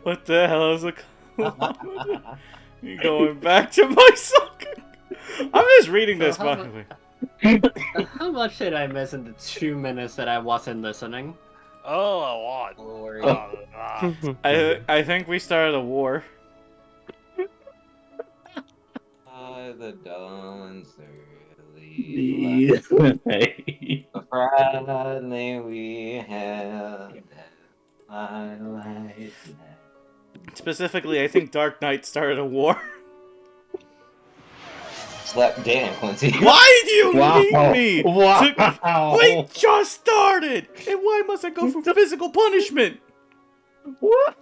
What the hell is a kilometer? You going back to my socket? I'm just reading this, by the way. How much did I miss in the 2 minutes that I wasn't listening? Oh, a lot. Lord. I think we started a war. The dawn's early light. Friday we have that twilight. Specifically, I think Dark Knight started a war. Slap Dan, Quincy. Why do you Wow. need me? Wow. We just started! And why must I go for physical punishment? What?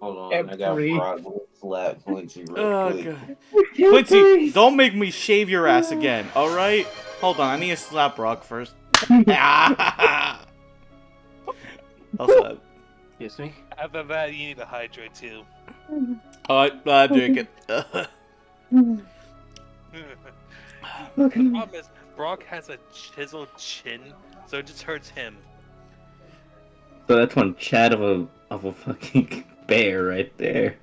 Hold on, I got Every- Brock slap Quincy real Oh, quick. God. Quincy, don't make me shave your ass again, alright? Hold on, I need to slap Brock first. I'll slap. Excuse me? After that, you need to hydrate too. Alright, I'm drinking. The problem is, Brock has a chiseled chin, so it just hurts him. So that's one chat of a fucking bear right there.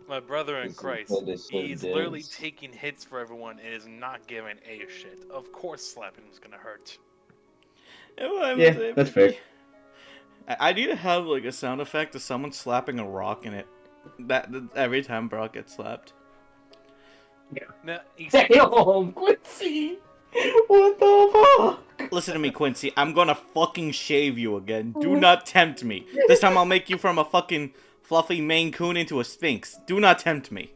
My brother in This is Christ, what this shit he's literally does. taking hits for everyone and is not giving a shit. Of course slapping him is gonna hurt. Yeah, that's fair. I need to have like a sound effect of someone slapping a rock in it. That every time Brock gets slapped. Now, he's, Damn, Quincy! What the fuck? Listen to me, Quincy. I'm gonna fucking shave you again. Do not tempt me. This time I'll make you from a fucking fluffy Maine Coon into a Sphinx. Do not tempt me.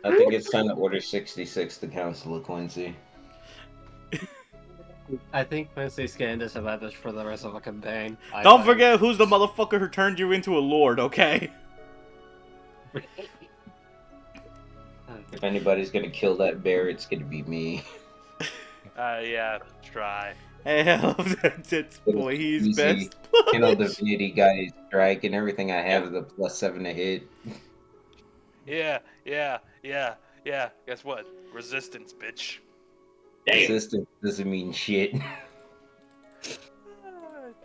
I think it's time to order 66 the Council of Quincy. I think Quincy's getting this advantage for the rest of the campaign. Don't forget who's the motherfucker who turned you into a lord, okay? If anybody's gonna kill that bear, it's gonna be me. yeah, try. Hell, that's boy, he's Easy. best. You know, Divinity guy strike and everything I have is a +7 to hit. Yeah. Guess what? Resistance, bitch. Resistance doesn't mean shit.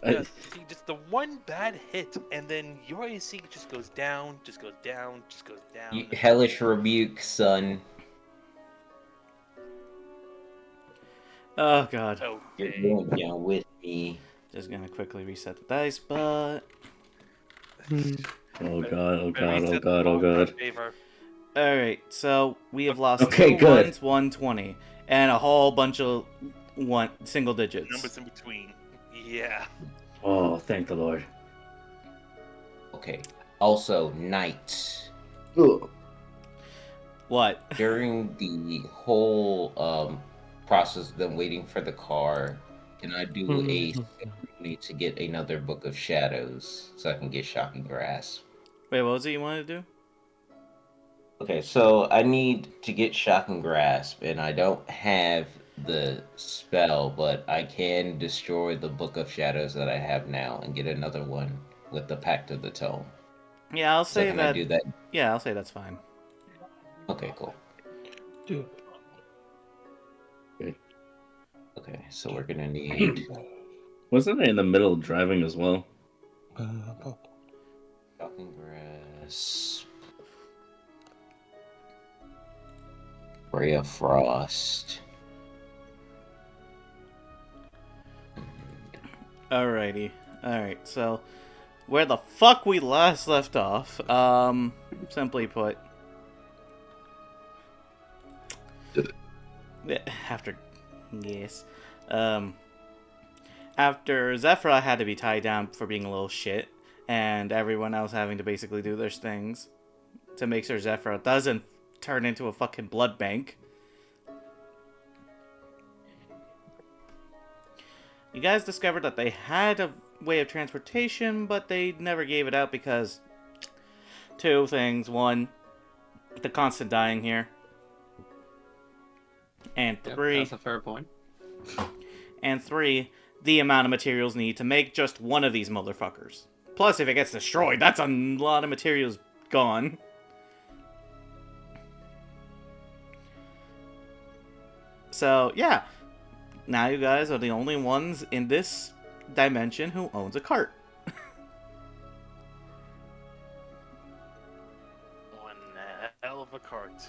See, just the one bad hit, and then your AC just goes down, just goes down, just goes down. You hellish rebuke, son. Oh god. You're Okay. going down with me. Just gonna quickly reset the dice, but Oh god, oh god, Reset oh the god, oh ball in our god. favor. alright, so we have lost Okay, 2 good. ones, 120, and a whole bunch of single digits. Numbers in between. Yeah. Oh, thank the Lord. Okay. Also, night. Ugh. What? During the whole process of them waiting for the car, can I do a ceremony to get another Book of Shadows so I can get Shocking Grasp? Wait, what was it you wanted to do? Okay, so I need to get Shocking Grasp, and I don't have the spell, but I can destroy the Book of Shadows that I have now and get another one with the Pact of the Tome. Yeah, I'll So say can that. I do that? Yeah, I'll say that's fine. Okay, cool. Dude. Okay, so we're gonna need Wasn't I in the middle of driving as well? Shocking Grasp, Ray of Frost. Alrighty. Alright, so where the fuck we last left off, simply put. After after Zephyra had to be tied down for being a little shit, and everyone else having to basically do their things to make sure Zephyra doesn't turn into a fucking blood bank. You guys discovered that they had a way of transportation, but they never gave it out because 2 things. 1, the constant dying here. And Yep, 3, that's a fair point. and 3, the amount of materials needed to make just one of these motherfuckers. Plus, if it gets destroyed, that's a lot of materials gone. So, yeah. now you guys are the only ones in this dimension who owns a cart. One hell of a cart.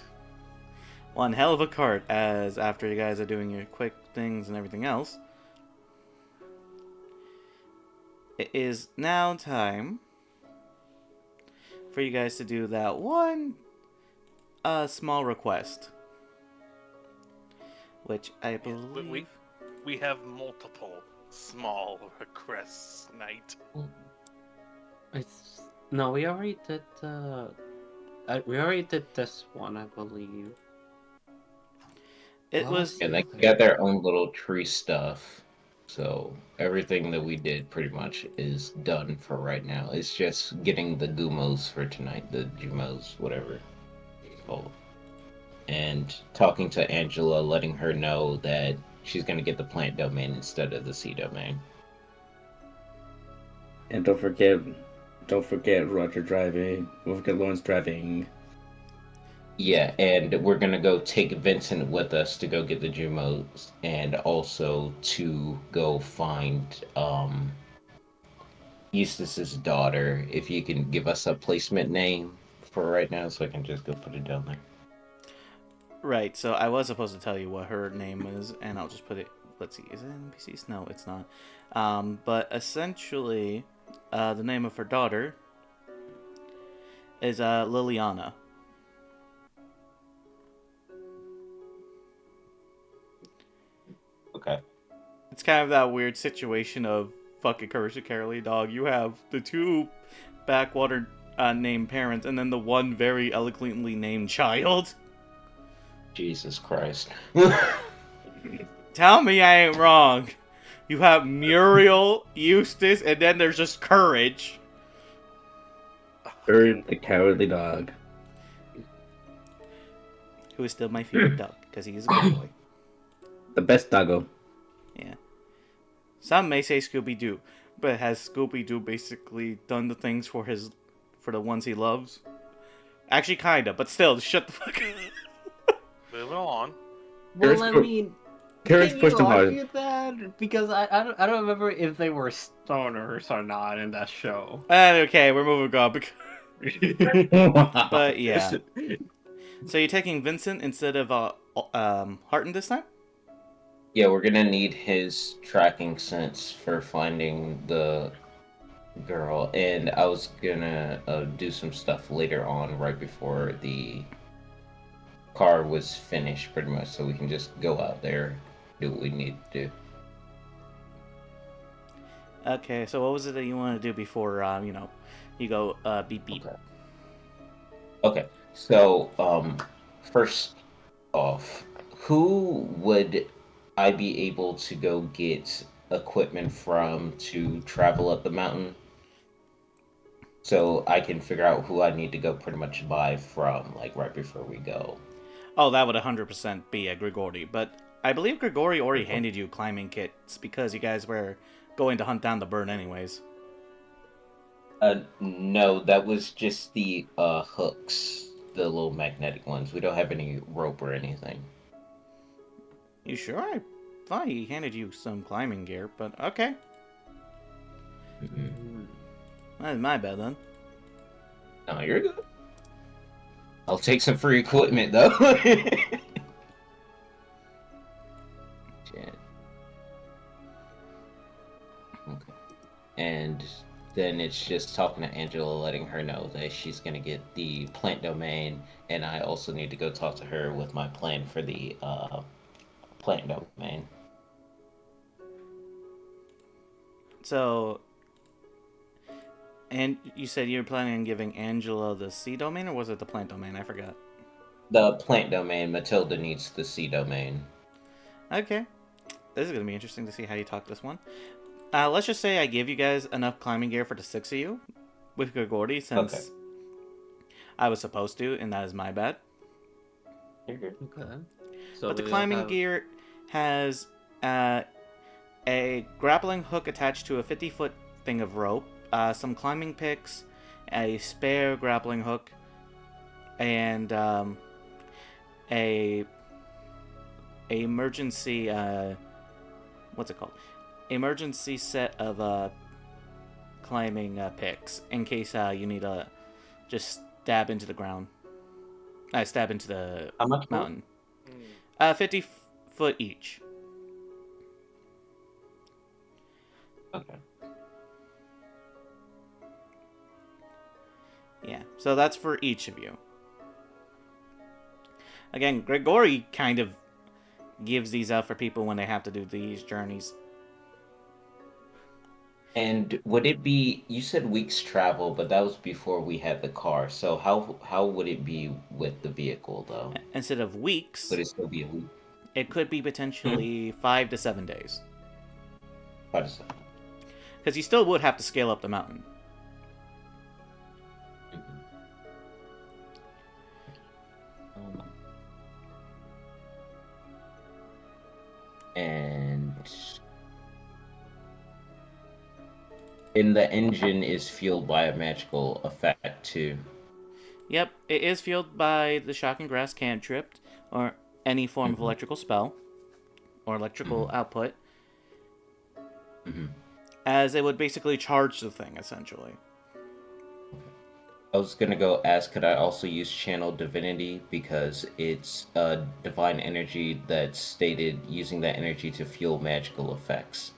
One hell of a cart, as after you guys are doing your quick things and everything else, it is now time for you guys to do that one small request. Which I believe... We have multiple small requests tonight. No, we already did we already did this one, I believe. It was... And they got their own little tree stuff. So everything that we did pretty much is done for right now. It's just getting the Gumos for tonight, the Jumos, whatever it's called. And talking to Angela, letting her know that she's going to get the plant domain instead of the sea domain. And don't forget Roger driving. Don't forget Lawrence driving. Yeah, and we're going to go take Vincent with us to go get the Jumos, and also to go find Eustace's daughter. If you can give us a placement name for right now, so I can just go put it down there. Right, so I was supposed to tell you what her name is, and I'll just put it... Let's see, is it NPCs? No, it's not. But essentially, the name of her daughter is Liliana. Okay. It's kind of that weird situation of fucking Courage the Cowardly Dog. You have the two backwater named parents, and then the one very eloquently named child. Jesus Christ. Tell me I ain't wrong. You have Muriel, Eustace, and then there's just Courage. Courage the Cowardly Dog. Who is still my favorite dog, because he is a good boy. The best doggo. Yeah. Some may say Scooby-Doo, but has Scooby-Doo basically done the things for the ones he loves? Actually, kinda, but still, shut the fuck up. Moving on. Well, I mean, Courage can pushed you him hard. argue that? Because I don't remember if they were stoners or not in that show. Okay, we're moving on. But yeah. So you're taking Vincent instead of Harton this time? Yeah, we're gonna need his tracking sense for finding the girl, and I was gonna do some stuff later on, right before the car was finished, pretty much, so we can just go out there, do what we need to do. Okay, so what was it that you want to do before, you go beep beep? Okay, so first off, who would I be able to go get equipment from to travel up the mountain? So I can figure out who I need to go pretty much buy from, like, right before we go. Oh, that would 100% be a Grigori, but I believe Grigori already handed you climbing kits because you guys were going to hunt down the bird anyways. No, that was just the hooks, the little magnetic ones. We don't have any rope or anything. You sure? I thought he handed you some climbing gear, but okay. That's my bad then. No, you're good. I'll take some free equipment though. Shit. Okay. And then it's just talking to Angela, letting her know that she's gonna get the plant domain, and I also need to go talk to her with my plan for the plant domain. So, and you said you were planning on giving Angela the sea domain, or was it the plant domain? I forgot. The plant domain, Matilda needs the sea domain. Okay. This is going to be interesting to see how you talk this one. Let's just say I give you guys enough climbing gear for the 6 of you with Grigori, since Okay. I was supposed to, and that is my bad. Okay. So But the we climbing have- gear has a grappling hook attached to a 50-foot thing of rope, some climbing picks, a spare grappling hook, and a emergency what's it called? Emergency set of climbing picks in case you need to just stab into the ground. Stab into the How much? mountain. Mm. 50 foot each. Okay. Yeah, so that's for each of you. Again, Grigori kind of gives these out for people when they have to do these journeys. And would it be? You said weeks travel, but that was before we had the car. So how would it be with the vehicle though? Instead of weeks, Would it still be a week? it could be potentially 5 to 7 days. How does Because you still would have to scale up the mountain. And the engine is fueled by a magical effect too. Yep, it is fueled by the Shock and Grass cantrip, or any form of electrical spell, or electrical output, as it would basically charge the thing, essentially. I was gonna go ask, could I also use Channel Divinity because it's a divine energy that's stated using that energy to fuel magical effects.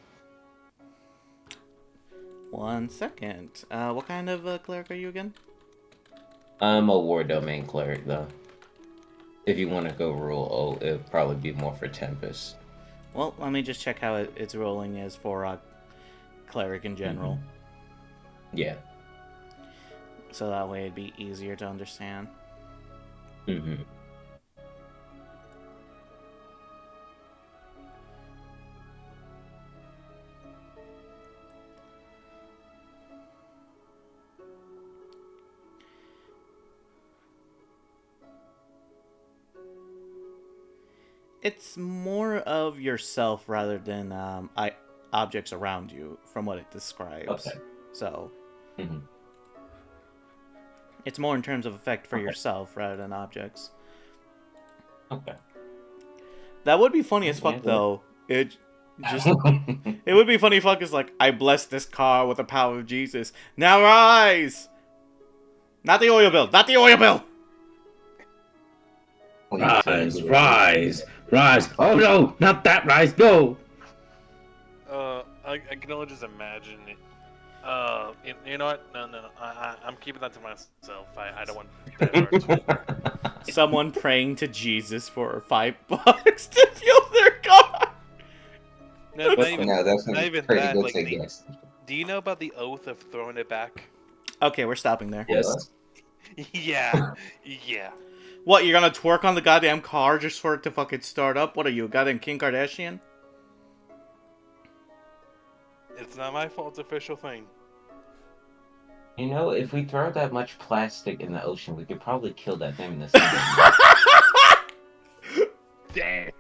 1 second. What kind of cleric are you again? I'm a War Domain cleric though. If you want to go rule, it'd probably be more for Tempest. Well, let me just check how its rolling is for cleric in general. Yeah. So that way it'd be easier to understand. It's more of yourself rather than objects around you, from what it describes. Okay. So Mhm. it's more in terms of effect for yourself rather than objects. Okay. That would be funny as fuck, Yeah. though. It would be funny fuck is like, I bless this car with the power of Jesus. Now rise! Not the oil bill! Not the oil bill! Rise, rise, rise. Oh no, not that rise, no! I can only just imagine it. You know what? No. I'm keeping that to myself. I don't want that. Someone praying to Jesus for $5 to fuel their car! No, not even, No, that's not even pretty that. good Like, to guess. do you know about the oath of throwing it back? Okay, we're stopping there. Yes. Yeah. What, you're gonna twerk on the goddamn car just for it to fucking start up? What are you, a goddamn Kim Kardashian? It's not my fault. It's an official thing. You know, if we throw that much plastic in the ocean, we could probably kill that thing in the sea. Damn.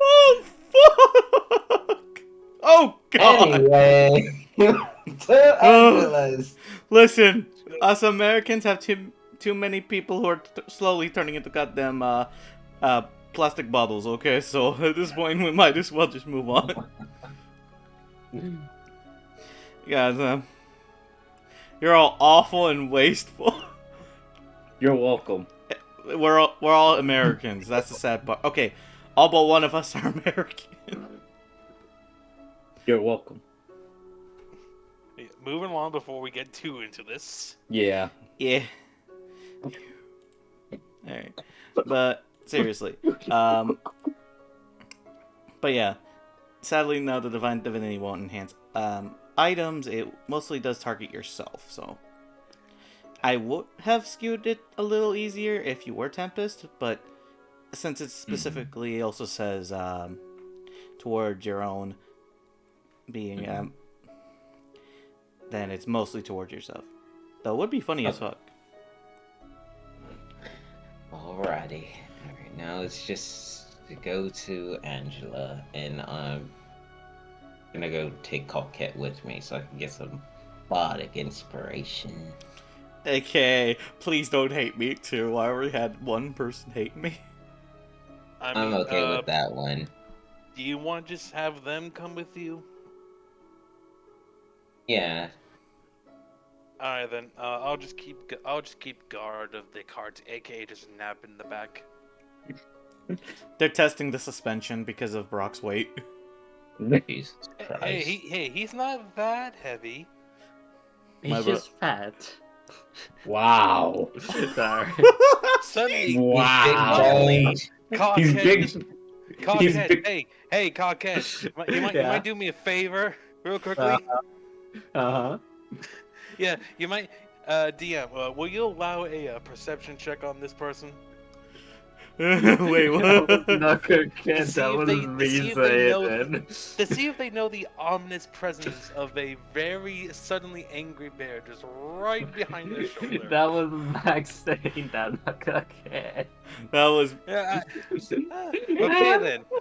Oh, fuck! Oh, God! Anyway, to Angela's. Listen, us Americans have too many people who are slowly turning into goddamn plastic bottles, okay? So at this point, we might as well just move on. Guys, you're all awful and wasteful. You're welcome. We're all Americans. That's the sad part. Okay, all but one of us are American. You're welcome. Moving along before we get too into this. Yeah. Yeah. Alright. But seriously. But yeah. Sadly, no, the Divine Divinity won't enhance items. It mostly does target yourself, so I would have skewed it a little easier if you were Tempest, but since it specifically also says towards your own being, then it's mostly towards yourself. Though it would be funny as fuck. Alrighty. Alright, now let's just go to Angela, and I'm gonna go take Coquette with me so I can get some bardic inspiration. Okay, please don't hate me too. I already had one person hate me. I I'm mean, okay with that one. Do you want to just have them come with you? Yeah. All right then. I'll just keep guard of the cart, aka just nap in the back. They're testing the suspension because of Brock's weight. Jesus Hey, Christ. he's not that heavy. My He's bro- just fat. Wow. Sorry. Suddenly, Wow. suddenly, He's Cockhead big. just He's Cockhead. big. Hey, Cockhead. You Yeah. might do me a favor, real quickly. Uh-huh. Yeah, you might. DM, will you allow a perception check on this person? Wait, That was what? not good, kid. see That if was they- to me see if they know- saying it. To see if they know the ominous presence of a very suddenly angry bear just right behind their shoulder. That was Max saying that, not okay. That was Yeah,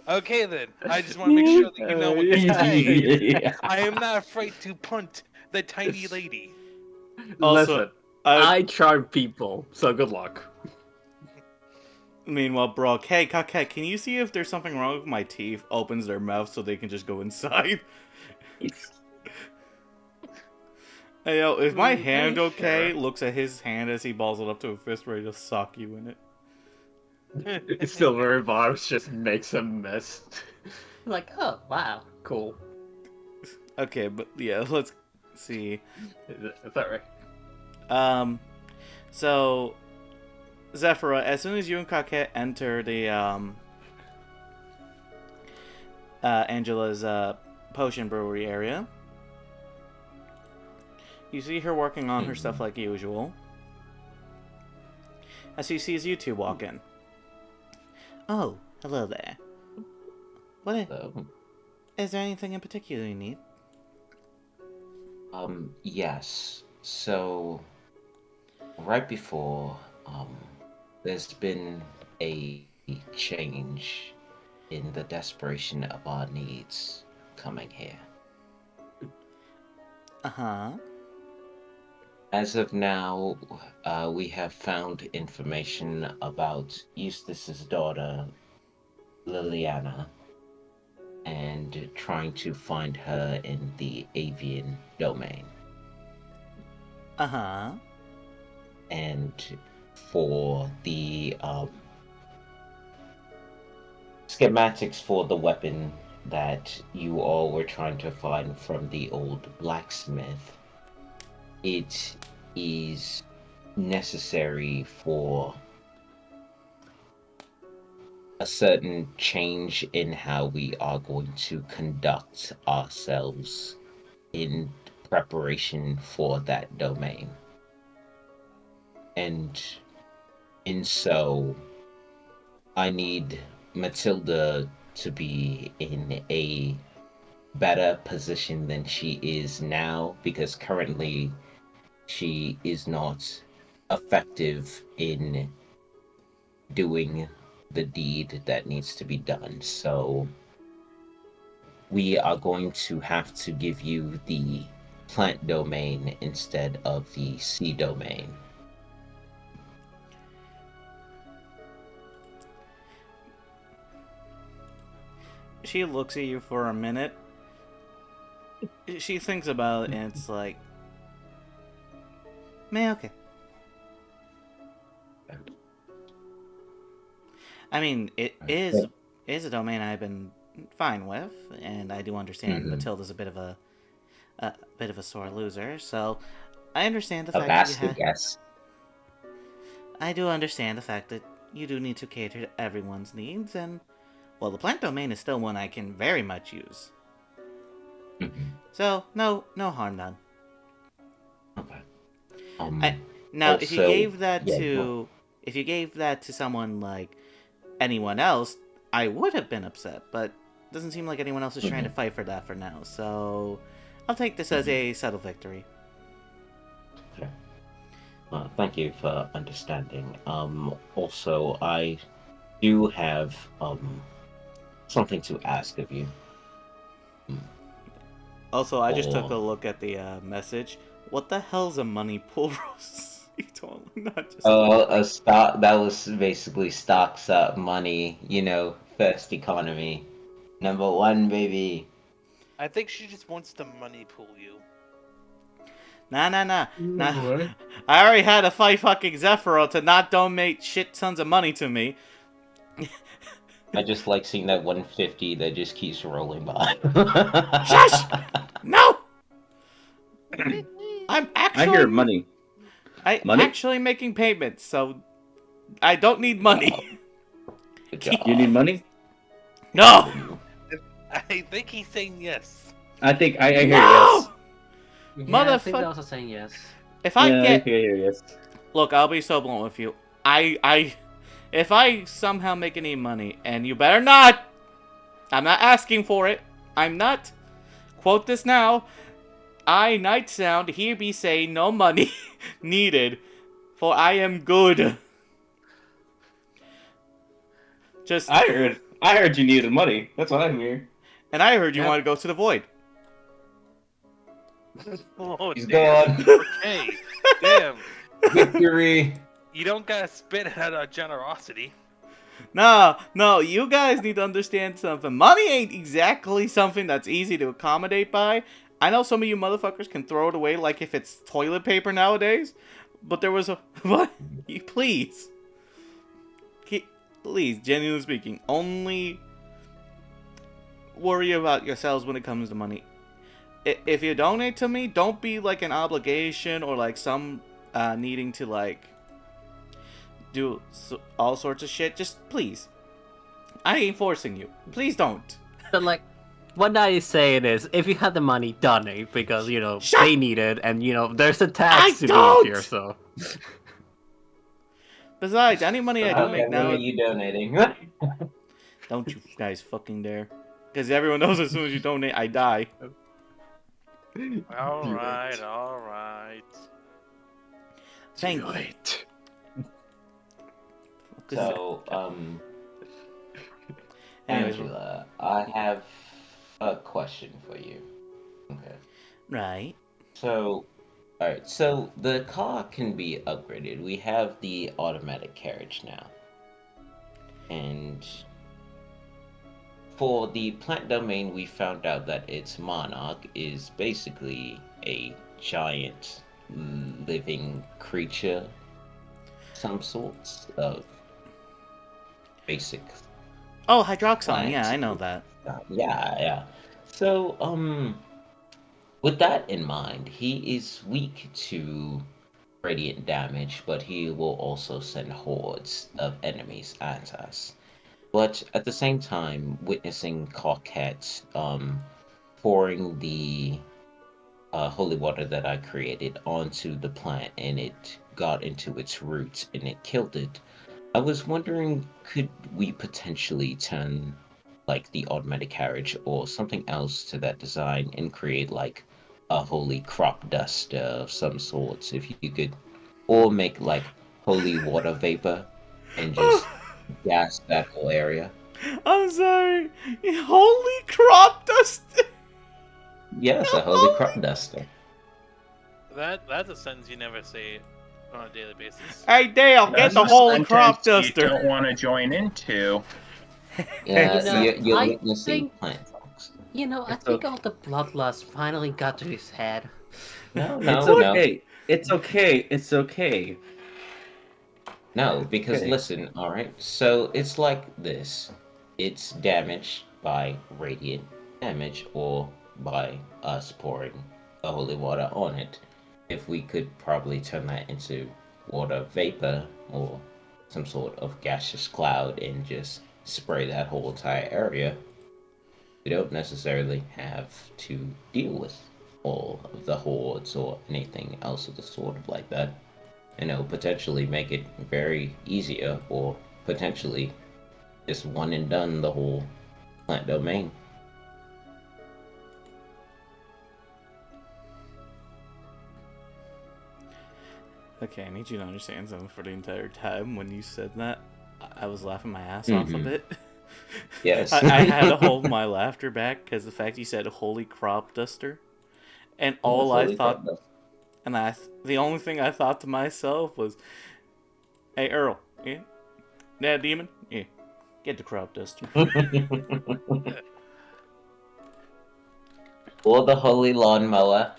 okay then. I just want to make sure that you know what you're Yeah. saying. I am not afraid to punt the tiny lady. Also, Listen, I- I charm people, so good luck. meanwhile, Brock, hey, Cockhead, can you see if there's something wrong with my teeth? Opens their mouth so they can just go inside. Hey, yo, is my hand Sure. okay? Looks at his hand as he balls it up to a fist ready to sock you in it. Silver Barbs just makes a mess. Like, oh, wow, cool. Okay, but yeah, let's see. Is that right? So, Zephyra, as soon as you and Coquette enter the, Angela's, potion brewery area, you see her working on her stuff like usual. As she sees you two walk in. Oh, hello there. Is there anything in particular you need? Yes. So, right before, there's been a change in the desperation of our needs coming here. Uh-huh. As of now, we have found information about Eustace's daughter, Liliana, and trying to find her in the avian domain. Uh-huh. And for the schematics for the weapon that you all were trying to find from the old blacksmith, it is necessary for a certain change in how we are going to conduct ourselves in preparation for that domain. And in so, I need Matilda to be in a better position than she is now, because currently she is not effective in doing the deed that needs to be done. So we are going to have to give you the plant domain instead of the sea domain. She looks at you for a minute. She thinks about it, and it's like, man, okay. I mean, it is a domain I've been fine with, and I do understand Mhm. Matilda's a bit of a sore loser. So I understand the A fact that you basket, yes. I do understand the fact that you do need to cater to everyone's needs, and well, the plant domain is still one I can very much use. Mhm. So no harm done. Okay. Now, if you Also- gave that yeah, to if you gave that to someone like anyone else, I would have been upset. But it doesn't seem like anyone else is trying to fight for that for now. So I'll take this as a subtle victory. Okay. Thank you for understanding. Also, I do have something to ask of you. Also, I just took a Oh. look at the message. What the hell's a money pool, Rose? Not just. A stock that was basically stocks up money, first economy. Number one, baby. I think she just wants to money pool you. Nah. What? I already had to fight fucking Zephyro to not donate shit tons of money to me. I just like seeing that 150 that just keeps rolling by. Shush! No! I'm I actually... hear money. I'm Money? actually making payments, so... I don't need money. Good job. You need money? No! I think he's saying yes. I think I hear No! yes. Yeah, I think Motherfuck- they're also saying yes. If I Yeah, get... I hear yes. Look, I'll be so blunt with you. If I somehow make any money, and you better not... I'm not asking for it. I'm not. Quote this now. I, Night Sound, here be saying no money needed, for I am good. Just... I heard you needed money. That's what I'm hearing. And I heard you Yep. wanted to go to the void. Oh, He's damn. gone. Okay. Damn. Victory. You don't gotta spit out our generosity. No, you guys need to understand something. Money ain't exactly something that's easy to accommodate by. I know some of you motherfuckers can throw it away like if it's toilet paper nowadays, but there was a... What? Please. Please, genuinely speaking, only worry about yourselves when it comes to money. If you donate to me, don't be like an obligation or like some needing to like do all sorts of shit. Just please. I ain't forcing you. Please don't. But like, what I is saying is, if you have the money, donate because you know Shut- they need it, and you know there's a I tax to don't! be here. So Besides, any money I do Okay, make when now, are you donating? don't you guys fucking dare. Because everyone knows as soon as you donate, I die. Alright. Thank do you. it. So, Anyways, Angela, I have a question for you. Okay. right. So, alright, so the car can be upgraded. We have the automatic carriage now. And for the plant domain, we found out that its monarch is basically a giant living creature, some sorts of basic. Oh, Hydroxon. Yeah, Plants. I know that. Yeah. So, with that in mind, he is weak to radiant damage, but he will also send hordes of enemies at us. But at the same time, witnessing Coquette pouring the holy water that I created onto the plant and it got into its roots and it killed it, I was wondering, could we potentially turn like the automatic carriage or something else to that design and create like a holy crop duster of some sorts, if you could, or make like holy water vapor and just gas that whole area. I'm sorry. Holy crop dust. Yes, a holy crop duster. That's a sentence you never say on a daily basis. Hey, Dale, get That's the a holy crop sentence you duster. don't want to join into. Yeah, You know, you're I witnessing think- plant talks. You know, I It's think okay. all the bloodlust finally got to his head. No, It's no, okay. It's okay. It's okay. no, because Okay. listen, alright, so it's like this. It's damaged by radiant damage or by us pouring the holy water on it. If we could probably turn that into water vapor or some sort of gaseous cloud and just spray that whole entire area, we don't necessarily have to deal with all of the hordes or anything else of the sort of like that. And it'll potentially make it very easier, or potentially just one and done the whole plant domain. Okay, I need you to understand something. For the entire time when you said that, I was laughing my ass off a Mhm. bit. Yes. I had to hold my laughter back because the fact you said holy crop duster, and all I Holy thought, crap, that's- and the only thing I thought to myself was, "Hey Earl, yeah, that demon, yeah, get the crop duster." Or the holy lawnmower.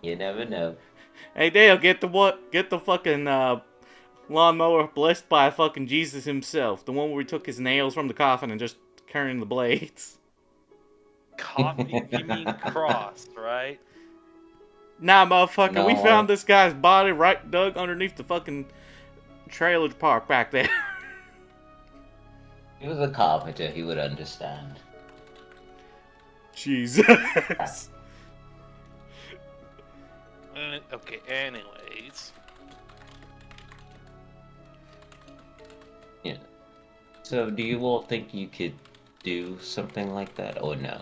You never know. Hey Dale, get the fucking lawnmower blessed by fucking Jesus himself. The one where he took his nails from the coffin and just carrying the blades. You mean cross, right? Nah, motherfucker, we No. found this guy's body right dug underneath the fucking trailer park back there. He was a carpenter, he would understand. Jesus. Okay, anyways. Yeah. So, do you all think you could do something like that, or no?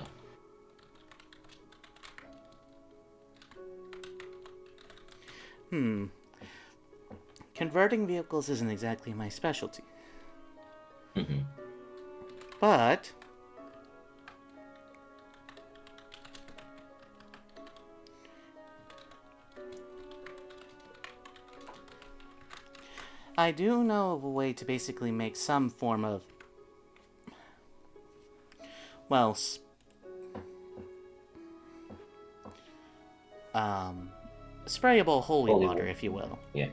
Converting vehicles isn't exactly my specialty. Mm-hmm. But I do know of a way to basically make some form of, well, sprayable holy Holy water, water. if you will. Yeah.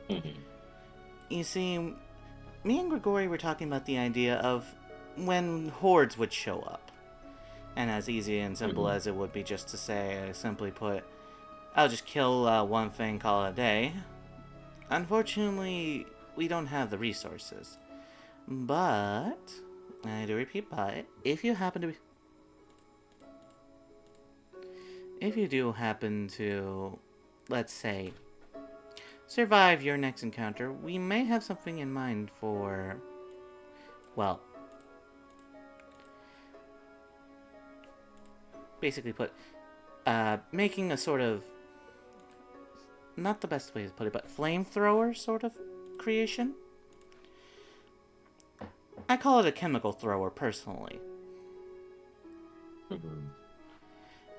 Mm-hmm. You see, me and Grigori were talking about the idea of when hordes would show up. And as easy and simple as it would be just to say, simply put, I'll just kill one thing, call it a day. Unfortunately, we don't have the resources. But, I do repeat, but, if you do happen to, let's say, survive your next encounter, we may have something in mind for, well, basically put, making a sort of, not the best way to put it, but flamethrower sort of creation. I call it a chemical thrower, personally. Mm-hmm.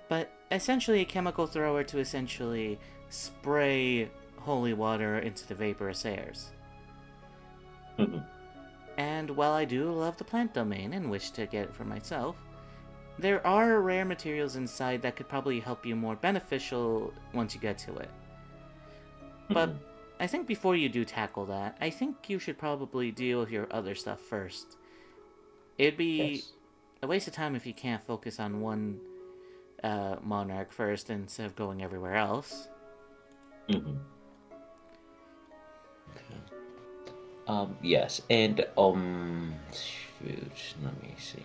But essentially a chemical thrower to essentially spray holy water into the vaporous airs. Mm-hmm. And while I do love the plant domain and wish to get it for myself, there are rare materials inside that could probably help you more beneficial once you get to it. But I think before you do tackle that, I think you should probably deal with your other stuff first. It'd be Yes. a waste of time if you can't focus on one monarch first instead of going everywhere else. Mm-hmm. Yes, and shoot, let me see.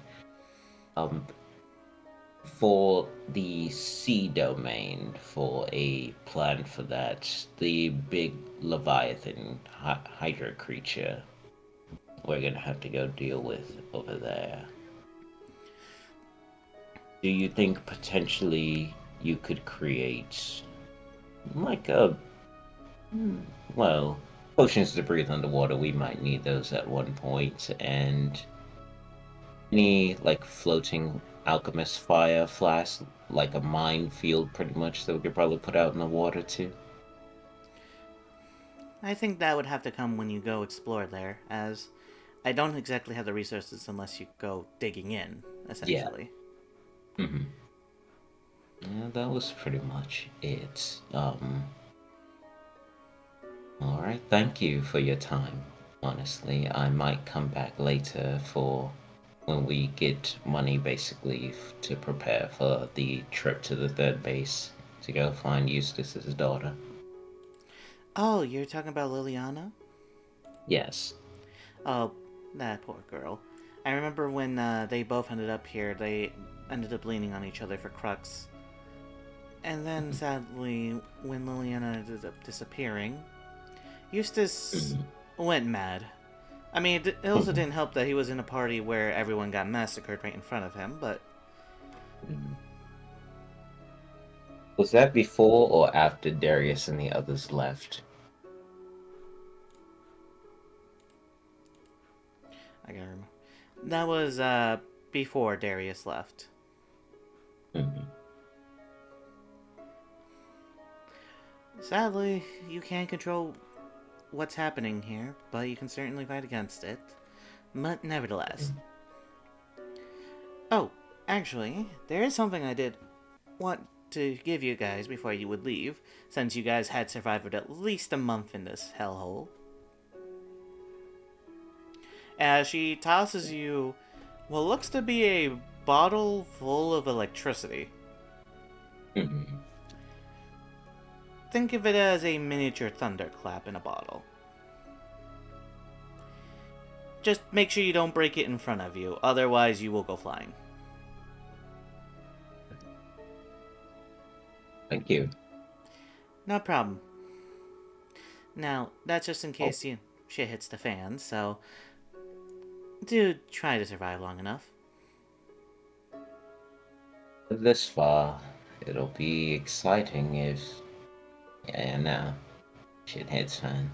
For the sea domain, for a plan for that, the big Leviathan Hydra creature, we're gonna have to go deal with over there. Do you think potentially you could create like a well, potions to breathe underwater? We might need those at one point, and any like floating alchemist fire flask, like a minefield, pretty much that we could probably put out in the water too. I think that would have to come when you go explore there, as I don't exactly have the resources unless you go digging in, essentially. Mm-hmm. Yeah, that was pretty much it. All right, thank you for your time. Honestly, I might come back later for when we get money basically to prepare for the trip to the third base to go find Eustace's daughter. Oh, you're talking about Liliana? Yes. Oh, that poor girl. I remember when they both ended up here, they ended up leaning on each other for Crux. And then, sadly, when Liliana ended up disappearing, Eustace went mad. I mean, it also didn't help that he was in a party where everyone got massacred right in front of him, but Was that before or after Darius and the others left? I gotta remember. That was before Darius left. Mm-hmm. Sadly, you can't control what's happening here, but you can certainly fight against it. But nevertheless. Oh, actually, there is something I did want to give you guys before you would leave, since you guys had survived at least a month in this hellhole. As she tosses you what looks to be a bottle full of electricity. Mhm. Think of it as a miniature thunderclap in a bottle. Just make sure you don't break it in front of you, otherwise you will go flying. Thank you. No problem. Now, that's just in case shit hits the fan, so do try to survive long enough. This far, it'll be exciting if... Yeah, no. Shit hits fan.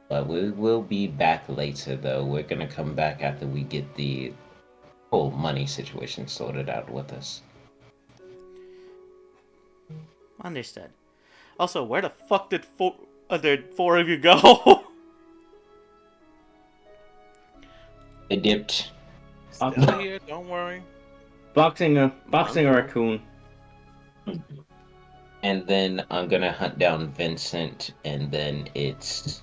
But we will be back later, though. We're gonna come back after we get the whole money situation sorted out with us. Understood. Also, where the fuck did other four of you go? They dipped. Still here, don't worry. Boxing a raccoon. And then I'm gonna hunt down Vincent, and then it's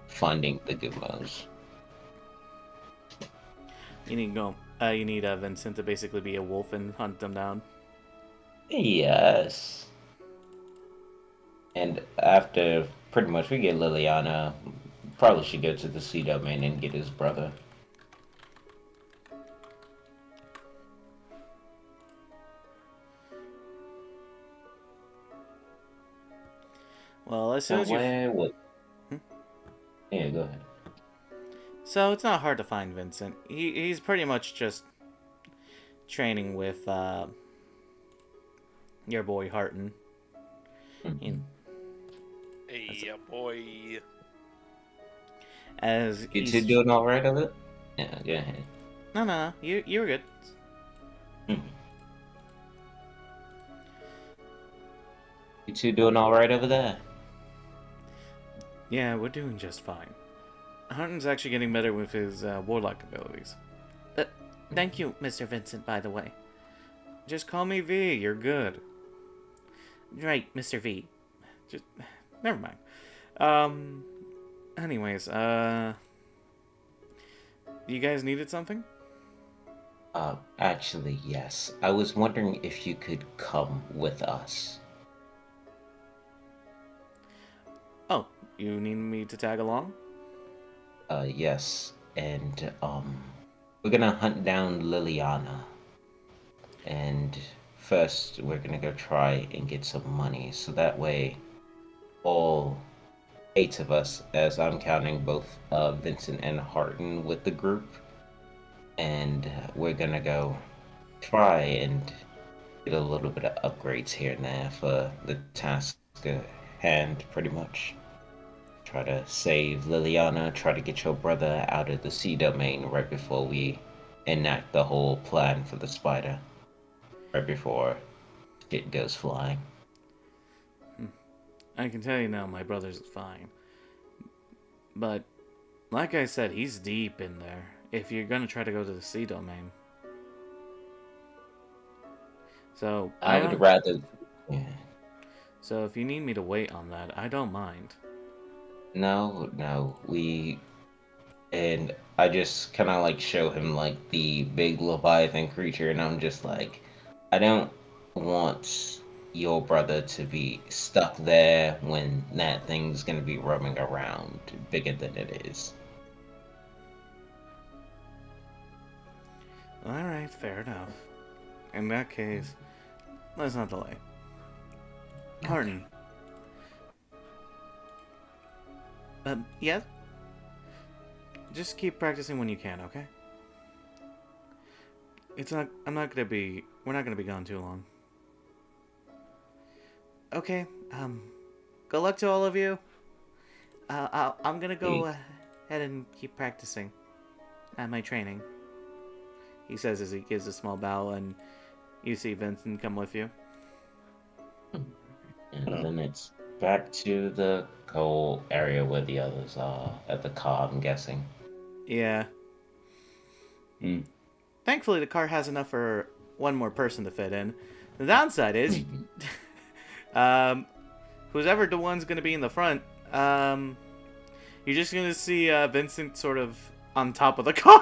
finding the Gumos. You need Vincent to basically be a wolf and hunt them down. Yes. And after pretty much we get Liliana, probably should go to the Sea Domain and get his brother. Well, as soon as you... What? Yeah, go ahead. So, it's not hard to find Vincent. He's pretty much just training with, your boy Harton. Hey, yeah, boy. As You he's... two doing alright of it? Yeah, go ahead. No, you were good. You two doing alright over there? Yeah, we're doing just fine. Harton's actually getting better with his warlock abilities. Thank you, Mr. Vincent, by the way. Just call me V, you're good. Right, Mr. V. Just... Never mind. Anyways, you guys needed something? Actually, yes. I was wondering if you could come with us. Oh, you need me to tag along? Yes. And, we're gonna hunt down Liliana. And first, we're gonna go try and get some money, so that way, all 8 of us, as I'm counting both, Vincent and Harton with the group, and we're gonna go try and get a little bit of upgrades here and there for the task at hand, pretty much. Try to save Liliana, try to get your brother out of the Sea Domain right before we enact the whole plan for the spider. Right before it goes flying. I can tell you now, my brother's fine. But, like I said, he's deep in there. If you're gonna try to go to the Sea Domain. So, I would rather... Yeah. So if you need me to wait on that, I don't mind. No, and I just kind of like show him like the big Leviathan creature, and I'm just like, I don't want your brother to be stuck there when that thing's gonna be roaming around bigger than it is. Alright, fair enough. In that case, let's not delay. Harton. Yes? Just keep practicing when you can, okay? We're not gonna be gone too long. Okay, good luck to all of you. I'm gonna go ahead and keep practicing at my training. He says as he gives a small bow, and you see Vincent come with you. And then it's back to the coal area where the others are, at the car, I'm guessing. Yeah. Thankfully, the car has enough for one more person to fit in, The downside is, who's ever the one's gonna be in the front, you're just gonna see Vincent sort of on top of the car.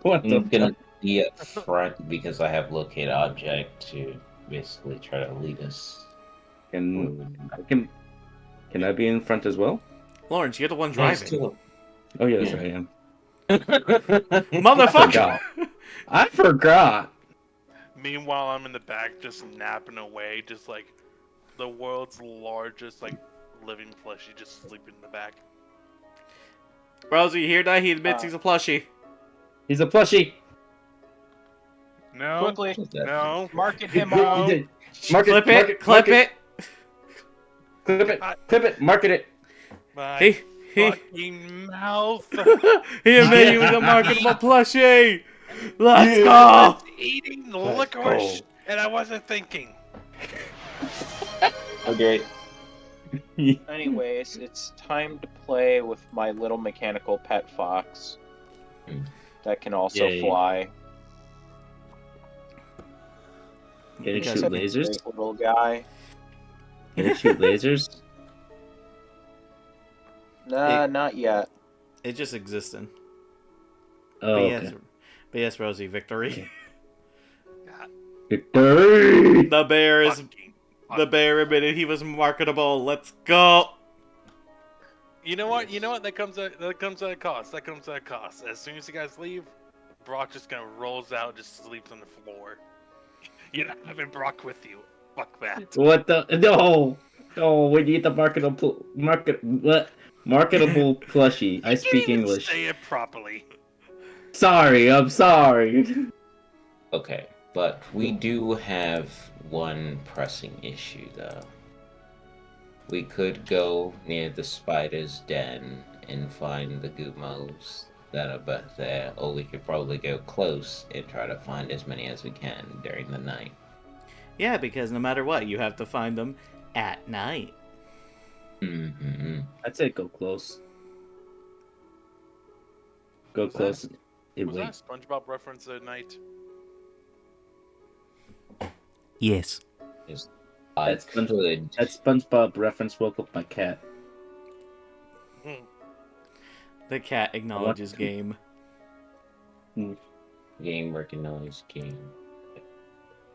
What the I'm gonna fuck? be up front because I have locate object to basically try to lead us. Can I be in front as well? Lawrence, you're the one Nice driving. too. Oh yes, Yeah. I am. Motherfucker! I forgot. Meanwhile, I'm in the back just napping away, just like the world's largest like living plushie just sleeping in the back. Rosie, you hear that? He admits he's a plushie. He's a plushie. No, Quickly, no. market him No. off. Clip it, clip it. Clip it, clip it, market it. My He fucking mouth. he admitted he was a marketable plushie. Let's I go. was eating Let's licorice go. and I wasn't thinking. Okay. Anyways, it's time to play with my little mechanical pet fox that can also Yay. fly. Can it Because- shoot Such a lasers? great little guy. Can it shoot lasers? Nah, not yet. It just existed. Oh, But okay. yes, but yes, Rosie, victory. Victory! The bear is Fucking the bear admitted he was marketable. Let's go. You know what? You know what? That comes at a cost. That comes at a cost. As soon as you guys leave, Brock just kind of rolls out, just sleeps on the floor. You're not having Brock with you. Fuck that. What the? No! No, we need the marketable plushie. I You speak can't even English. Say it properly. Sorry, I'm sorry. Okay, but we do have one pressing issue, though. We could go near the spider's den and find the Gumos that are back there, or we could probably go close and try to find as many as we can during the night. Yeah, because no matter what, you have to find them at night. Mm-hmm. I'd say go close. Go Was close. It Was wait. that a SpongeBob reference at night? Yes. I That's Sponge- could. That SpongeBob reference woke up my cat. The cat acknowledges to. game. Game recognize game.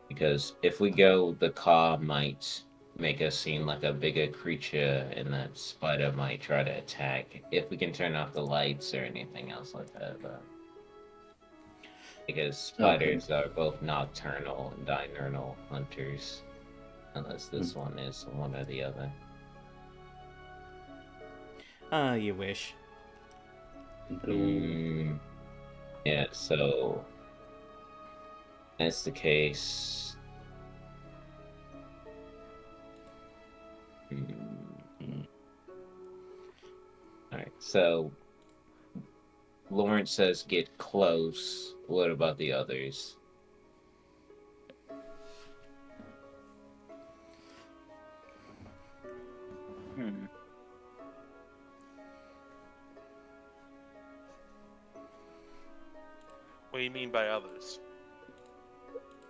Because if we go, the car might make us seem like a bigger creature, and that spider might try to attack. If we can turn off the lights or anything else like that, though. Because spiders are both nocturnal and diurnal hunters. Unless this one is one or the other. You wish. Yeah, so that's the case. Alright, so Lawrence says get close. What about the others? What do you mean by others?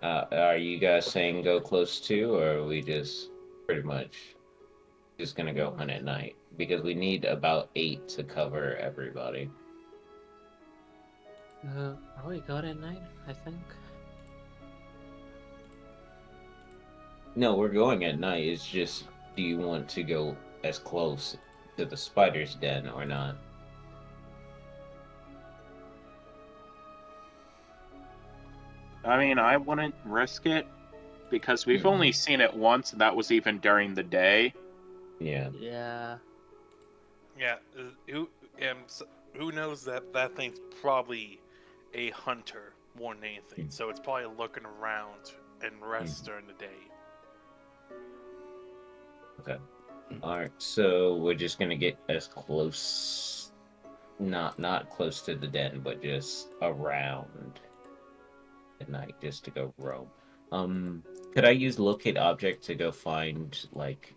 Are you guys saying go close too, or are we just pretty much just gonna go hunt at night? Because we need about 8 to cover everybody. Probably go at night, I think. No, we're going at night. It's just, do you want to go as close to the spider's den or not? I mean, I wouldn't risk it because we've only seen it once, and that was even during the day. Yeah. Yeah. Yeah, who knows that thing's probably a hunter more than anything. So it's probably looking around and rests during the day. Alright, so we're just gonna get as close, not close to the den, but just around at night, just to go roam. Could I use locate object to go find, like,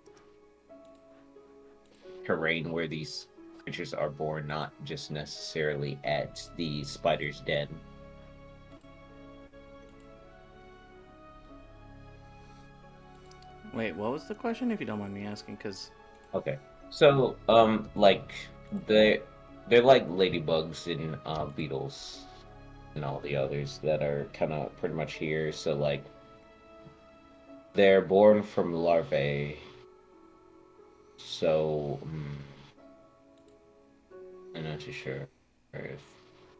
terrain where these creatures are born, not just necessarily at the spider's den? Wait, what was the question? If you don't mind me asking, because Okay. So, like they're like ladybugs and beetles and all the others that are kind of pretty much here. So like they're born from larvae. So I'm not too sure if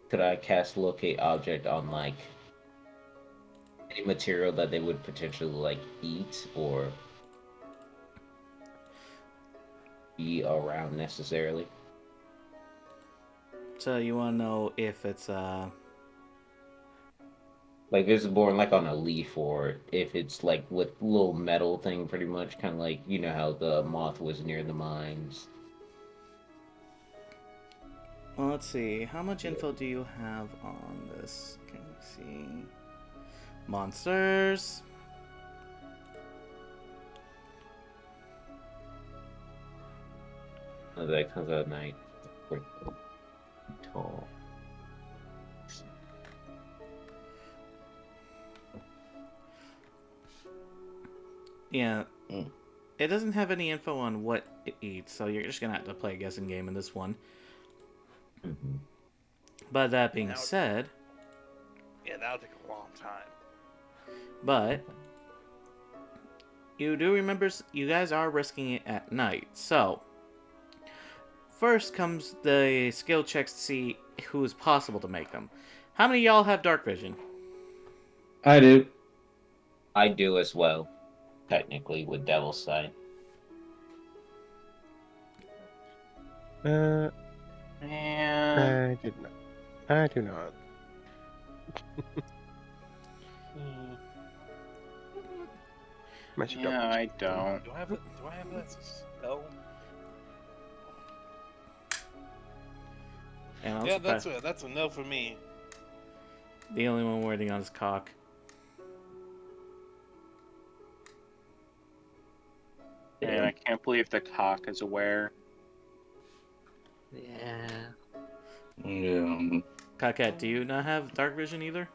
could I cast locate object on like any material that they would potentially like eat or be around necessarily. so you want to know if it's Like if it's born like on a leaf or if it's like with little metal thing pretty much kind of like you know how the moth was near the mines. well, let's see. How much info do you have on this? Can we see monsters? That comes out at night. Pretty tall. Yeah. Mm. It doesn't have any info on what it eats, so you're just gonna have to play a guessing game in this one. Mm-hmm. But that being Now- said, Yeah, that'll take a long time. but you do remember you guys are risking it at night. So first comes the skill checks to see who is possible to make them. How many of y'all have dark vision? I do. I do as well, technically with Devil's Sight. Yeah. I did not. I do not. Magic Yeah, dark I don't. Do I have that as a spell? And I'm Yeah, surprised- that's a no for me. the only one waiting on his cock. And I can't believe the cock is aware. Yeah. Yeah. Cockette, do you not have dark vision either?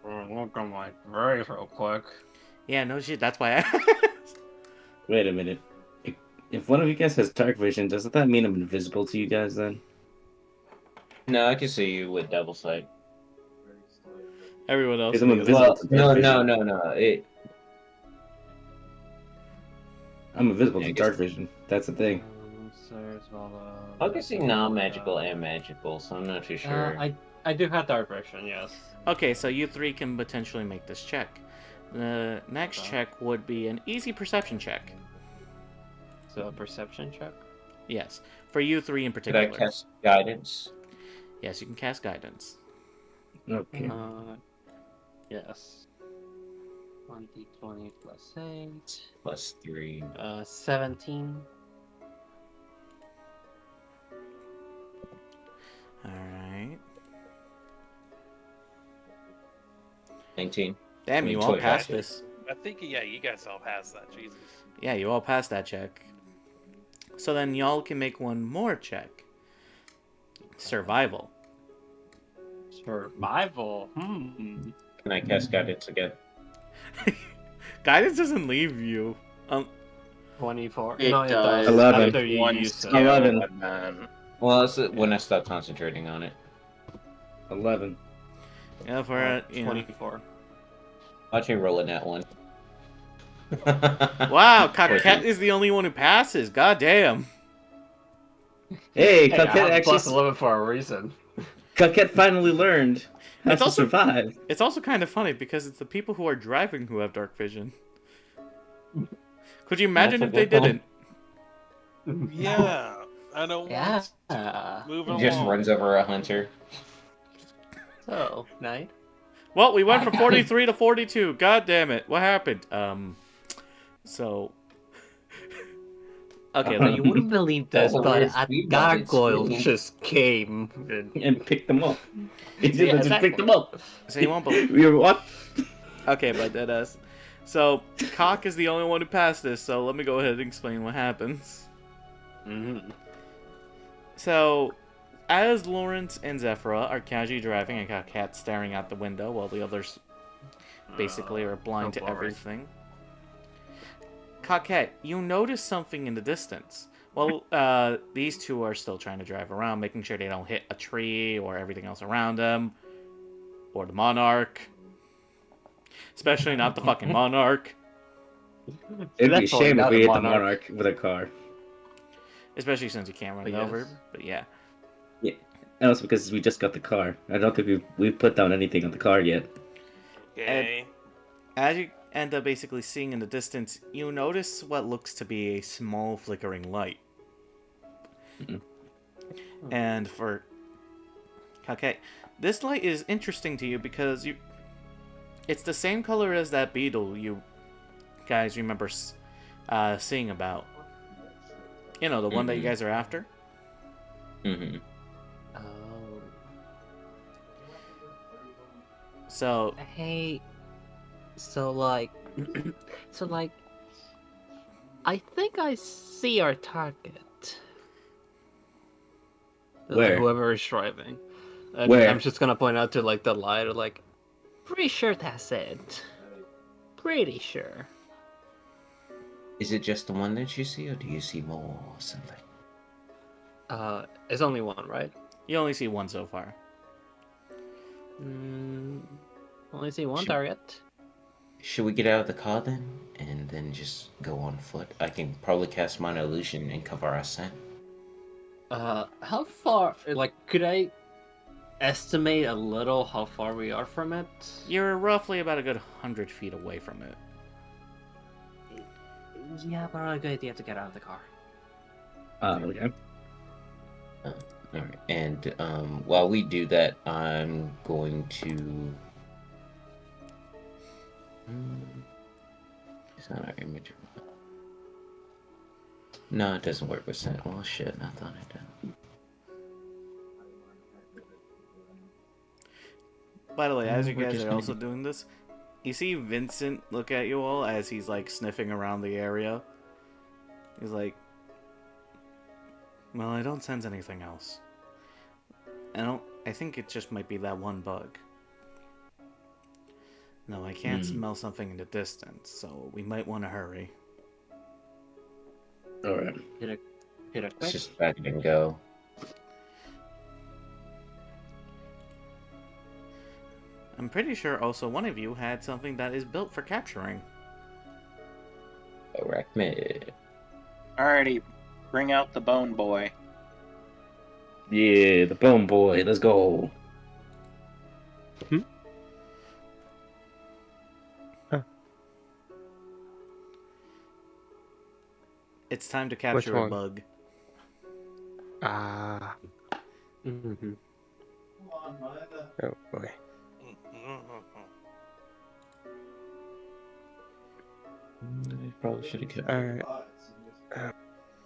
Look on my very real quick. Yeah, no shit. That's why I asked. Wait a minute. If one of you guys has dark vision, doesn't that mean I'm invisible to you guys then? No, I can see you with Devil's Sight. Everyone else. Because I'm is- invisible Well, to dark no, vision. no. I'm invisible Yeah, I to guess- dark vision. That's the thing. I can see non-magical and magical, so I'm not too sure. I do have dark vision, yes. Okay, so you three can potentially make this check. The next Okay. check would be an easy perception check. So a perception check. Yes, for you three in Could particular. I cast guidance? Yes, you can cast guidance. Okay. Yes. 1d20 plus 8. Plus 3. 17. All right. 19. Damn, you all 20, passed actually. this. I think yeah, you guys all passed that. Jesus. Yeah, you all passed that check. So then y'all can make one more check. Survival. Survival. Can I cast guidance again? Guidance doesn't leave you. 24. It no, it does. does. 11. After you One use skill, it. 11. and then Well, that's when I stop concentrating on it. 11. Yeah, for you know. 24. Watch me roll in that one. Wow, Coquette is the only one who passes. God damn. Hey, Hey, I Coquette have plus actually. 11 for a reason. Coquette finally learned how It's to also- survive. It's also kind of funny because it's the people who are driving who have dark vision. Could you imagine if That's a they good didn't? Yeah, I don't Yeah. want. Moving He just along. runs over a hunter. So, night. Well, we went from 43 to 42. God damn it. What happened? So. Okay, You let wouldn't believe this, That's a but weird a speed bump, it's gargoyle really- just came. And pick them up. He just, Yeah, just picked them up. so you won't believe. We were what? Okay, but that is. So, Cock is the only one who passed this, so let me go ahead and explain what happens. Mhm. So, as Lawrence and Zephyra are casually driving and got Cat staring out the window while the others basically are blind to boring. everything. Coquette, you notice something in the distance. Well, these two are still trying to drive around, making sure they don't hit a tree or everything else around them, or the Monarch. Especially not the fucking Monarch. It'd be a Definitely shame if not we a hit the Monarch. Monarch with a car. Especially since you can't run it But over. yes. But yeah. Yeah. And also because we just got the car. I don't think we put down anything on the car yet. Okay. As you end up basically seeing in the distance, you notice what looks to be a small flickering light. Mhm. And for Kake, this light is interesting to you because it's the same color as that beetle you guys remember seeing about. You know, the one that you Mhm. guys are after. Mm-hmm. Oh. So, Hey. So like, I think I see our target. Where? Whoever is driving. And Where? I'm just gonna point out to like the light, like, pretty sure that's it. Pretty sure. Is it just the one that you see, or do you see more or something? It's only one, right? you only see one so far. Only see one Should- target. Should we get out of the car then, and then just go on foot? I can probably cast minor illusion and cover our scent. How far? Like, could I estimate a little how far we are from it? You're roughly about a good 100 feet away from it. Yeah, but a good idea to get out of the car. Okay. Alright, and while we do that, I'm going to. It's not our image. No, it doesn't work with scent. Well, shit, I thought it did. By the way, as you We're guys just are gonna also doing this, you see Vincent look at you all as he's like sniffing around the area. He's like, well, I don't sense anything else. I think it just might be that one bug. No, I can't smell something in the distance, so we might want to hurry. Alright. Hit a Let's quick. just back it and go. I'm pretty sure also one of you had something that is built for capturing. Arachnid. Alrighty, bring out the bone boy. Yeah, the Bone Boy. Let's go. It's time to capture a one? bug. Ah. Mm-hmm. Oh boy. I probably should have kept. Alright.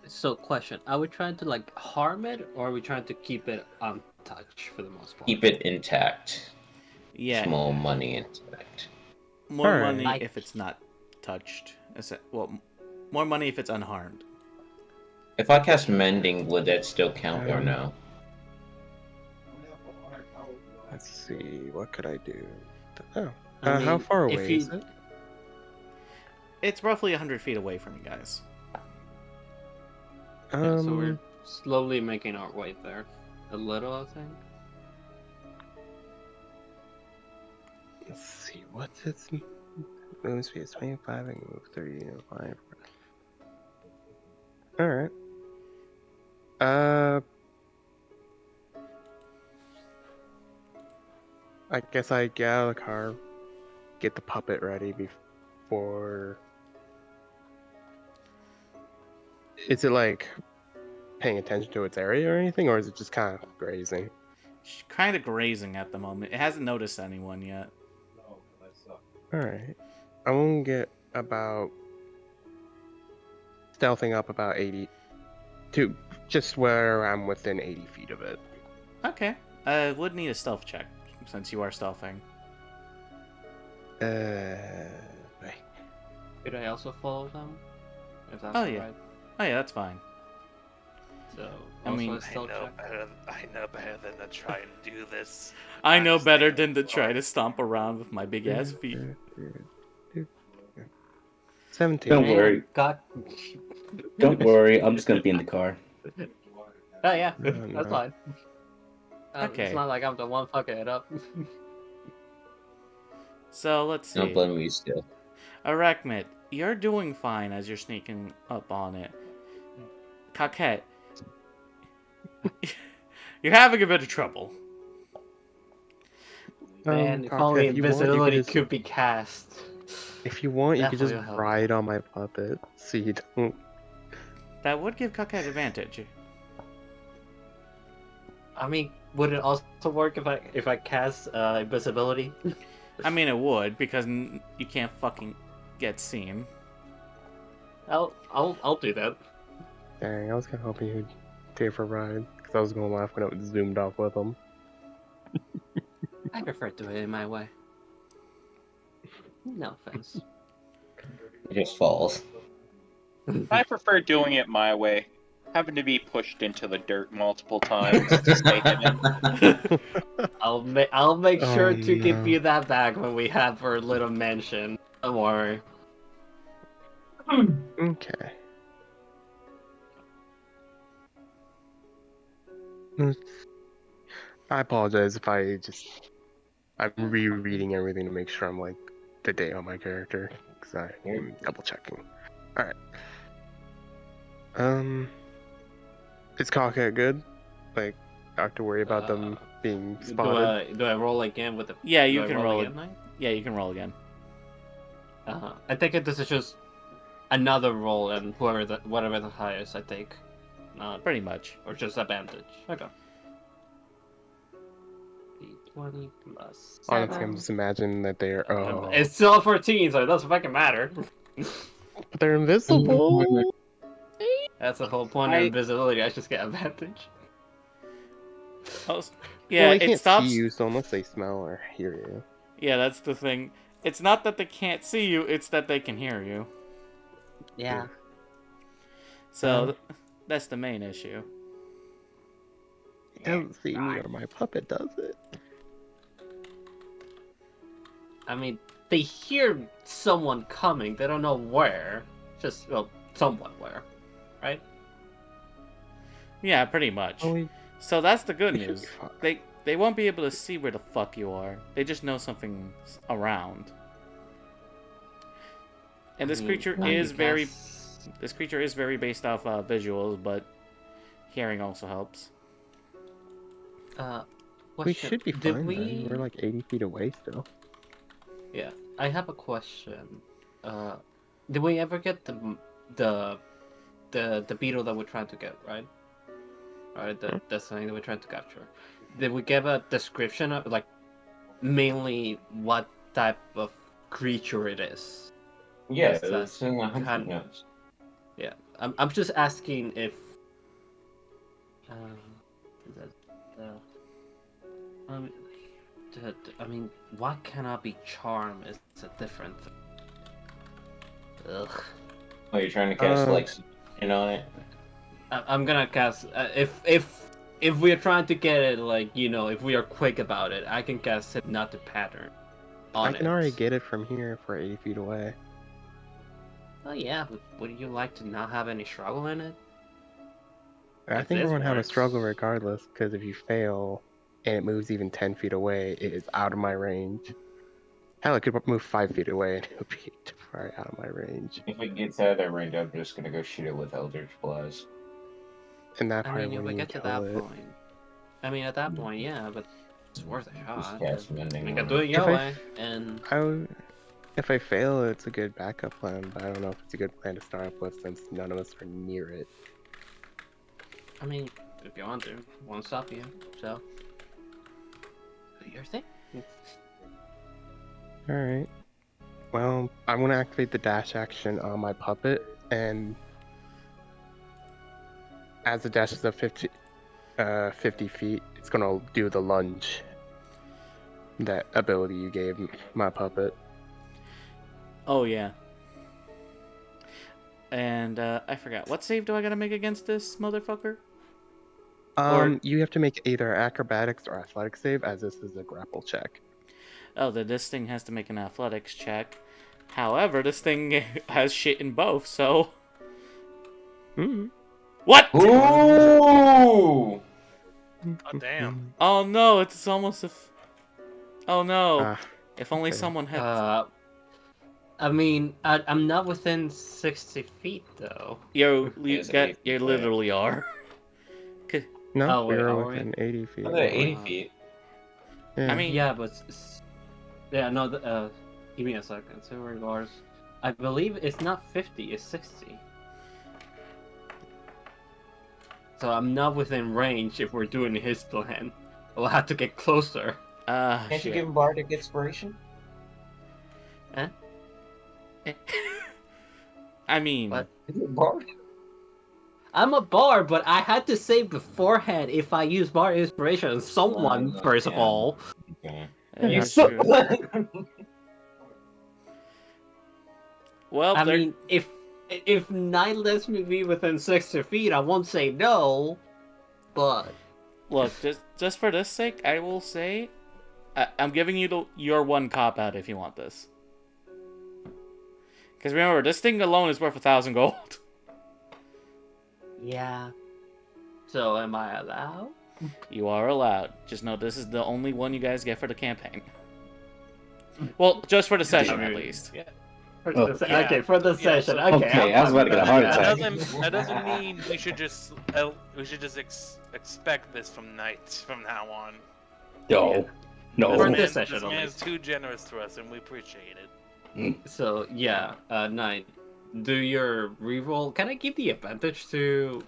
So, question: are we trying to like harm it, or are we trying to keep it untouched for the most part? Keep it intact. Yeah, Small money intact. more Alright. money if it's not touched. Well, more money if it's unharmed. If I cast mending, would that still count or no? Let's see. What could I do? Oh. I How mean, far if away you- is it? It's roughly 100 feet away from you guys. Yeah, so we're slowly making our way there. A little, I think. Let's see. What's its movement speed? Is 25. I can move 30 and 5. Alright. I guess I get out of the car, get the puppet ready before. Is it like paying attention to its area or anything, or is it just kind of grazing? She's kind of grazing at the moment. It hasn't noticed anyone yet. Alright. I won't get about. Stealthing up about 80. To just where I'm within 80 feet of it. Okay. Would need a stealth check since you are stealthing. Wait. Could I also follow them? If that's Oh, yeah. alright. Oh yeah, that's fine. So I mean- also a stealth check. I know better than to try and do this. I know I'm better staying than to try far. to stomp around with my big ass feet. 17. Don't Man, worry. God. Don't worry, I'm just gonna be in the car. Oh yeah, No, that's no. fine. Okay. It's not like I'm the one fucking it up. So let's Don't see. blame me still. Arachmid, you're doing fine as you're sneaking up on it. Coquette, you're having a bit of trouble. Man, if Cockhead, only if you want, you invisibility could just, could be cast. if you want, you could just Definitely will help. ride on my puppet, so you don't. That would give Coquette advantage. I mean, would it also work if I cast invisibility? I mean, it would, because you can't fucking get seen. I'll do that. Dang, I was kind of hoping you'd take for a ride, because I was gonna laugh when it zoomed off with him. I prefer to do it in my way. No offense. It just falls. I prefer doing it my way. Having to be pushed into the dirt multiple times to stay hidden. I'll make Oh, sure to give no. you that back when we have our little mansion. Don't worry. Okay. I apologize if I'm rereading everything to make sure I'm like the date on my character, because I'm double checking. Alright. Is Cockhead good? Like, I have to worry about them being spotted? Do I roll again with the? Yeah, do you I can roll again, Mike? Yeah, you can roll again. I think this is just another roll, and whatever the highest I take, not Pretty much. or just advantage. Okay. D20 plus 7. Honestly, I'm just imagining that they're It's still 14, so it doesn't fucking matter. but they're invisible. That's the whole point of invisibility. I just get advantage. Oh, yeah, Well, they it can't stops. see you, so unless they smell or hear you. Yeah, that's the thing. It's not that they can't see you; it's that they can hear you. Yeah. So that's the main issue. It doesn't see me or my puppet, does it? I mean, they hear someone coming. They don't know where. Just somewhat where, right? Yeah, pretty much. Oh, So that's the good we should news. be fine. They won't be able to see where the fuck you are. They just know something's around. And this creature is very based off visuals, but hearing also helps. We should be Did fine. we? Then. We're like 80 feet away still. Yeah, I have a question. Did we ever get the beetle that we're trying to get, right? Right, the thing that we're trying to capture. Did we give a description of like mainly what type of creature it is? Yeah, Yes, it's in the hunting kind- notes. Yeah, I'm just asking if. I mean, what cannot be charm is a different thing. Ugh. Oh, you're trying to cast Uh, on it? I'm gonna cast if we're trying to get it if we are quick about it, I can cast it not to pattern. I On can it. already get it from here if we're 80 feet away. Oh yeah, but would you like to not have any struggle in it? I If think we're this gonna have a works. struggle regardless, because if you fail and it moves even 10 feet away, it is out of my range. Hell, it could move 5 feet away and it would be far out of my range. If it gets out of their range, I'm just gonna go shoot it with Eldritch Blast. And that I probably mean, if we wouldn't get to even that kill it. point. I mean, at that point, yeah, but it's worth a Just shot. cast Mending We on can it. do it your If I- way, and If I fail, it's a good backup plan, but I don't know if it's a good plan to start up with since none of us are near it. I mean, if you want to, won't stop you. So, do your thing. Alright. Well, I'm gonna activate the dash action on my puppet, and as it dashes up 50 feet, it's gonna do the lunge. That ability you gave my puppet. Oh yeah. And I forgot. What save do I gotta make against this motherfucker? You have to make either acrobatics or athletics save, as this is a grapple check. Oh, then this thing has to make an athletics check. However, this thing has shit in both, so... Mm. What? Ooh! Oh damn. Oh no, it's almost a... Oh no. Ah, If only fail. someone had... I mean, I'm not within 60 feet though. You Yes, 80 feet away. literally are. No, Oh, we wait, were are we? within 80 feet. Oh, they're 80 Wow. feet. Yeah. I mean... Yeah, but yeah, no. Give me a second. Silver bars. I believe it's not 50. It's 60. So I'm not within range if we're doing his plan. We'll have to get closer. Can't you shit. give him bardic inspiration? I mean... What? Is it bardic? I'm a bard, but I had to say beforehand if I use bard inspiration on someone Well, first of yeah. all. Okay. Yeah, You true. Well, I there- mean, if Knight lets me be within 60 feet, I won't say no. But look, just for this sake, I will say... I'm giving you your one cop-out if you want this. Because remember, this thing alone is worth 1,000 gold. yeah. So am I allowed? You are allowed. Just know this is the only one you guys get for the campaign. Well, just for the session, at least. Yeah. Oh, yeah. Okay, for the Yeah, session. so- Okay, Okay, I was about to get a heart That attack. doesn't mean we should just expect this from Knights from now on. No. No. For This this session, this at man's least. too generous to us, and we appreciate it. So yeah, Knight, do your reroll. Can I give the advantage to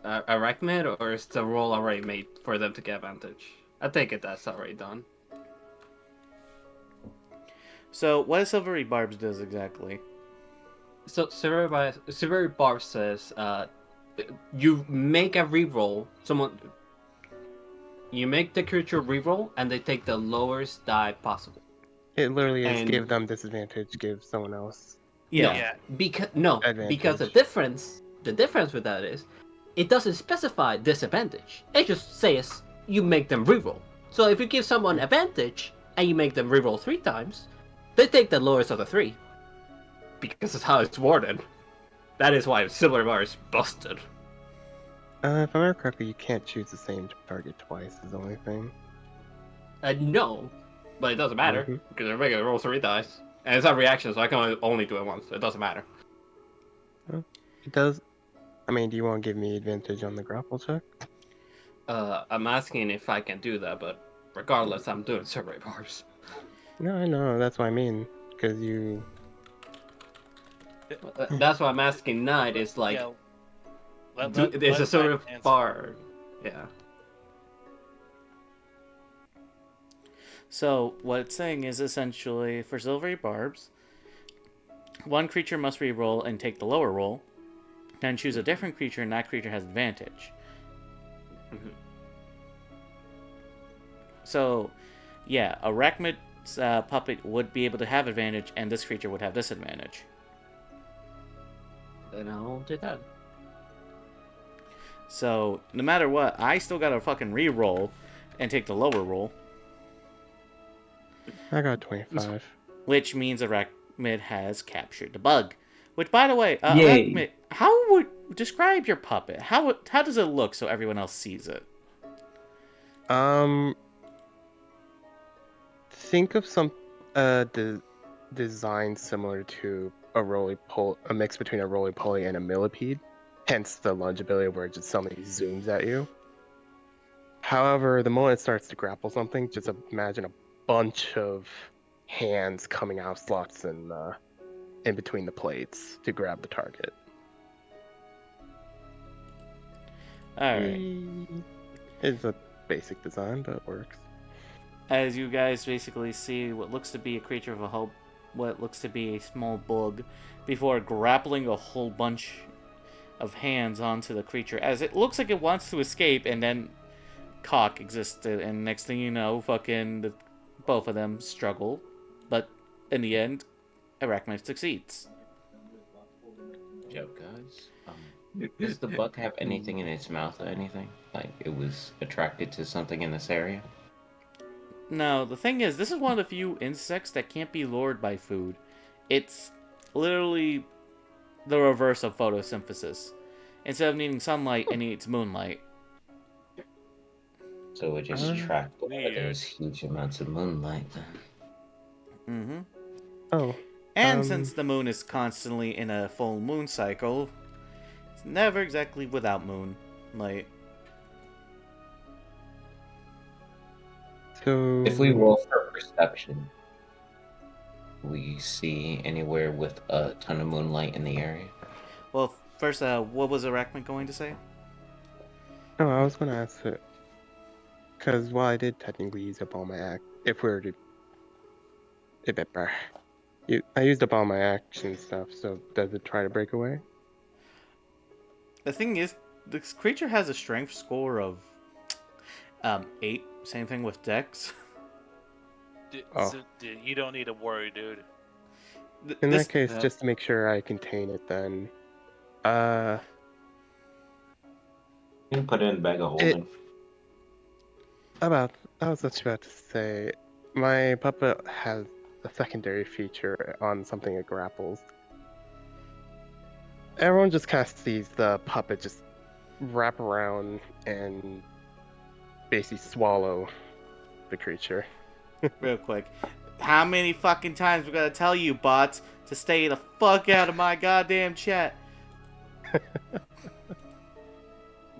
Arachmid, or is the roll already made for them to get advantage? I take it that's already done. So, what Silvery Barbs does exactly? So Silver Barb says, you make a reroll. You make the creature reroll, and they take the lowest die possible. It literally is And- give them disadvantage, give someone else. Yeah. Yeah. Because the difference with that is, it doesn't specify disadvantage. It just says you make them reroll. So if you give someone advantage and you make them reroll 3 times, they take the lowest of the 3. Because that's how it's worded. That is why Silver Bar is busted. If I remember correctly, you can't choose the same target twice, is the only thing. No, but it doesn't matter Mhm. because they're making roll 3 dice, and it's a reaction, so I can only do it once. So it doesn't matter. It does. I mean, do you want to give me advantage on the grapple check? I'm asking if I can do that, but regardless, I'm doing survey bars. No, I know. That's what I mean. Because you. That's why I'm asking. Knight is like, Yeah. there's a let sort Knight of answer. bar. Yeah. So, what it's saying is essentially, for Silvery Barbs, one creature must re-roll and take the lower roll, then choose a different creature, and that creature has advantage. Mhm. So, yeah, Arachmid's puppet would be able to have advantage, and this creature would have disadvantage. Then I'll do that. So, no matter what, I still gotta fucking re-roll and take the lower roll, I got 25. which means Arachmid has captured the bug. Which, by the way, Yay. Arachmid, how would describe your puppet? How does it look so everyone else sees it? Think of some design similar to a mix between a roly-poly and a millipede. Hence the lunge ability where it just suddenly zooms at you. However, the moment it starts to grapple something, just imagine a bunch of hands coming out of slots in between the plates to grab the target. Alright. It's a basic design, but it works. As you guys basically see what looks to be a creature of what looks to be a small bug, before grappling a whole bunch of hands onto the creature, as it looks like it wants to escape, and then cock existed, and next thing you know, both of them struggle, but in the end, Arachmid succeeds. Yo, guys. Does the bug have anything in its mouth or anything? Like it was attracted to something in this area? No, the thing is, this is one of the few insects that can't be lured by food. It's literally the reverse of photosynthesis. Instead of needing sunlight, it needs moonlight. So it just Uh, trapped by weird. those huge amounts of moonlight then. Mm-hmm. Oh, And since the moon is constantly in a full moon cycle, it's never exactly without moonlight. so If we roll for perception, we see anywhere with a ton of moonlight in the area. Well, first, what was Arachman going to say? no, I was gonna ask it because while I did technically use up all my if we were to, I used up all my action stuff. So does it try to break away? The thing is, this creature has a strength score of 8. Same thing with Dex. Oh. Dude, you don't need to worry, dude. In This, that case, just to make sure I contain it, then, uh, You can put it in a bag of holding. I was just about to say, my puppet has a secondary feature on something it grapples. Everyone just kind of sees the puppet just wrap around and basically swallow the creature. real quick. How many fucking times we gotta tell you, bots, to stay the fuck out of my goddamn chat?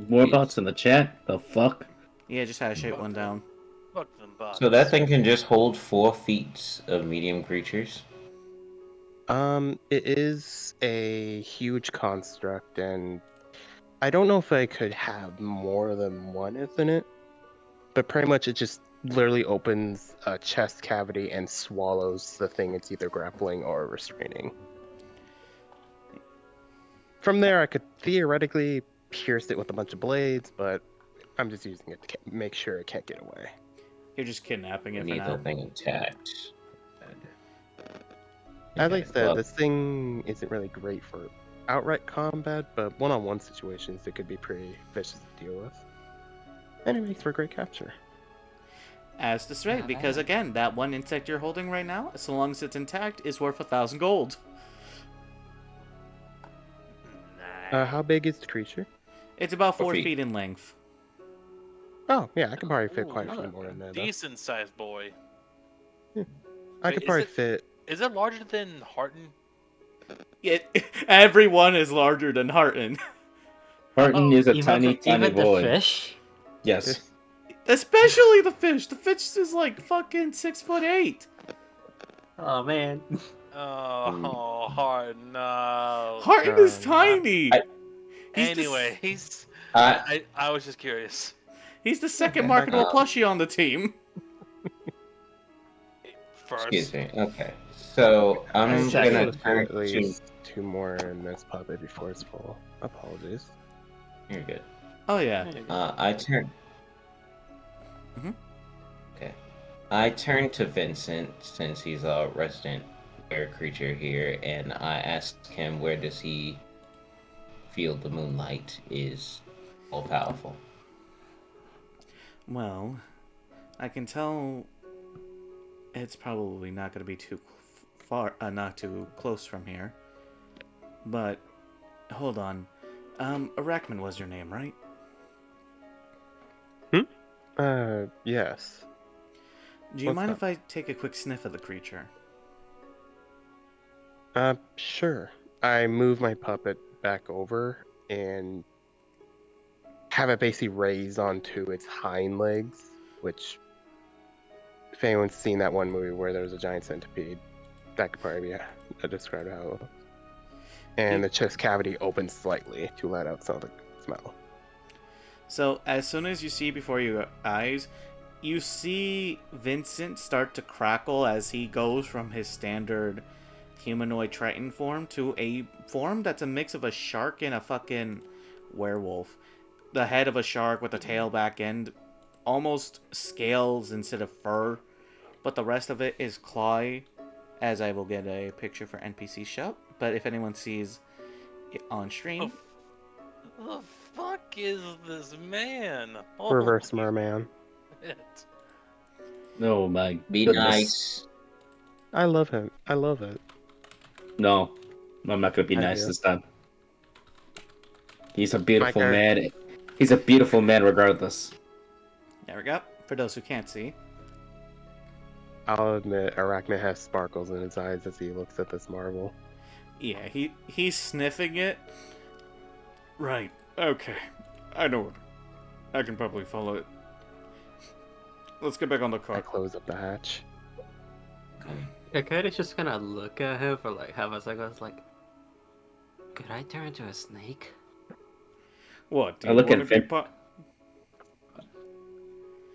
More bots in the chat? The fuck? Yeah, just had to shake one down. Fuck them bots. So that thing can just hold 4 feet of medium creatures. It is a huge construct, and I don't know if I could have more than one in it, but pretty much it just literally opens a chest cavity and swallows the thing it's either grappling or restraining. From there, I could theoretically pierce it with a bunch of blades, but I'm just using it to make sure it can't get away. You're just kidnapping We it for need now. that thing attacked. As I Okay, said, well, this thing isn't really great for outright combat, but one-on-one situations it could be pretty vicious to deal with. And it makes for a great capture. As to say, Not because bad. again, that one insect you're holding right now, so long as it's intact, is worth 1,000 gold. Nah. How big is the creature? It's about 4 feet. feet in length. Oh, yeah, I could probably fit Ooh, quite a few okay. more in there, though. Decent sized boy. I Wait, could is probably it- fit. Is it larger than Harton? Everyone is larger than Harton. Martin Oh, is a Even tiny, tiny even the boy. fish. Yes. Especially the fish. The fish is like fucking 6'8". Oh man. Oh, Harton, no. Harton is Um, tiny. He's Anyway, I was just curious. he's the second Okay. marketable plushie on the team. First. excuse me. Okay. So I'm I Second. should gonna have turn fit at to. least 2 more in this puppet before it's full. Apologies. You're good. Oh yeah. I turn. Mhm. Okay. I turn to Vincent since he's a resident bear creature here, and I ask him where does he feel the moonlight is all powerful. Well, I can tell it's probably not going to be too far, not too close from here. But hold on, Arachman was your name, right? Yes. Do you What's mind up? if I take a quick sniff of the creature? Sure. I move my puppet back over and have it basically raise onto its hind legs, which, if anyone's seen that one movie where there's a giant centipede, that could probably be a describe how it looks. And the chest cavity opens slightly to let out some of the smell. So as soon as you see before your eyes, you see Vincent start to crackle as he goes from his standard humanoid triton form to a form that's a mix of a shark and a fucking werewolf. The head of a shark with the tail back end, almost scales instead of fur, but the rest of it is clawy, as I will get a picture for NPC show. But if anyone sees it on stream, The fuck is this man? Reverse Holy merman. shit. Oh my Be goodness. nice. I love him. I love it. No, I'm not gonna be I nice do. this time. He's a beautiful My character- man. He's a beautiful man regardless. There we go. For those who can't see. I'll admit, Arachne has sparkles in his eyes as he looks at this marble. Yeah, he's sniffing it. Right. Okay. I know it. I can probably follow it. Let's get back on the I cart. close up the hatch. I kind of just gonna look at him for like half a second. I was like, could I turn into a snake? What? Do I you look want at to be Vin- part?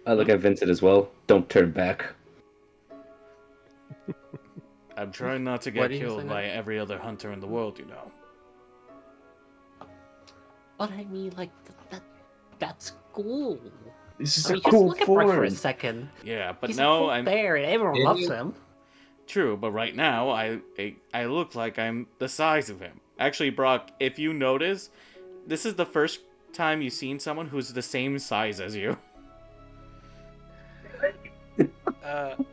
I look at Vincent as well. Don't turn back. I'm trying not to Why get do you killed say by that? every other hunter in the world, you know. But I mean, like, that's cool. This is I mean, just look at Brock for a second. Yeah, but He's no, a I'm there, and everyone Did loves you? him. true. But right now, I look like I'm the size of him. Actually, Brock, if you notice, this is the first time you've seen someone who's the same size as you.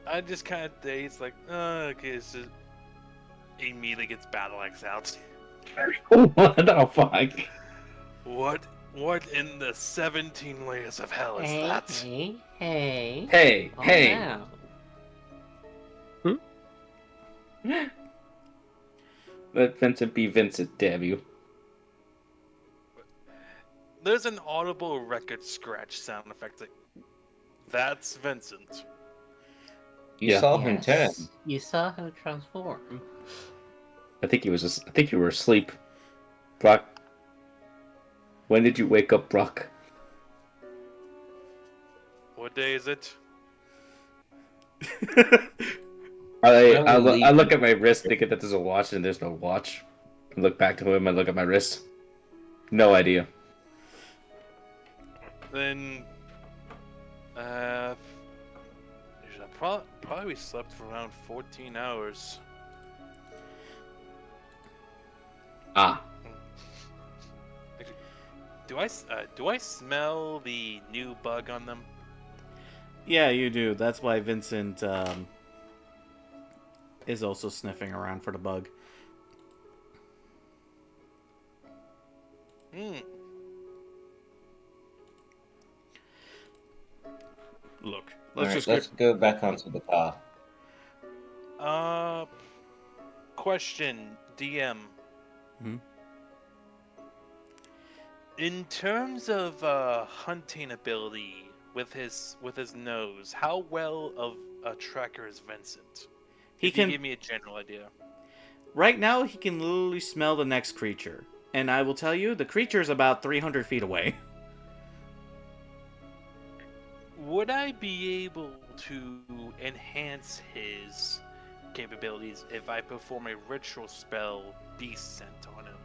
I just kind of dazed, like, okay, it's just. He immediately gets battle axe out. What the fuck? What in the 17 layers of hell is that? Hey. Hey, Calm hey. down. Let Vincent be Vincent, damn you. There's an audible record scratch sound effect. That's Vincent. You Yeah. saw him turn. You saw him transform. I think you were asleep. Brock. When did you wake up, Brock? What day is it? I look at my wrist thinking that there's a watch and there's no watch. I look back to him, I look at my wrist. No idea. Then, probably slept for around 14 hours. Ah. Do I smell the new bug on them? Yeah, you do. That's why Vincent is also sniffing around for the bug. Hmm. Look, Let's go back onto the car. Question, DM. Hmm? In terms of hunting ability with his nose, how well of a tracker is Vincent? He If you can give me a general idea. right now. He can literally smell the next creature, and I will tell you, the creature is about 300 feet away. Would I be able to enhance his capabilities if I perform a ritual spell, Beast Scent, on him?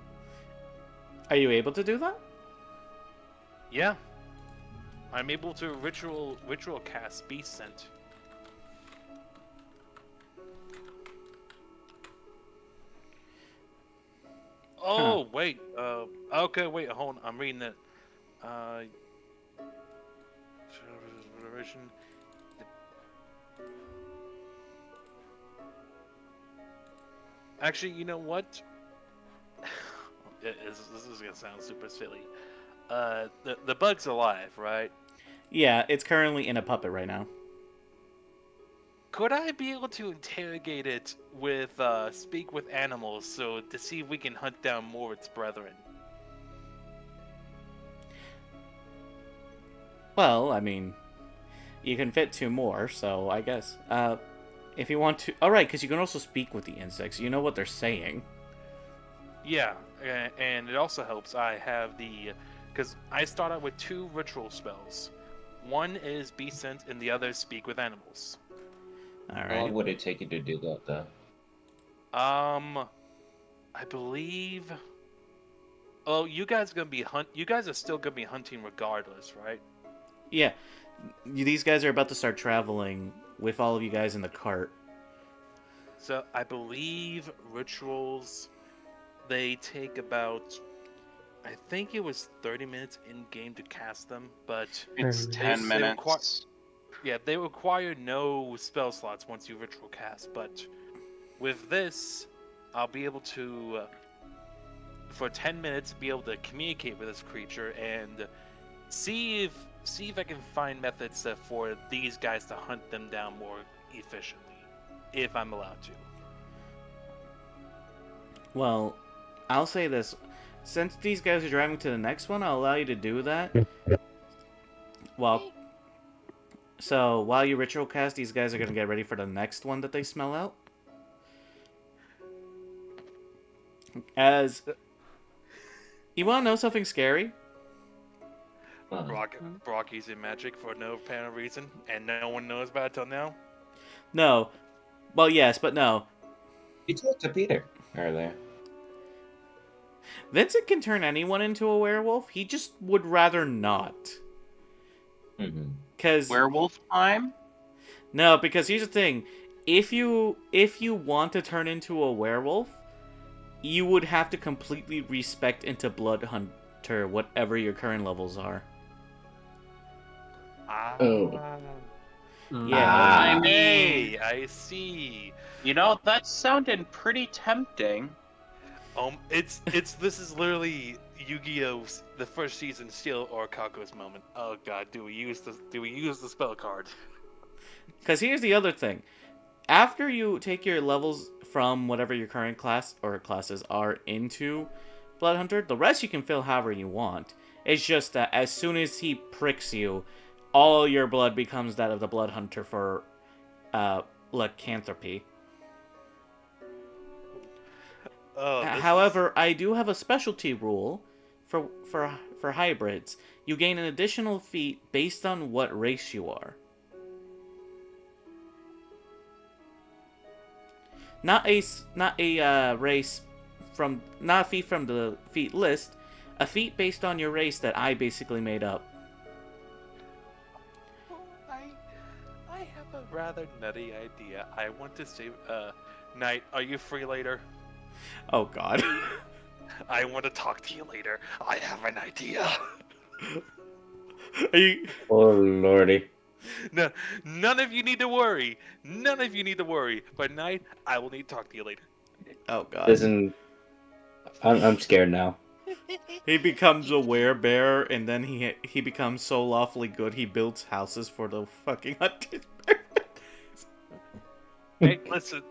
Are you able to do that? Yeah. I'm able to ritual cast Beast Scent. Oh, wait. Okay, wait, hold on. I'm reading it. Actually, you know what? This is gonna sound super silly. The bug's alive, right? Yeah, it's currently in a puppet right now. Could I be able to interrogate it with speak with animals, so to see if we can hunt down more of its brethren? Well, I mean, you can fit 2 more, so I guess. If you want to... Alright, because you can also speak with the insects. You know what they're saying. Yeah, and it also helps. I have because I start out with 2 ritual spells. One is Beast Scent, and the other is Speak with Animals. How long Alright. would it take you to do that, though? I believe. Oh, you guys are still gonna be hunting regardless, right? Yeah. These guys are about to start traveling with all of you guys in the cart. So I believe rituals, they take about I think it was 30 minutes in game to cast them, but It's They 10 they minutes. yeah, they require no spell slots once you ritual cast. But with this, I'll be able to, for 10 minutes, be able to communicate with this creature and see if I can find methods for these guys to hunt them down more efficiently, if I'm allowed to. Well, I'll say this. Since these guys are driving to the next one, I'll allow you to do that. So while you ritual cast, these guys are going to get ready for the next one that they smell out. As... You want to know something scary? Brocky's in magic for no apparent reason, and no one knows about it till now. No. Well, yes, but no. You talked to Peter earlier. Vincent can turn anyone into a werewolf. He just would rather not. Mm-hmm. Cause Werewolf time? no, because here's the thing: if you want to turn into a werewolf, you would have to completely respect into Blood Hunter whatever your current levels are. Oh. Yeah. I mean, Hey, I see. you know, that sounded pretty tempting. This is literally Yu-Gi-Oh's the first season Steel or Kako's moment. Oh god, do we use the spell card? Because here's the other thing: after you take your levels from whatever your current class or classes are into Blood Hunter, the rest you can fill however you want. It's just that as soon as he pricks you, all your blood becomes that of the Blood Hunter for lycanthropy. However, I do have a specialty rule for hybrids. You gain an additional feat based on what race you are. Not a race from, not a feat from the feat list, a feat based on your race that I basically made up. I have a rather nutty idea. I want to say, Knight, are you free later? Oh god. I want to talk to you later. I have an idea. Are you... Oh lordy. No, none of you need to worry. None of you need to worry. But Knight, I will need to talk to you later. Oh god. Listen, I'm scared now. He becomes a werebear, and then he becomes so lawfully good he builds houses for the fucking hunted. Hey, listen.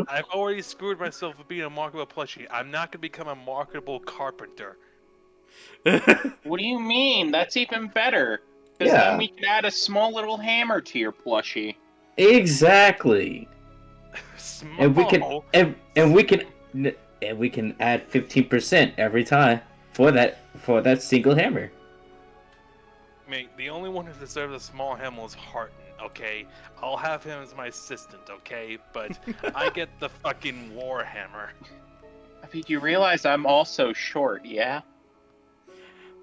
I've already screwed myself with being a marketable plushie. I'm not gonna become a marketable carpenter. What do you mean? That's even better. Because Yeah. then we could add a small little hammer to your plushie. Exactly. Small. And we can add 15% every time for that single hammer. Mate, the only one who deserves a small hammer is Harton, okay? I'll have him as my assistant, okay? But I get the fucking warhammer. I mean, you realize I'm also short, yeah?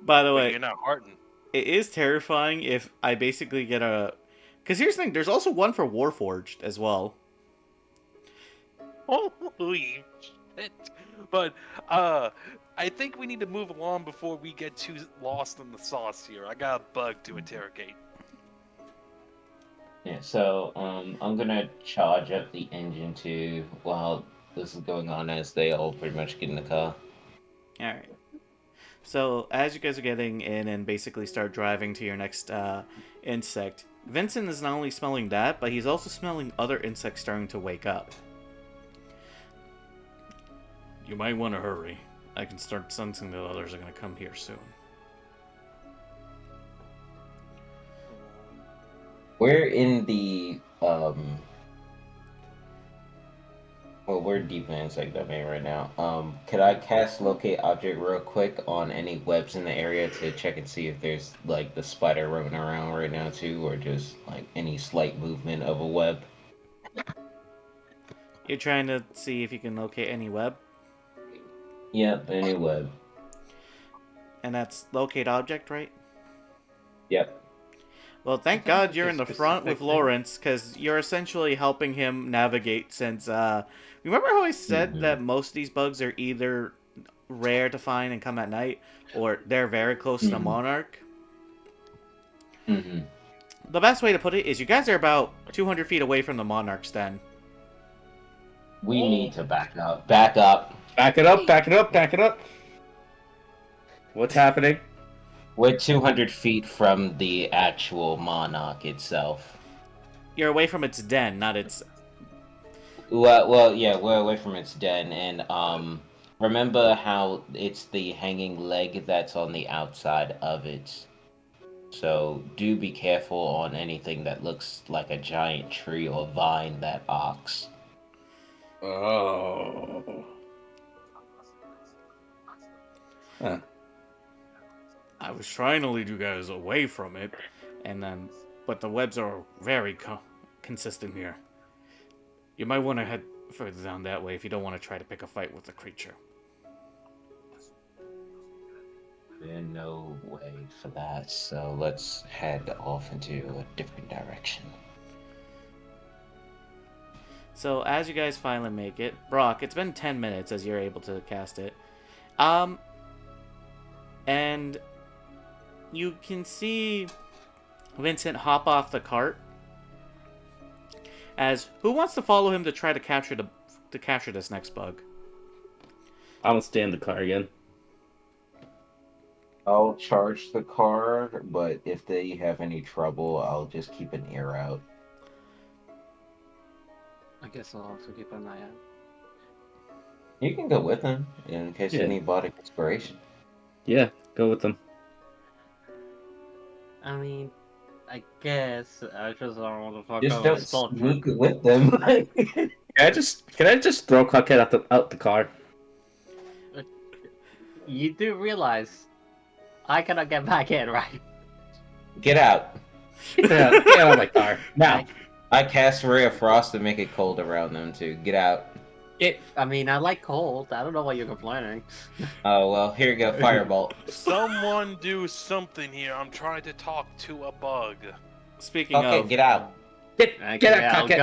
By the But way, you're not Harton. it is terrifying if I basically get a... Because here's the thing, there's also one for Warforged as well. Holy shit. But, I think we need to move along before we get too lost in the sauce here. I got a bug to interrogate. Yeah, so I'm gonna charge up the engine too while this is going on, as they all pretty much get in the car. Alright. So, as you guys are getting in and basically start driving to your next insect, Vincent is not only smelling that, but he's also smelling other insects starting to wake up. You might want to hurry. I can start sensing that others are going to come here soon. We're in the well, we're deep in insect domain right now. Could I cast locate object real quick on any webs in the area to check and see if there's like the spider roaming around right now too, or just like any slight movement of a web? You're trying to see if you can locate any web, Yep, any web. and that's locate object, right? Yep. Well, thank God you're in the front with Lawrence, because you're essentially helping him navigate since, remember how I said that most of these bugs are either rare to find and come at night, or they're very close to the Monarch. Mm-hmm. The best way to put it is you guys are about 200 feet away from the Monarch's den. We need to back up. Back up. Back it up, back it up, back it up. What's happening? We're 200 feet from the actual Monarch itself. You're away from its den, not its... Well, yeah, we're away from its den, and remember how it's the hanging leg that's on the outside of it. So do be careful on anything that looks like a giant tree or vine that arcs. Oh. Huh. I was trying to lead you guys away from it, but the webs are very consistent here. You might want to head further down that way if you don't want to try to pick a fight with the creature. There's no way for that, so let's head off into a different direction. So as you guys finally make it, Brock, it's been 10 minutes as you're able to cast it. And you can see Vincent hop off the cart. As who wants to follow him to try to capture this next bug? I'm gonna stay in the car again. I'll charge the car, but if they have any trouble, I'll just keep an ear out. I guess I'll also keep an eye out. You can go with them in case Yeah. you need bardic inspiration. Yeah, go with them. I mean, I guess I just don't want to fuck Just up don't my soul. sneak with them. Can I just throw Cockhead out the car? You do realize I cannot get back in, right? Get out. Get out of my car now. I cast Ray of Frost to make it cold around them too. Get out. I mean, I like cold. I don't know why you're complaining. Oh well, here you go, Firebolt. Someone do something here. I'm trying to talk to a bug. Speaking Okay, of... get out. Get Okay, out, I'll Cockhead.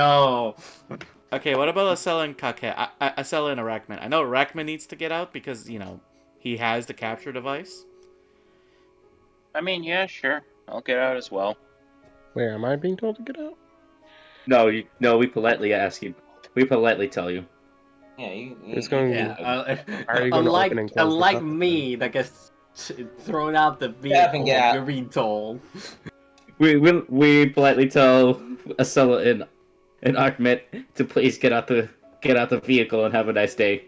go. Okay, what about Acela and Cockhead? Acela and Arachman. I know Arachman needs to get out because, he has the capture device. I mean, yeah, sure. I'll get out as well. Where am I being told to get out? No, we politely ask you. We politely tell you. Yeah, you. It's going. Yeah, Are you going to open and close this unlike up? me that gets thrown out the Get up and vehicle, get out. you're being told. We politely tell Acela and Archmet to please get out the vehicle and have a nice day.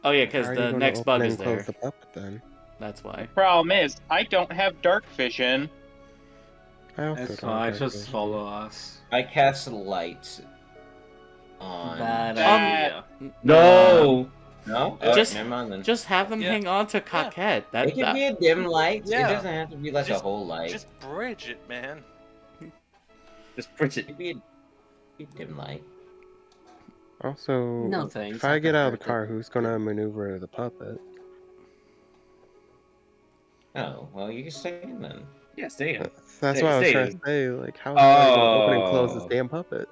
Oh yeah, because How are you the gonna next open bug and is close there. the puppet, then? That's why. Problem is, I don't have dark vision. I also That's don't fine, have just vision. follow us. I cast light on. Bad that- idea. No. No, Just- never mind then. Just have them Yeah. hang on to Cockhead. That, It can that be a dim light. Yeah. It doesn't have to be like a whole light. Just bridge it, man. Just bridge It it. could be a dim light. Also, No thanks, if I I get out of the prefer car, who's gonna maneuver the puppet? Oh, well, you can stay in then. Yeah, stay in. That's Stay- what I was stay trying in. to say. Like, how are you gonna open and close this Oh. damn puppet?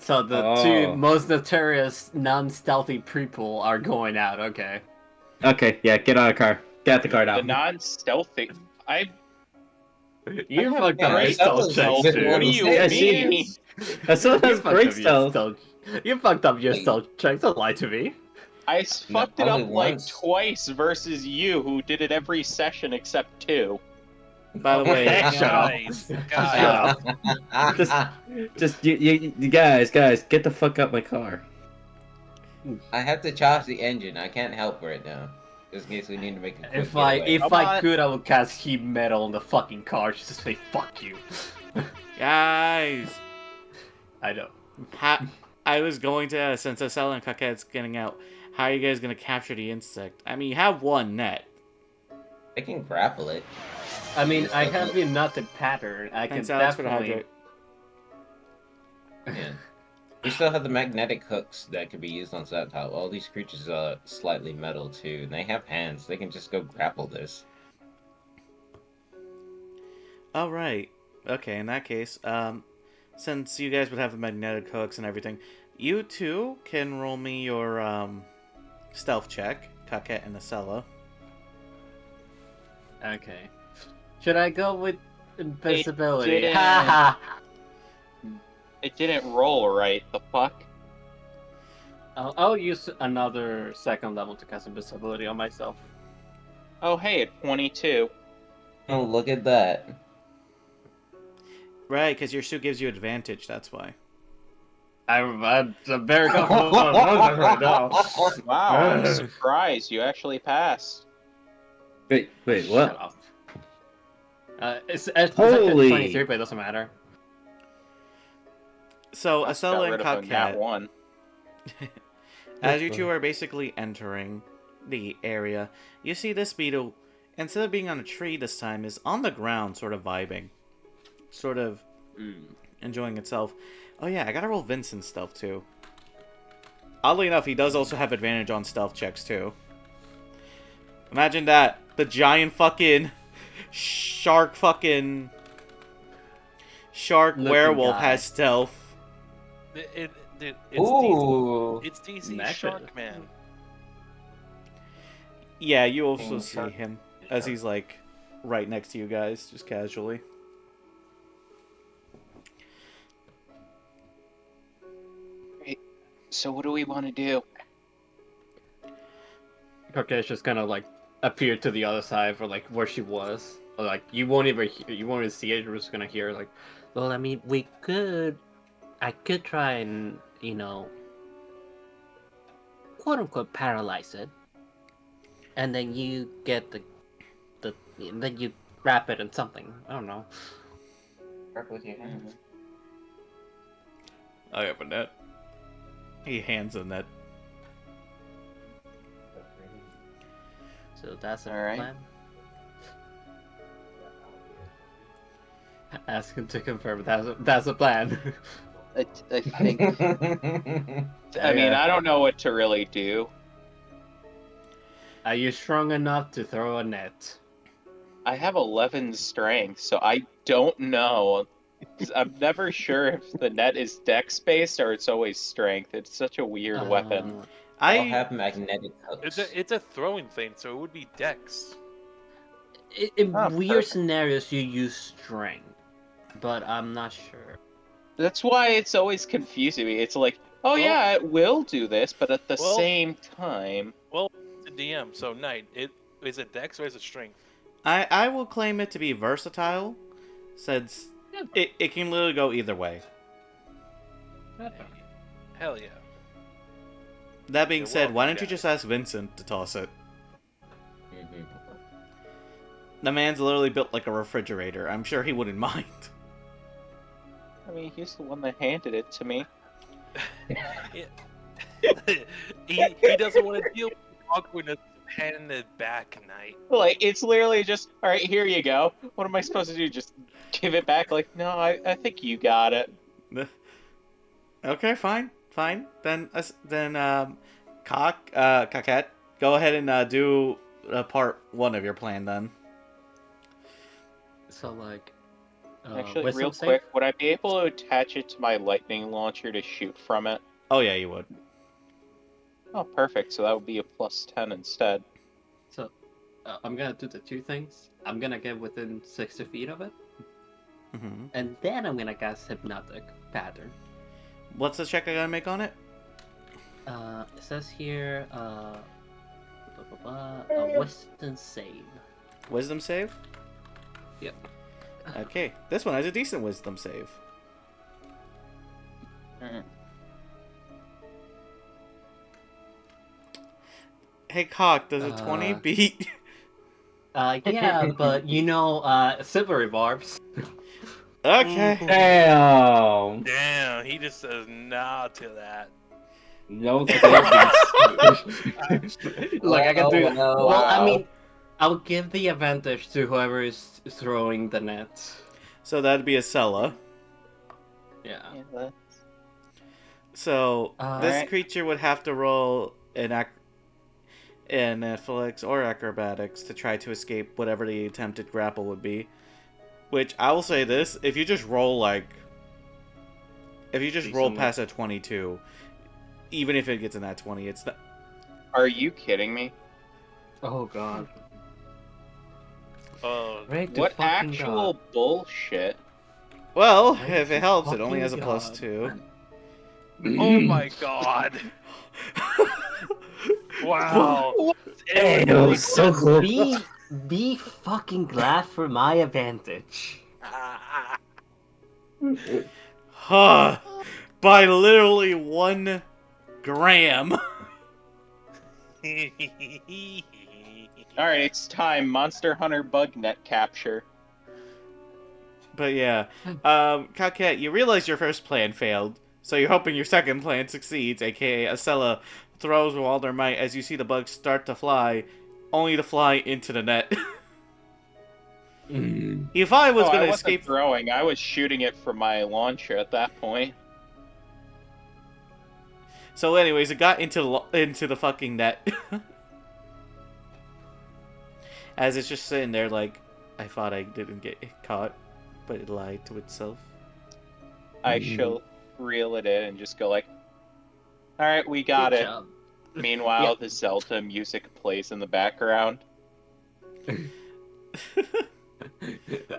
So the Oh. two most notorious non-stealthy people are going out. Okay. Okay, yeah, get out of the car. Get out the car now. The non-stealthy. You fucked Yeah, up your that stealth was checks a bit too. more What do you Yeah, she mean? Acela You has fucked great up your stealth. You fucked up your stealth checks. Don't lie to me. I fucked it only up like once. twice versus you, who did it every session except 2. By the way, Shut up. Guys, Shut guys, up. Just you guys, get the fuck out my car. I have to charge the engine. I can't help right now. Just in case we need to make a quick If I getaway. Come I on. could, I would cast heat metal on the fucking car just to say fuck you. guys, I know. I was going to, since Acela and Cockhead's getting out, how are you guys going to capture the insect? I mean, you have one net. I can grapple it. I mean, I have the knotted pattern. I can Thanks, Alex, for the definitely. hydrate. Yeah. We still have the magnetic hooks that could be used on Zaptile. All these creatures are slightly metal too, and they have hands. They can just go grapple this. All right. Okay, in that case, since you guys would have the magnetic hooks and everything, you two can roll me your stealth check, Coquette and Acela. Okay. Should I go with invisibility? didn't. Ha It didn't roll right. The fuck? I'll use another second level to cast invisibility on myself. Oh, hey, at 22. Oh, look at that. Right, because your suit gives you advantage, that's why. I'm very comfortable right now. Wow, I'm surprised you actually passed. Wait, Shut what? up. It's actually Holy- 23, but it doesn't matter. So, Got Acela rid and of a nat Coquette, 1. as you two are basically entering the area, you see this beetle, instead of being on a tree this time, is on the ground, sort of vibing. Sort of enjoying itself. Oh yeah, I gotta roll Vincent's stealth too. Oddly enough, he does also have advantage on stealth checks too. Imagine that. The giant fucking shark Looking werewolf guy. has stealth. Dude, Ooh. it's DC Mecha. Shark Man. Yeah, you also King see Shark. him as he's like right next to you guys, just casually. So what do we want to do? Coquette's just gonna like appear to the other side for like where she was. Or, like you won't even see it. You're just gonna hear like, well, I mean, I could try and quote unquote paralyze it, and then you get then you wrap it in something. I don't know. Work with your hands. I have a net. He hands a net. So that's a Alright. plan. Ask him to confirm that's a plan. I think. I mean, I don't know what to really do. Are you strong enough to throw a net? I have 11 strength, so I don't know. I'm never sure if the net is dex based or it's always strength. It's such a weird weapon. I'll I have magnetic hooks. It's a throwing thing, so it would be Dex. In Oh, weird perfect. scenarios, you use strength, but I'm not sure. That's why it's always confusing me. It's like, oh Well- yeah, it will do this, but at the Well- same time, It's a DM, so Knight, is it Dex or is it Strength? I will claim it to be versatile, since it can literally go either way. Hell yeah. That being You're said, why welcome, don't you guys. just ask Vincent to toss it? Mhm. The man's literally built like a refrigerator. I'm sure he wouldn't mind. I mean, he's the one that handed it to me. he doesn't want to deal with the awkwardness of handing it back, Knight. Like, it's literally just, all right, here you go. What am I supposed to do? Just give it back? Like, no, I think you got it. Okay, fine. Then Coquette, go ahead and do part 1 of your plan then. So like, Actually, wisdom real save? quick, would I be able to attach it to my lightning launcher to shoot from it? Oh yeah, you would. Oh, perfect. So that would be a +10 instead. So I'm gonna do the two things. I'm gonna get within 60 feet of it, hmm and then I'm gonna cast hypnotic pattern. What's the check I gotta make on it? It says here, a wisdom save. Wisdom save? Yep. Okay, this one has a decent wisdom save. Mhm. Hey, Cock, does a 20 beat? Yeah, but silvery barbs. Okay. Damn. Damn, he just says nah to that. No thanks. Look, I can do. Well, Well, I wow. mean, I'll give the advantage to whoever is throwing the net. So that'd be Acela. Yeah. Yeah, that- So this Alright. creature would have to roll an athletics or acrobatics to try to escape whatever the attempted grapple would be. Which I will say this: if you just roll roll Decently. past a 22, even if it gets in that 20, it's not. Are you kidding me? Oh god. Oh, To What fucking actual God. bullshit? Well, Pray if to it helps, it only fucking has a plus God. 2. oh my god! Wow. Hey, It that was was so cool. Be fucking glad for my advantage. Huh. By literally 1 gram. Alright, it's time. Monster Hunter bug net capture. But yeah, Cockette, you realize your first plan failed, so you're hoping your second plan succeeds, aka Acela throws with all their might as you see the bugs start to fly, only to fly into the net. If I was Oh, I gonna wasn't escape... throwing. I was shooting it from my launcher at that point. So anyways, it got into the fucking net. As it's just sitting there like, I thought I didn't get caught, but it lied to itself. I shall reel it in and just go like, alright, we got Good it. job. Meanwhile, the Zelda music plays in the background.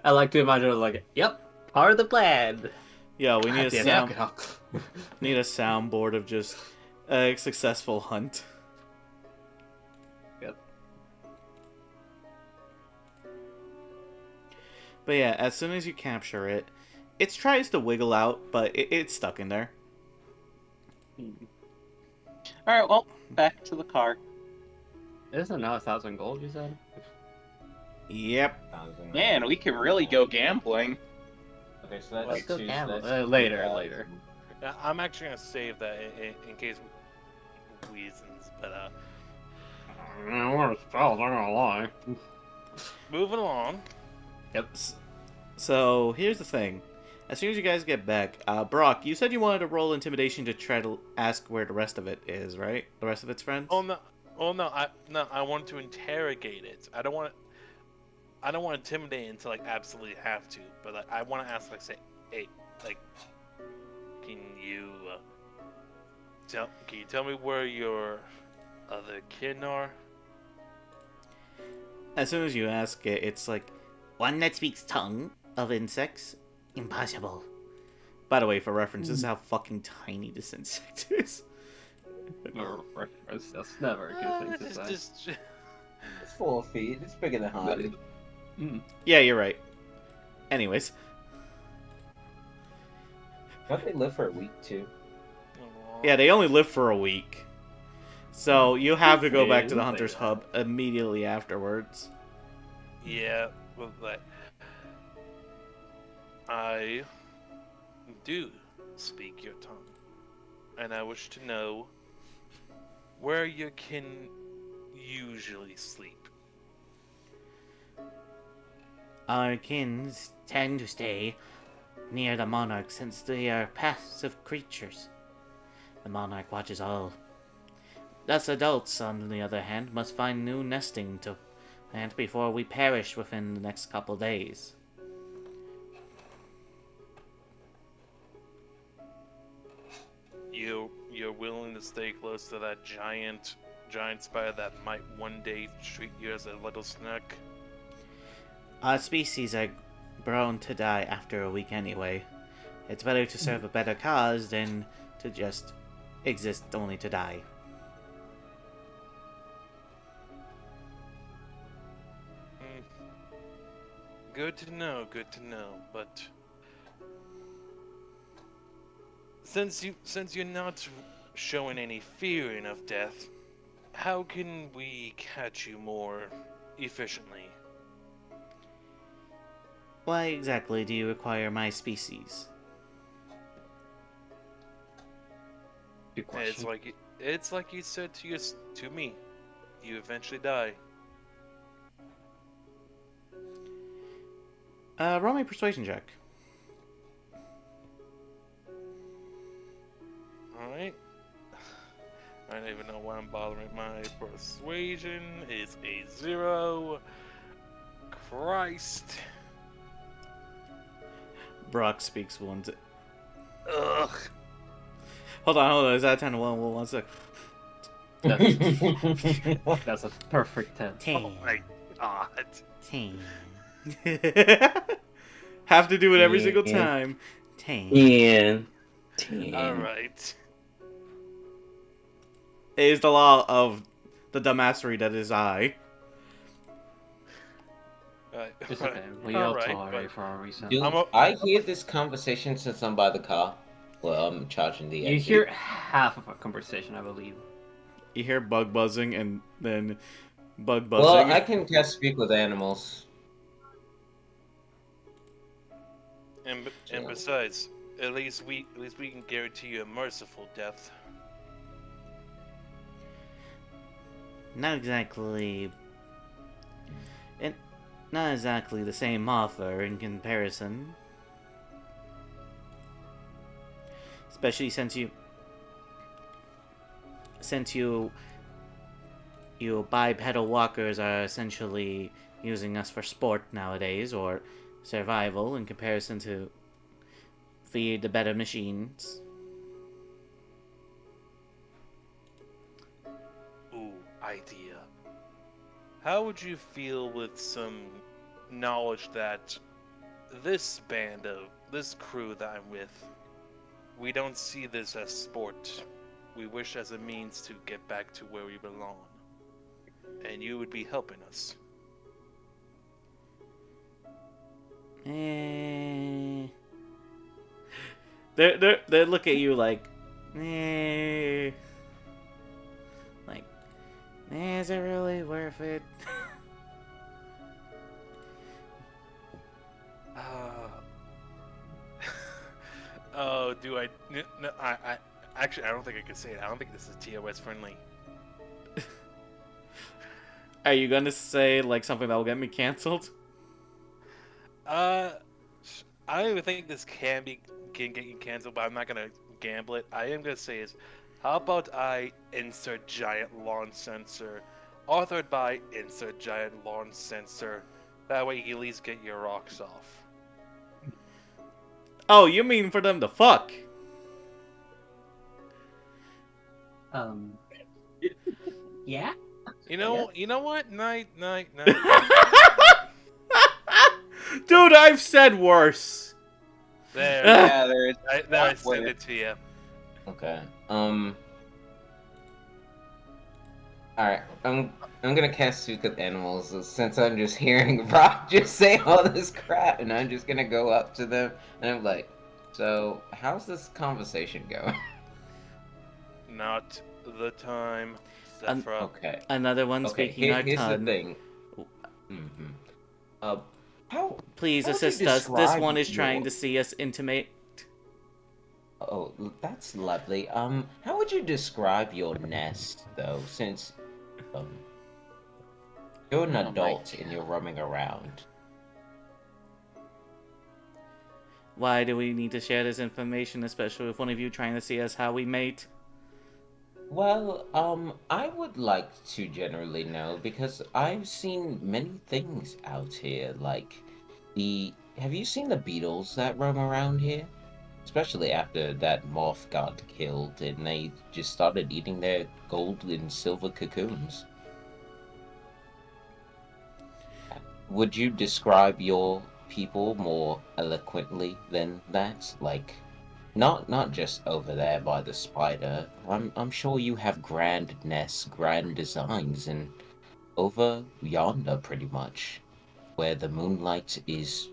I like to imagine it like, yep, part of the plan. Yeah, we need a Goddamn, sound. fuck it up. Need a soundboard of just a successful hunt. Yep. But yeah, as soon as you capture it, it tries to wiggle out, but it's stuck in there. Alright, well, back to the car. Isn't now 1,000 gold, you said? Yep. Man, we can really go gambling. Okay, so that's Let's go two, gamble. that's Later. 2,000. Yeah, I'm actually gonna save that in case reasons, but What a spell, I'm not gonna lie. moving along. So here's the thing. As soon as you guys get back, Brock, you said you wanted to roll intimidation to try to ask where the rest of it is, right? The rest of its friends? Oh no, I want to interrogate it. I don't want to intimidate it until like absolutely have to, but like I want to ask, like, say, hey, like, can you tell me where your other kin are? As soon as you ask it, it's like, one that speaks tongue of insects? Impossible. By the way, for reference, this is how fucking tiny this insect is. That's never a good thing to say. It's 4 feet. It's bigger than Hardy. Yeah, you're right. Anyways. Don't they live for a week too? Yeah, they only live for a week. So you have to go back to the Hunter's Hub immediately afterwards. Yeah, well, like, I do speak your tongue, and I wish to know where your kin usually sleep. Our kins tend to stay near the monarch since they are passive creatures. The monarch watches all. Us adults, on the other hand, must find new nesting to plant before we perish within the next couple days. You're willing to stay close to that giant spider that might one day treat you as a little snook? Our species are grown to die after a week anyway. It's better to serve a better cause than to just exist only to die. Good to know, but since you're not showing any fearing of death, how can we catch you more efficiently? Why exactly do you require my species? Good question. It's like you said to me, you eventually die. Roll me a persuasion check. Alright. I don't even know why I'm bothering. My persuasion is a 0. Christ. Brock speaks once. Ugh. Hold on. Is that 10 to 1? Well, 1 sec. That's a perfect 10. Oh my god. 10. Have to do it every single Yeah. time. 10. Yeah. 10. Alright. It is the law of the dumbassery that is I. Alright. It's okay. We all Alright, tolerate but for a reason. Do I'm a- I hear this conversation since I'm by the car? Well, I'm charging the You exit. hear half of a conversation, I believe. You hear bug buzzing and then bug Well, buzzing. I can cast speak with animals. and besides, at least we can guarantee you a merciful death. Not exactly. Not exactly the same offer in comparison. Especially since you bipedal walkers are essentially using us for sport nowadays, or survival in comparison to feed the better machines. Ooh, idea. How would you feel with some knowledge that this crew that I'm with, we don't see this as sport. We wish as a means to get back to where we belong. And you would be helping us. They look at you like, like, is it really worth it? Oh, do I? No, I actually, I don't think I could say it. I don't think this is TOS friendly. Are you gonna say like something that will get me canceled? I don't even think this can get you canceled, but I'm not gonna gamble it. I am gonna say is, how about I insert giant lawn sensor, authored by insert giant lawn sensor. That way you at least get your rocks off. Oh, you mean for them to fuck? Yeah? You know what? Night. Dude, I've said worse. There, Yeah, there is. I sent it to you. Okay. Alright, I'm gonna cast Speak with Animals since I'm just hearing Brock just say all this crap, and I'm just gonna go up to them and I'm like, so how's this conversation going? Not the time, Um, Zephyra. Okay. Another one Okay. speaking our Here's the tongue. thing. How? Please How would you assist us. This describe one is trying your- to see us intimate. Oh, that's lovely. How would you describe your nest though? Since you're an Oh my adult and you're roaming around. Why do we need to share this information, especially with one of you trying to see us how we mate? Well, I would like to generally know because I've seen many things out here, like have you seen the beetles that roam around here? Especially after that moth got killed and they just started eating their gold and silver cocoons. Would you describe your people more eloquently than that? Like, not just over there by the spider. I'm sure you have grand nests, grand designs, and over yonder, pretty much, where the moonlight is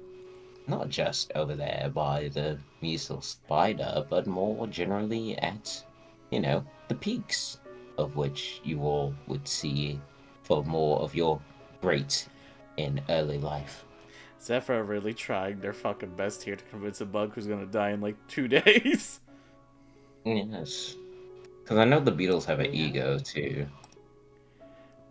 not just over there by the measle spider, but more generally at, the peaks of which you all would see for more of your great in early life. Zephyr really trying their fucking best here to convince a bug who's gonna die in like 2 days. Yes. Because I know the beetles have an Yeah. ego too.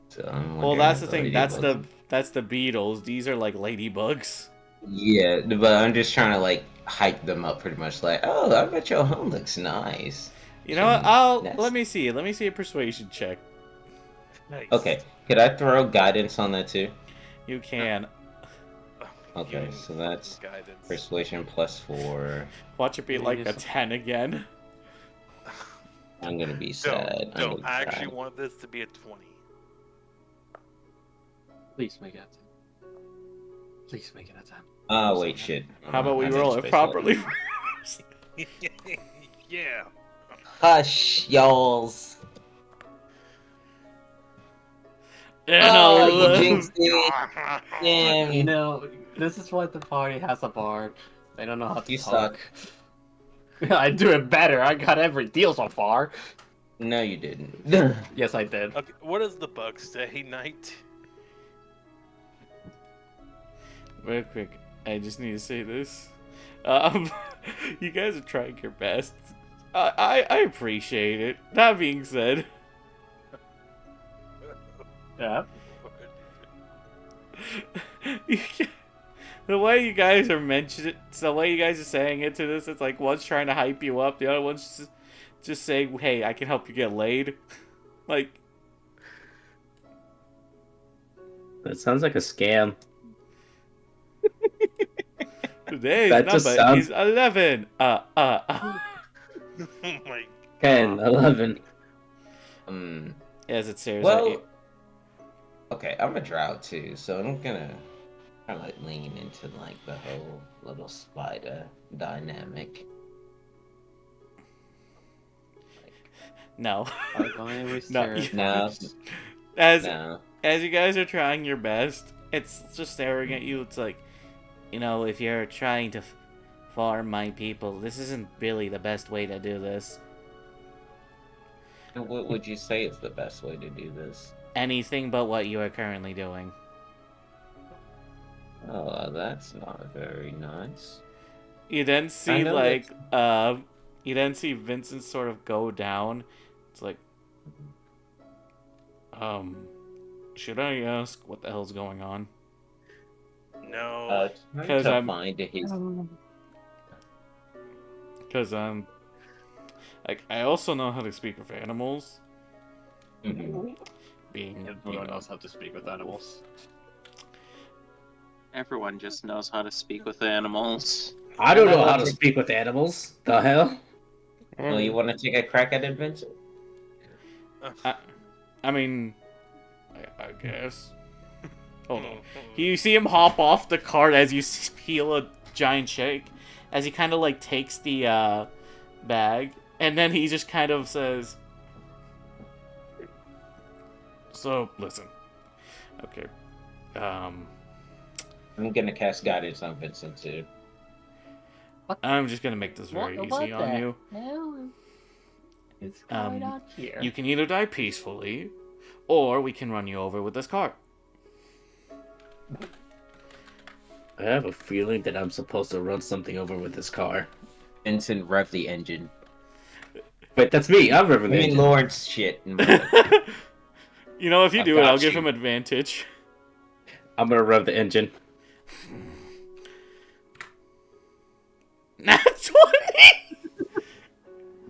So I'm Well, wondering that's if the thing. That's the beetles. These are like ladybugs. Yeah, but I'm just trying to like hype them up pretty much like, oh, I bet your home looks nice. You know what? Yes. Let me see a persuasion check. Nice. Okay, could I throw guidance on that too? You can. Okay, Giving so that's guidance. persuasion +4. Watch it be Yeah, like you a just- 10 again. I'm gonna be sad. I'm Don't. gonna I cry. actually want this to be a 20. Please make it a 10. Please make it a 10. Oh wait, shit. How about we I'm roll in it space properly? Yeah. Hush, y'alls. And Oh, you I'll, jinxed it. Damn. You know, this is why the party has a bard. They don't know how to You talk. I do it better. I got every deal so far. No, you didn't. Yes, I did. Okay, what does the bug say, Knight? Real quick, I just need to say this. You guys are trying your best. I appreciate it. That being said, Yeah. the way you guys are mentioning, the way you guys are saying it to this, it's like one's trying to hype you up, the other one's just saying, "Hey, I can help you get laid." Like, That sounds like a scam. today's That just number sounds- is 11. Oh my 10, 11. As it stares at Well, you. okay, I'm a drought too, so I'm gonna kind of like lean into like the whole little spider dynamic. No. I'm going with No, stereotypes. As No. as you guys are trying your best, it's just staring at you. It's like, you know, if you're trying to farm my people, this isn't really the best way to do this. What would you say is the best way to do this? Anything but what you are currently doing. Oh, that's not very nice. You then I see know like you then see Vincent sort of go down. It's like, should I ask what the hell's going on? no. Try 'Cause to I'm- find his. Because like I also know how to speak with animals. Mhm. Being, Everyone knows how to speak with animals. Everyone just knows how to speak with animals. I don't know know how to what- speak with animals. The hell? Well, you want to take a crack at it, Vincent? I mean, I guess. Hold on. You see him hop off the cart as you feel a giant shake, as he kind of like takes the bag, and then he just kind of says, "So listen, okay, I'm gonna cast guidance on Vincent too. I'm just gonna make this very easy on you. No. It's Um, going on here. You can either die peacefully, or we can run you over with this cart." I have a feeling that I'm supposed to run something over with this car. Vincent, rev the engine. But that's me. I'm I River mean, Ninja. Lawrence shit. You know, if you I do it, I'll got give you. him advantage. I'm gonna rev the engine. Nat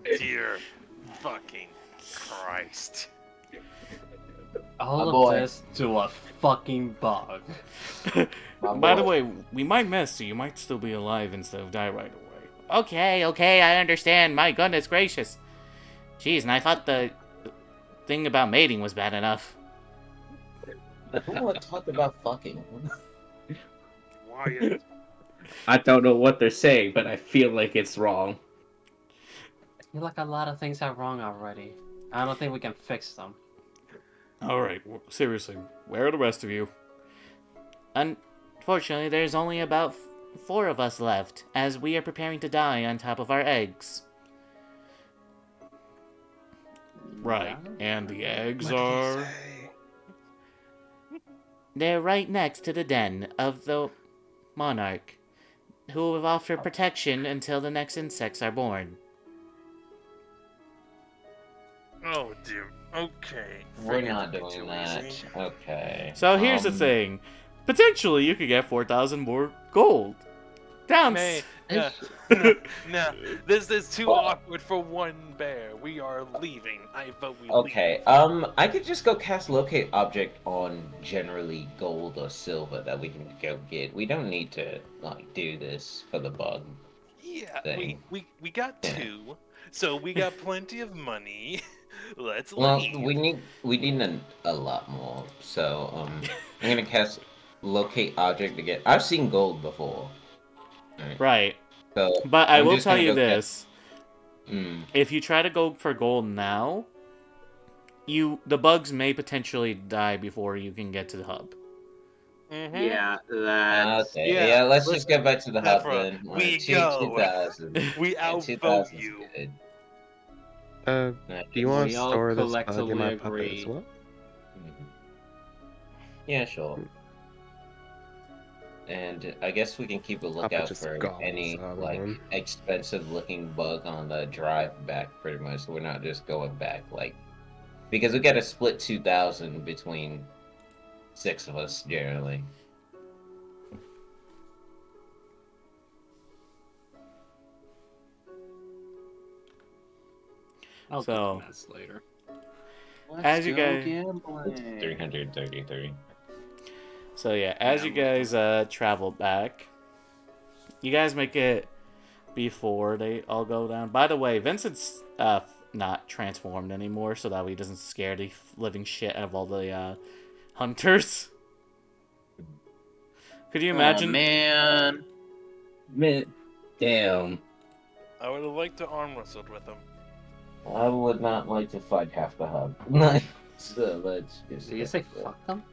20! Dear fucking Christ. All My of boy. this to a fucking bug. By the way, we might miss, so you might still be alive instead of die right away. Okay, I understand. My goodness gracious. Jeez, and I thought the thing about mating was bad enough. Who talked about fucking? Wyatt. I don't know what they're saying, but I feel like it's wrong. I feel like a lot of things are wrong already. I don't think we can fix them. Alright, seriously, where are the rest of you? Unfortunately, there's only about 4 of us left, as we are preparing to die on top of our eggs. Right, and the eggs are... They're right next to the den of the monarch, who will offer protection until the next insects are born. Oh dear. Okay. We're Figured not it'd be doing too that. easy. Okay. So here's the thing. Potentially, you could get 4,000 more gold. Down. Nay, no, this is too awkward for one bear. We are leaving. I vote we Okay, I could just go cast locate object on generally gold or silver that we can go get. We don't need to like do this for the bug. leave. Yeah, thing. we got Yeah. 2. So we got plenty of money. Let's Well, leave. we need a lot more. So I'm gonna cast locate object to get. I've seen gold before. Alright. Right. So But I I'm will just tell gonna you go cast- this. Mm. If you try to go for gold now, the bugs may potentially die before you can get to the hub. Mhm. Yeah, that's... Okay. Yeah, Yeah. Let's listen, just get back to the hub Zephyr, then. we Two- go. 2000. We Yeah, outvote 2000 's you. good. Do you want We to all store this bug in collectively my puppet agree. as well? Mhm. Yeah, sure. And I guess we can keep a lookout just for gobbles any the other like one. expensive looking bug on the drive back. Pretty much, so we're not just going back like because we got to split 2000 between 6 of us generally. I'll So- do this later. As you guys- It's 333. So yeah, as you guys travel back, you guys make it before they all go down. By the way, Vincent's not transformed anymore, so that way he doesn't scare the living shit out of all the hunters. Could you imagine? Oh, man. Man, damn. I would have liked to arm wrestled with him. I would not like to fight half the hub. So let's just Did you say fuck them?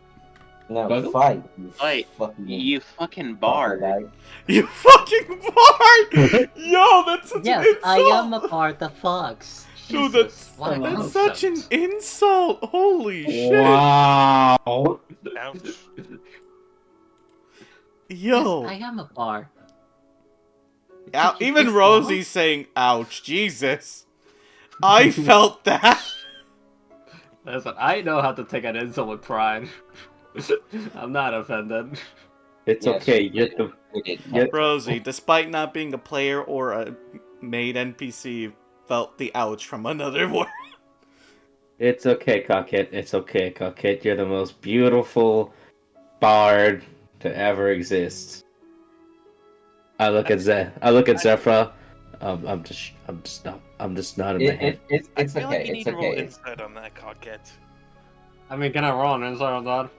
no Buggle? fight. Fight. Fucking You fucking bard. You fucking bard! Yo, that's such an Yes, insult! I am a part of Fox. Dude, Jesus, what a That's concept. such an insult! Holy shit! Wow. Ouch. Yo! Yes, I am a bar. Even It's Rosie's saying, ouch, Jesus. I felt that. Listen, I know how to take an insult with pride. I'm not offended. It's Yes, okay. we You're did. the We did. Yeah. Rosie, despite not being a player or a made NPC, felt the ouch from another word. It's okay, Cockhead. It's okay, Cockhead. You're the most beautiful bard to ever exist. I look at Zephyr. I'm just not in my head. It's I feel like okay. you It's need to roll okay. insight on that, Cockette. I mean, can I roll an insight on that?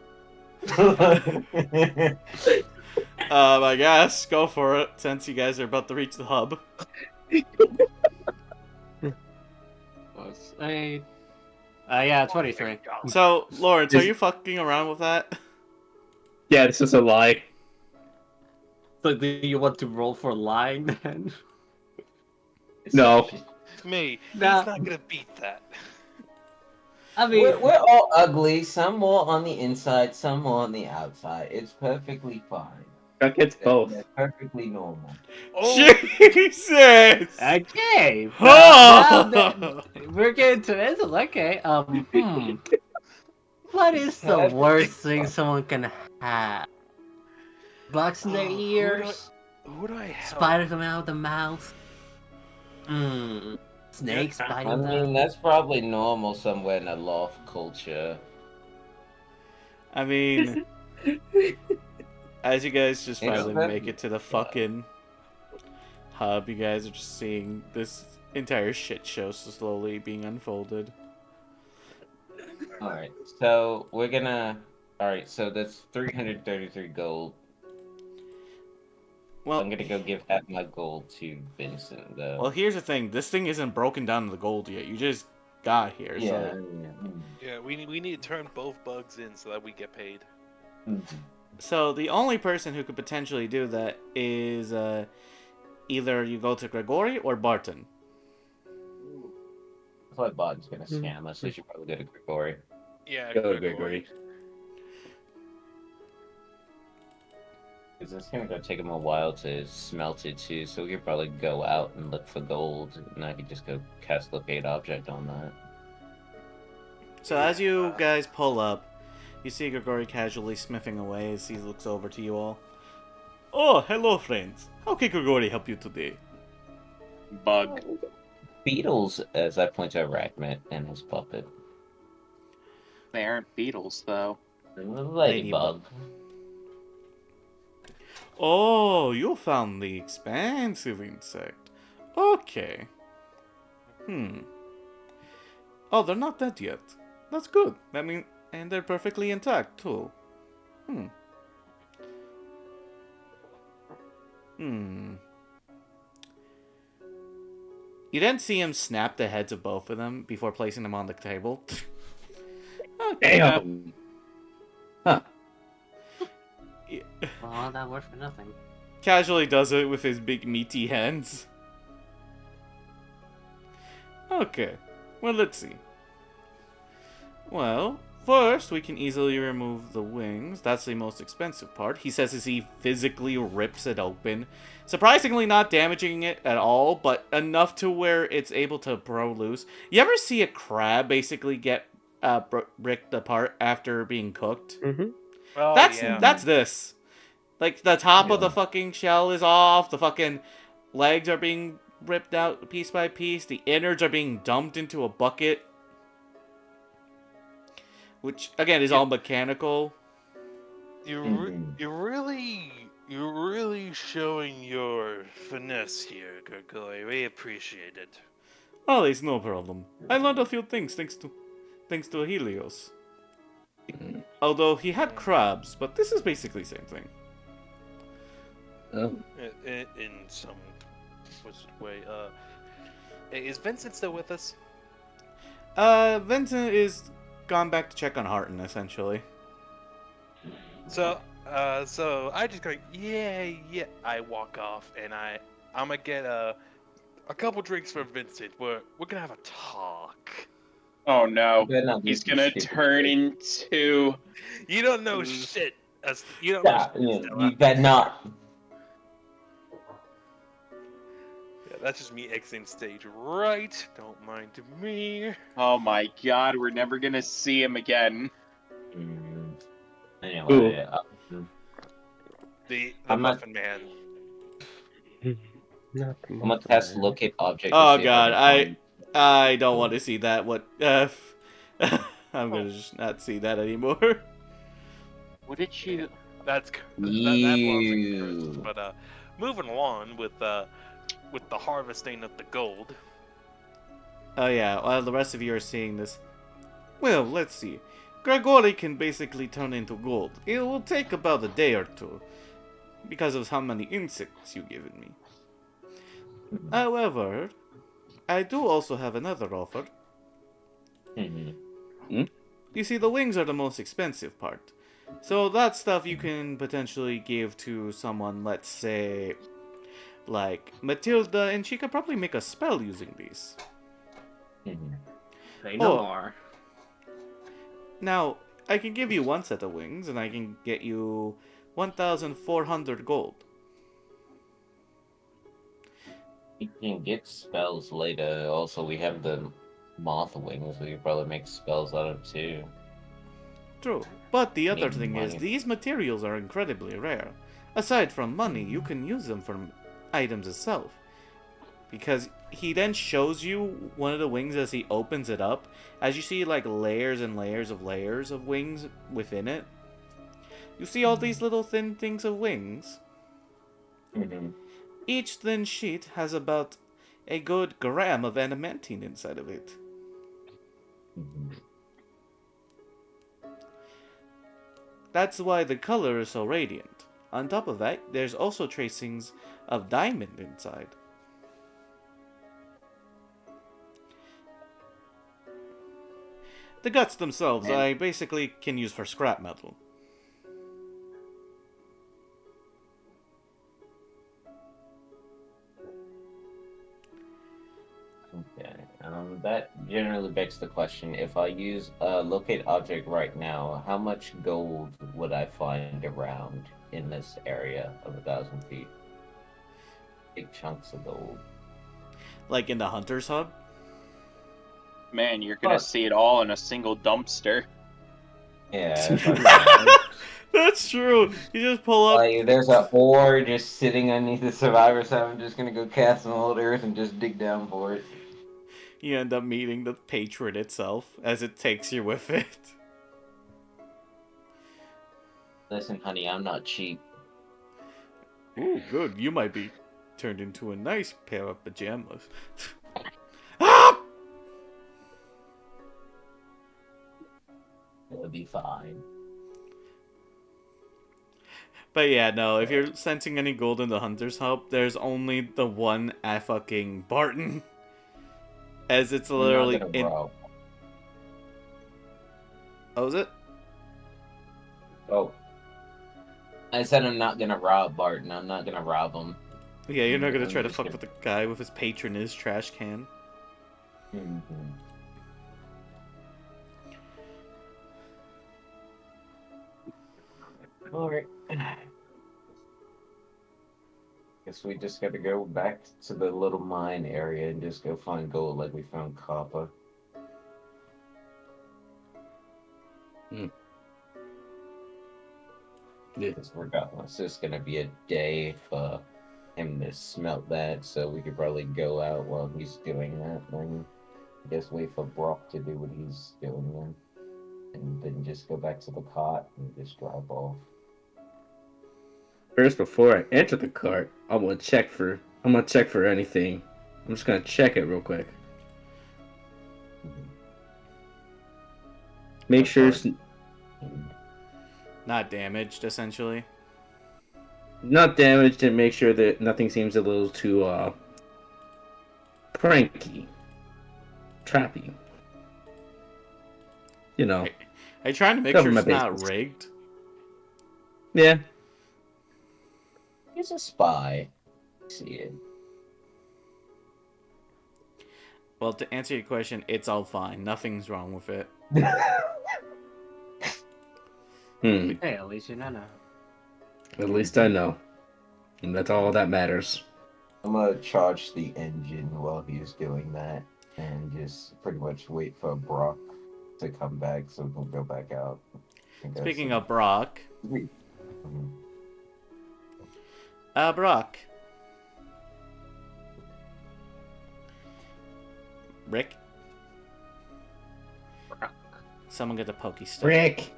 I guess. Go for it, since you guys are about to reach the hub. Plus 8. Yeah, 23. So, Lawrence, are you fucking around with that? Yeah, this is a lie. So do you want to roll for lying then? No. Me, Nah. he's not gonna beat that. I mean, We're all ugly. Some more on the inside, some more on the outside. It's perfectly fine. Cockhead's both. That's perfectly normal. Oh, Jesus! Okay. Oh! now that we're getting to this. Okay. what is the worst thing someone can have? Bugs in their Oh, ears? who do I have? Spiders coming out of the mouth? Snakes Yeah, biting I them? mean, that's probably normal somewhere in a loft culture. I mean, as you guys just It's finally that- make it to the fucking hub, you guys are just seeing this entire shit show slowly being unfolded. Alright, so we're gonna. Alright, so that's 333 gold. Well, I'm gonna go give half my gold to Vincent, though. well, here's the thing. This thing isn't broken down to the gold yet. You just got here, yeah. so... Yeah, we need to turn both bugs in so that we get paid. So the only person who could potentially do that is either you go to Gregory or Barton. I thought Bod's gonna scam us, so we should probably go to Gregory. Yeah, Go, Gregory. Because it's gonna take him a while to smelt it too, so we could probably go out and look for gold, and I could just go cast locate object on that. So as you guys pull up, you see Gregory casually smithing away as he looks over to you all. Oh, hello friends. How can Gregory help you today? Bug. Beetles, as I point to Arachmet and his puppet. They aren't beetles, though. Ladybug. Oh, you found the expansive insect. Okay. Oh, they're not dead yet. That's good. And they're perfectly intact, too. You then see him snap the heads of both of them before placing them on the table. Okay. Damn. Huh. Well, all that work for nothing. Casually does it with his big meaty hands. Okay, well, let's see. Well, first we can easily remove the wings. That's the most expensive part. He says as he physically rips it open. Surprisingly not damaging it at all, but enough to where it's able to bro loose. You ever see a crab basically get ripped apart after being cooked? Mm-hmm. Oh, That's this. Like, the top of the fucking shell is off, the fucking legs are being ripped out piece by piece, the innards are being dumped into a bucket. Which, again, is all mechanical. You're really showing your finesse here, Gurgoy. We appreciate it. Oh, it's no problem. I learned a few things thanks to Helios. Although he had crabs, but this is basically the same thing. Oh. In some way. Is Vincent still with us? Vincent is gone back to check on Harton, essentially. So I just go, yeah. I walk off and I'm gonna get a couple drinks for Vincent. We're gonna have a talk. Oh no, Better not he's be gonna stupid. turn into. You don't know shit. You don't know Yeah, shit. Stella. you better not. Yeah, that's just me exiting stage right. Don't mind me. Oh my god, we're never gonna see him again. Anyway, The I'm not- Muffin Man. Not the I'm gonna test multiplayer. locate object. to Oh see if god, I can I don't want to see that. I'm gonna just not see that anymore. What did you? That belongs You. to Chris. But moving along with the harvesting of the gold. Oh yeah, while the rest of you are seeing this. Well, let's see. Grigori can basically turn into gold. It will take about a day or two, because of how many insects you've given me. However, I do also have another offer. You see, the wings are the most expensive part. So that stuff you can potentially give to someone, let's say, like Matilda, and she could probably make a spell using these. Say no Oh. more. Now, I can give you one set of wings, and I can get you 1,400 gold. You can get spells later. Also, we have the moth wings. We could probably make spells out of too. True. But the other Need thing is, money. these materials are incredibly rare. Aside from money, you can use them for items itself. Because he then shows you one of the wings as he opens it up. As you see, like, layers and layers of wings within it. You see all these little thin things of wings? Each thin sheet has about a good gram of adamantine inside of it. That's why the color is so radiant. On top of that, there's also tracings of diamond inside. The guts themselves, And- I basically can use for scrap metal. Okay. That generally begs the question: if I use locate object right now, how much gold would I find around in this area of 1,000 feet? Big chunks of gold. Like in the Hunter's Hub. Man, you're gonna see it all in a single dumpster. Yeah. if I- That's true. You just pull up. Like, there's an ore just sitting underneath the survivor, so I'm just gonna go cast some old earth and just dig down for it. You end up meeting the patron itself as it takes you with it. Listen, honey, I'm not cheap. Ooh, good. You might be turned into a nice pair of pajamas. Ah! It'll be fine. But yeah, no, if you're sensing any gold in the Hunter's Hub, there's only the one at fucking Barton. As it's I'm not literally gonna in. rob. Oh, is it? Oh. I said I'm not gonna rob Barton. I'm not gonna rob him. Yeah, you're not gonna I'm try to just fuck gonna- with the guy with his patronage trash can. Mhm. Alright. Guess we just gotta go back to the little mine area and just go find gold like we found copper. Yeah. Because regardless, it's gonna be a day for him to smelt that, so we could probably go out while he's doing that. Then I guess wait for Brock to do what he's doing then. And then just go back to the cot and just drive off. First, before I enter the cart, I'm gonna check for anything. I'm just gonna check it real quick. Make sure it's Not damaged, essentially. not damaged, and make sure that nothing seems a little too pranky, trappy. You know, Are you trying to make Cover sure my it's not bases. rigged? yeah. He's a spy. See it. Well, to answer your question, it's all fine. Nothing's wrong with it. Hmm. Hey, at least you know now. At least I know, and that's all that matters. I'm gonna charge the engine while he's doing that, and just pretty much wait for Brock to come back so we can go back out. Speaking of Brock, Mhm. Brock. Rick? Someone get the pokey stick. Rick.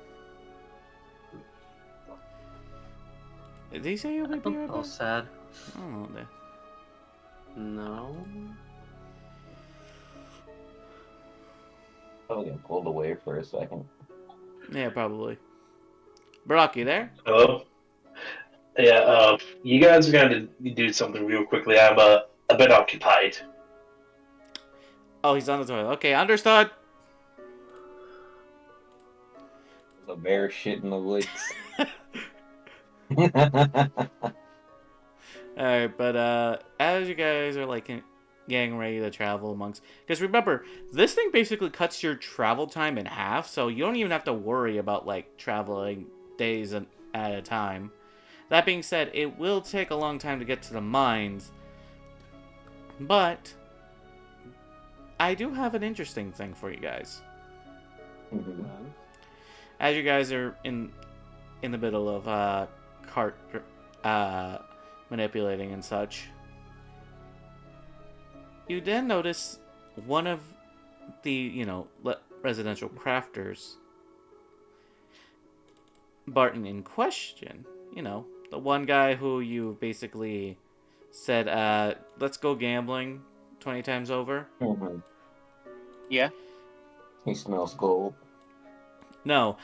Did he say you would be right Oh, back? sad. I don't know. No. Probably gonna pull away for a second. Yeah, probably. Brock, you there? Hello. Yeah. You guys are going to do something real quickly. I'm a bit occupied. Oh, he's on the toilet. Okay, understood. There's a bear shit in the woods. Alright, but as you guys are like getting ready to travel amongst, because remember, this thing basically cuts your travel time in half, so you don't even have to worry about like traveling days at a time. That being said, it will take a long time to get to the mines, but I do have an interesting thing for you guys. Mhm. As you guys are in the middle of cart manipulating and such, you then notice one of the residential crafters, Barton in question, the one guy who you basically said, let's go gambling 20 times over. Mhm. Yeah. He smells gold. No,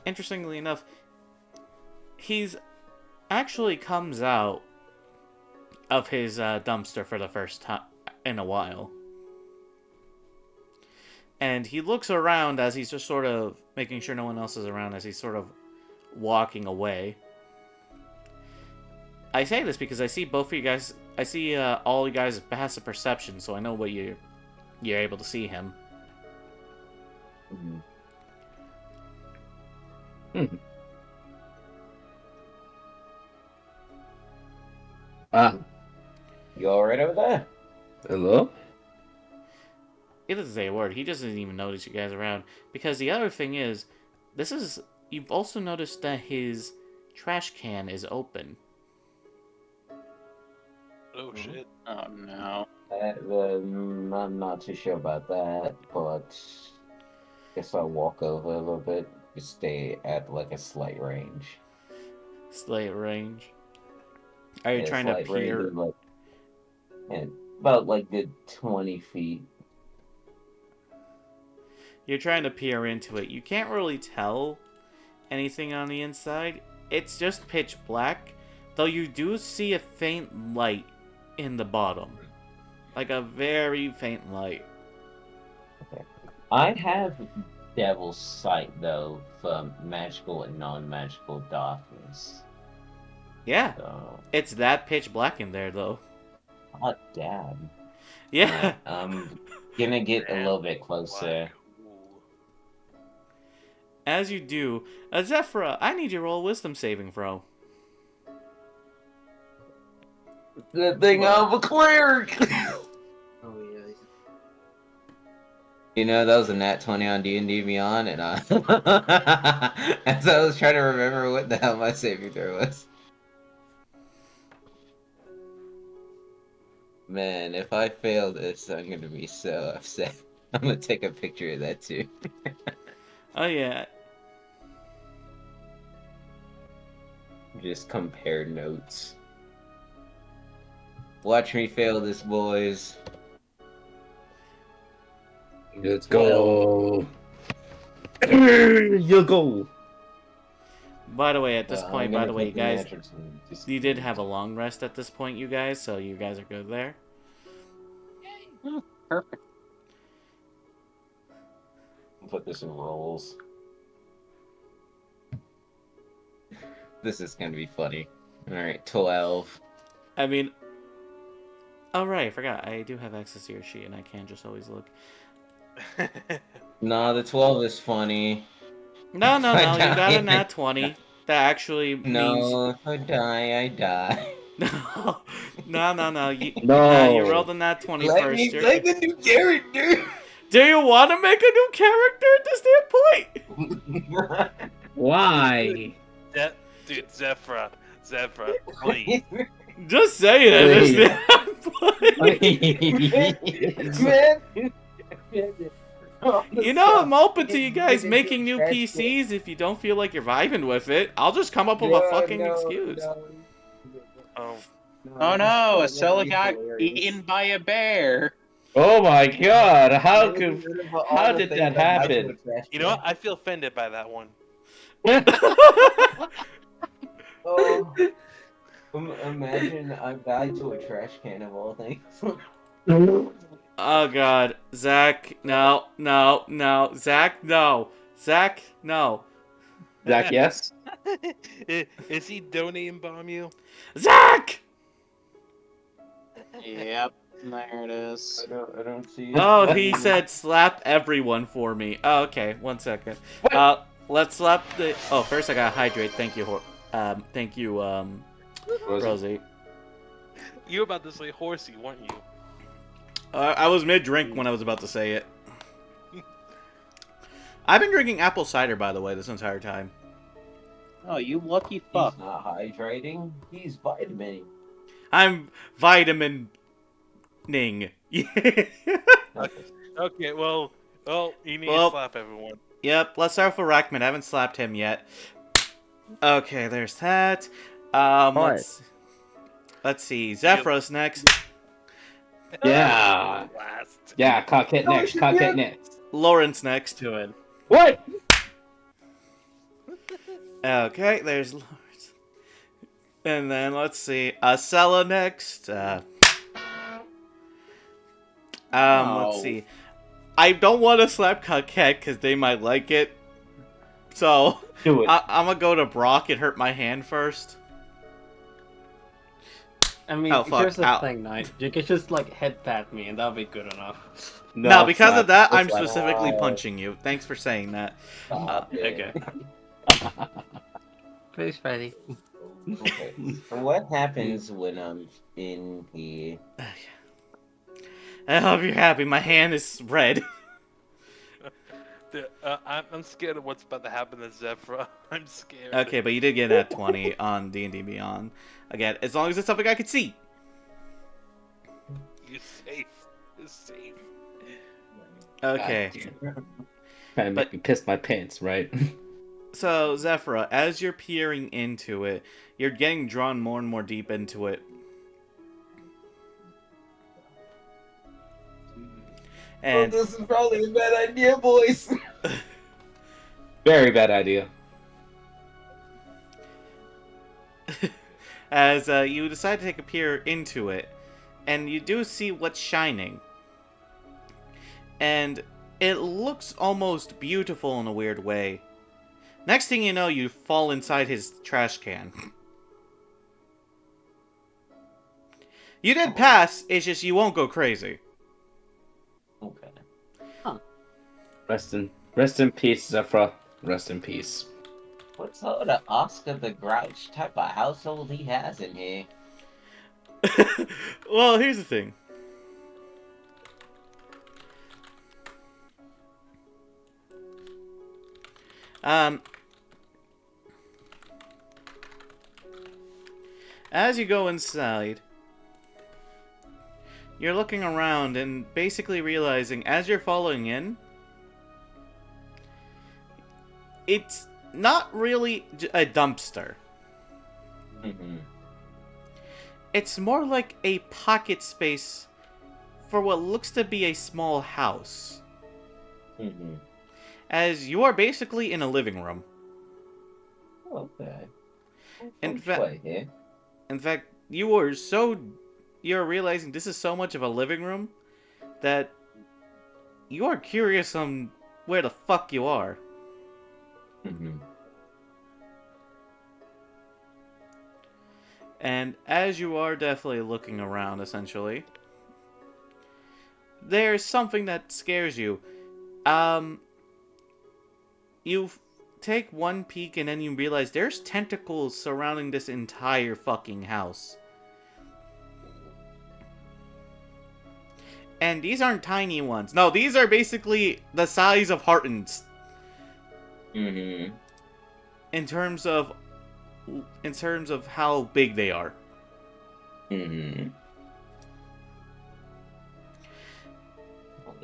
interestingly enough, he's actually comes out of his dumpster for the first time in a while. And he looks around as he's just sort of making sure no one else is around as he's sort of walking away. I say this because I see both of you guys, I see all you guys' passive perception, so I know what you're able to see him. Mhm. Ah, You alright over there? hello? He doesn't say a word. He doesn't even notice you guys around. Because the other thing is, you've also noticed that his trash can is open. Oh shit. Oh no. I'm not too sure about that, but guess I'll walk over a little bit. Just stay at like a slight range. Slight range. Are you Yeah, trying to slight range peer? is like, and about like good 20 feet. you're trying to peer into it. You can't really tell anything on the inside. It's just pitch black, though you do see a faint light in the bottom. Like a very faint light. I have Devil's Sight, though, for magical and non-magical darkness. Yeah, So, it's that pitch black in there, though. hot damn. Yeah. I'm gonna get a little bit closer. Ooh. As you do, Zephyra, I need you to roll a wisdom saving throw. Good thing I'm a cleric! Oh yeah. You know, that was a nat 20 on D&D Beyond, and as I was trying to remember what the hell my saving throw was. Man, if I fail this, I'm gonna be so upset. I'm gonna take a picture of that too. Oh yeah. Just compare notes. Watch me fail this, boys. Let's go. You'll go. By the way, at this point, I'm by gonna the way, you take the guys, metrics and just- you did have a long rest at this point, you guys, so you guys are good there. Perfect. Put this in rolls. This is gonna be funny. Alright, 12. I mean, oh right, I forgot. I do have access to your sheet, and I can just always look. Nah, the 12 is funny. No, no, no, I you got a died. nat 20. That actually means... No, if I die, I die. No, no, no, no. No. You rolled a nat 20 Let first. me play the new character! Do you want to make a new character at this damn point? Why? Dude, Zephyra, please. Just say it at this damn point. You know, I'm open to you guys making new PCs if you don't feel like you're vibing with it. I'll just come up with a fucking excuse. Oh, Oh no, a Acela got eaten by a bear. Oh my god, how did that happen? you know what? I feel offended by that one. Oh, imagine I died to a trash can of all things. Oh god, Zach, no, no, no, Zach, no, Zach, no, Zach, yes? Is he donating bomb you? Zach! Yep, there it is. I don't see it. Oh, he said slap everyone for me. Oh, okay, 1 second. Let's slap the. Oh, first I gotta hydrate. Thank you, thank you, Rosie. You were about to say horsey, weren't you? I was mid-drink when I was about to say it. I've been drinking apple cider, by the way, this entire time. Oh, you lucky He's fuck. not hydrating. He's vitamining. I'm vitamining. Okay, well, you need Well- to slap everyone. Yep, let's start with Rackman. I haven't slapped him yet. Okay, there's that. Let's see. Zephyros next. Yeah. Last. Yeah, cockhead next, cockhead next. Lawrence next. Do it. What? Okay, there's Lawrence. And then let's see. Acela next. Let's see. I don't want to slap Coquette because they might like it. So Do it. I'm gonna go to Brock and hurt my hand first. I mean, Oh, fuck. here's the Ow. thing, Knight. You can just like head pat me, and that'll be good enough. No, because slap. of that, No I'm slap. specifically punching you. Thanks for saying that. Okay. Please, Freddy. Okay. What happens when I'm in here? I hope you're happy. My hand is red. Dude, I'm scared of what's about to happen to Zephyra. I'm scared. Okay, but you did get that 20 on D&D Beyond. Again, as long as it's something I could see. You're safe. You're safe. Okay. Trying to make me piss my pants, right? So, Zephyra, as you're peering into it, you're getting drawn more and more deep into it. And this is probably a bad idea, boys. Very bad idea. as you decide to take a peer into it, and you do see what's shining. And it looks almost beautiful in a weird way. Next thing you know, you fall inside his trash can. You did pass, it's just you won't go crazy. Okay. Rest in peace, Zephyr. Rest in peace. What sort of Oscar the Grouch type of household he has in here? Well, here's the thing. As you go inside, you're looking around and basically realizing as you're following in, it's not really a dumpster. Mm-hmm. It's more like a pocket space for what looks to be a small house. Mm-hmm. As you are basically in a living room. Okay. In Which way here? In fact, you're realizing this is so much of a living room that you are curious on where the fuck you are. Mm-hmm. And as you are definitely looking around, essentially, there's something that scares you. You take one peek and then you realize there's tentacles surrounding this entire fucking house. And these aren't tiny ones. No, these are basically the size of Hartons. Mm-hmm. In terms of how big they are. Mm-hmm.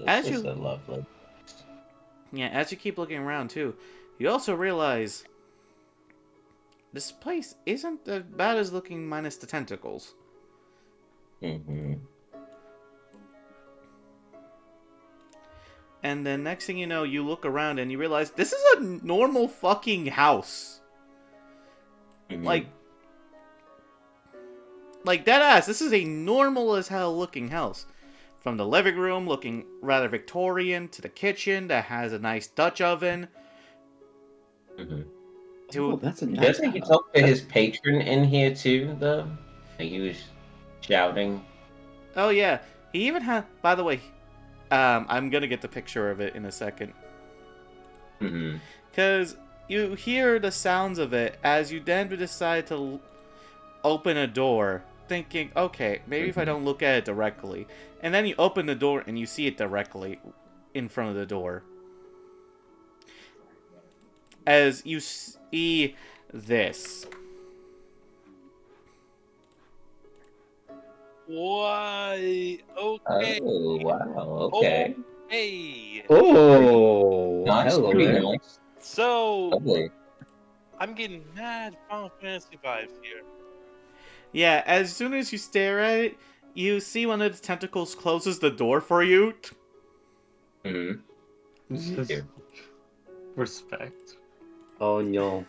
As This is you- a lovely. Yeah, as you keep looking around too, you also realize this place isn't as bad as looking minus the tentacles. Mm-hmm. And then next thing you know, you look around and you realize this is a normal fucking house. Mm-hmm. Like dead ass, this is a normal as hell looking house. From the living room looking rather Victorian to the kitchen that has a nice Dutch oven. Mm-hmm. Oh, that's a nice Doesn't he talk to his patron in here too, though? Like he was shouting. Oh yeah, he even had. By the way, I'm gonna get the picture of it in a second. Mm-hmm. Because you hear the sounds of it as you then decide to open a door, thinking, okay, maybe if I don't look at it directly. And then you open the door and you see it directly in front of the door. As you see this. Why? Okay. Oh wow! Okay. Hey. Oh, Nice, hello pretty there. nice. So Lovely. I'm getting mad Final Fantasy vibes here. Yeah, as soon as you stare at it, you see one of the tentacles closes the door for you. Mm-hmm. Just respect. Oh no.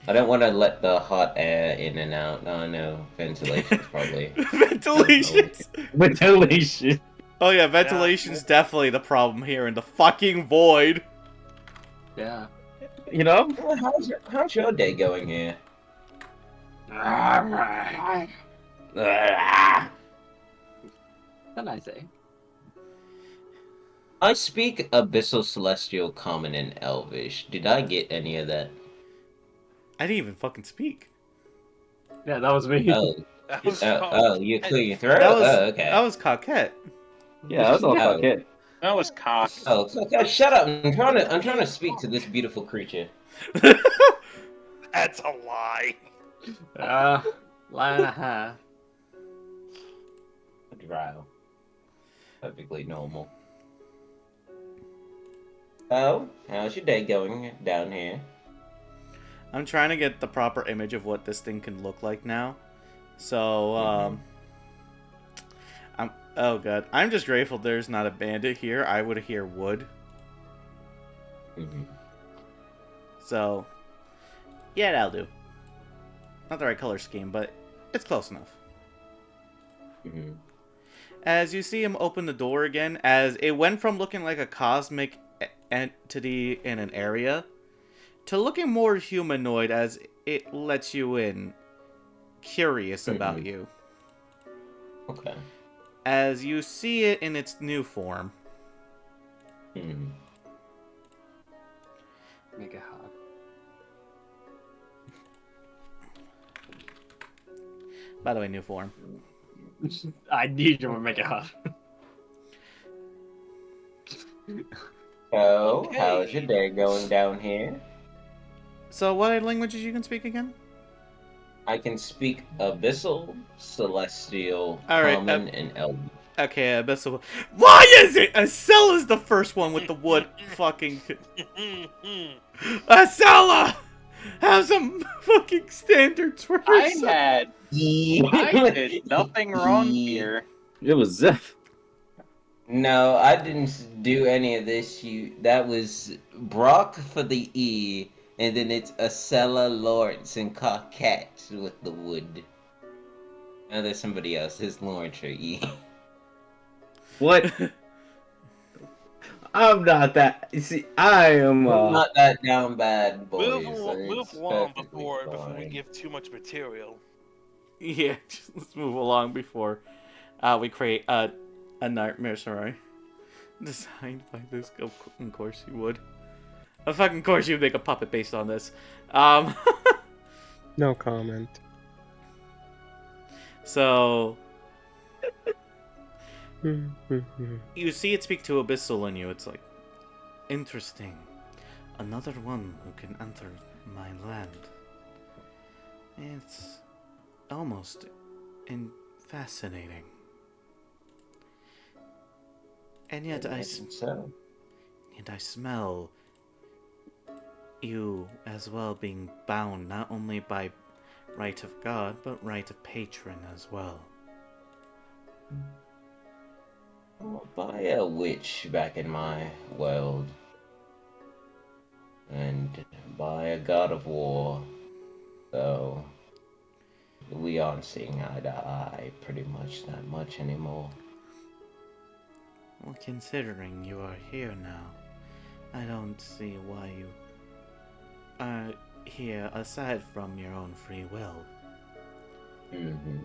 I don't want to let the hot air in and out. Oh no, ventilation's probably. Ventilations! Ventilation. Oh yeah, ventilation's definitely the problem here in the fucking void. Yeah. You know? Well, how's your day going here? Ah. Then I say. I speak Abyssal Celestial Common and Elvish. Did I get any of that? I didn't even fucking speak. Yeah, that was me. Oh, That was you clear your throat? That was Oh, okay. that was coquette. Yeah, that's all No. fuck it. That was cock. Oh, okay, shut up! I'm trying to speak to this beautiful creature. That's a lie. Lie and a half. Drow. Perfectly normal. Oh, how's your day going down here? I'm trying to get the proper image of what this thing can look like now. So, Oh god, I'm just grateful there's not a bandit here. I would hear wood. Mm-hmm. So, yeah, that'll do. Not the right color scheme, but it's close enough. Mm-hmm. As you see him open the door again, as it went from looking like a cosmic entity in an area to looking more humanoid as it lets you in, curious about you. Okay. As you see it in its new form. Mm-hmm. Make it hard. By the way, new form. I need you to make it hard. So, Okay. how's your day going down here? So, what languages you can speak again? I can speak Abyssal, Celestial, All right, Common, and Elven. Okay, Abyssal. Why is it? Acela is the first one with the wood fucking. Acela! Have some fucking standards for yourself. I did nothing wrong here. It was Zeph. No, I didn't do any of this. That was Brock for the E, and then it's Acela, Lawrence, and Coquette with the wood. Now there's somebody else. His Lawrence or E. What? I'm not that. You see, I am. I'm not that down bad, boys. Move It's along perfectly before we fine. give too much material. Yeah, just let's move along before we create a nightmare story designed by this. Of course you would. Of fucking course you'd make a puppet based on this. No comment. So you see it speak to Abyssal in you. It's like, interesting. Another one who can enter my land. It's almost fascinating. And yet So, and I smell you as well being bound not only by right of God, but right of patron as well. by a witch back in my world, and by a god of war. So we aren't seeing eye to eye pretty much that much anymore. Well, considering you are here now, I don't see why you are here aside from your own free will. Mm-hmm.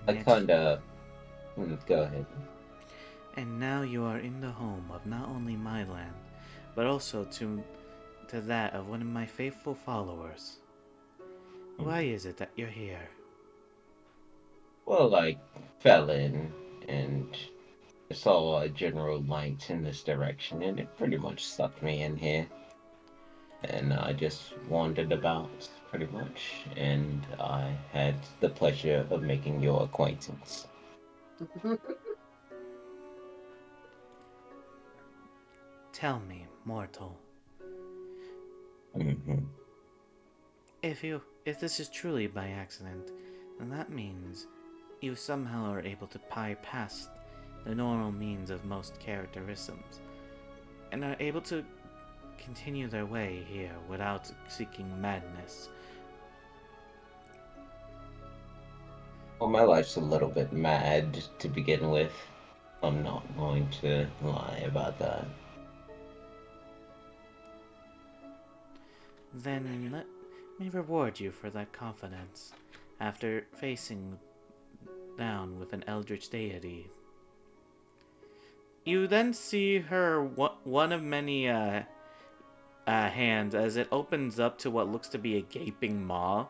And I yet- kinda... Go ahead. And now you are in the home of not only my land, but also to that of one of my faithful followers. Why is it that you're here? Well, I fell in and saw a general light in this direction, and it pretty much sucked me in here. And I just wandered about, pretty much, and I had the pleasure of making your acquaintance. Tell me, mortal, Mm-hmm. if this is truly by accident, then that means you somehow are able to bypass the normal means of most characterisms, and are able to continue their way here without seeking madness. Well, my life's a little bit mad to begin with. I'm not going to lie about that. Then let me reward you for that confidence. After facing down with an eldritch deity, you then see her one of many hands as it opens up to what looks to be a gaping maw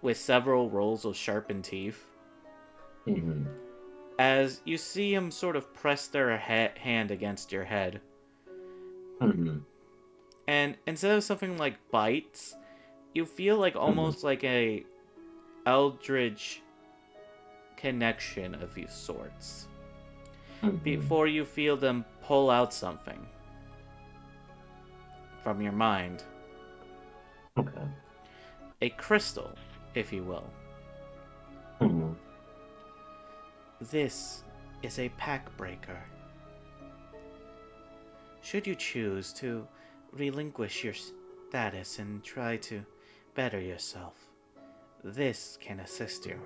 with several rows of sharpened teeth. Mm-hmm. As you see him sort of press their hand against your head. Mm-hmm. And instead of something like bites, you feel like almost like a eldritch connection of these sorts. Before you feel them pull out something from your mind. Okay. A crystal, if you will. Mm-hmm. This is a pack breaker. Should you choose to relinquish your status and try to better yourself, this can assist you.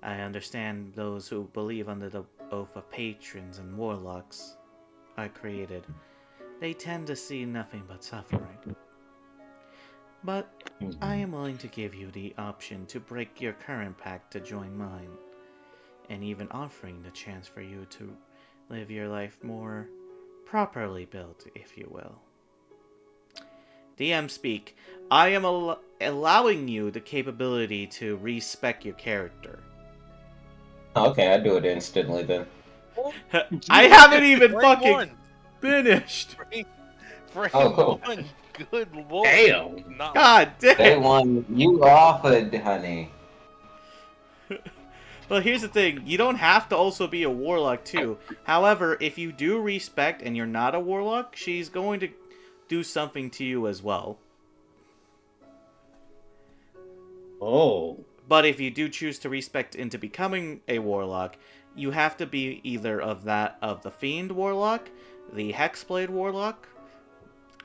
I understand those who believe under the oath of patrons and warlocks are created. They tend to see nothing but suffering. But I am willing to give you the option to break your current pact to join mine, and even offering the chance for you to live your life more properly built, if you will. DM speak. I am allowing you the capability to respec your character. Okay, I do it instantly then. I haven't even Frame fucking one. finished. Frame Oh, cool. one. Good lord. Damn. Not God Day damn. one, you offered, honey. Well, here's the thing. You don't have to also be a warlock, too. However, if you do respect and you're not a warlock, she's going to do something to you as well. Oh. But if you do choose to respect into becoming a warlock, you have to be either of the Fiend Warlock, the Hexblade Warlock,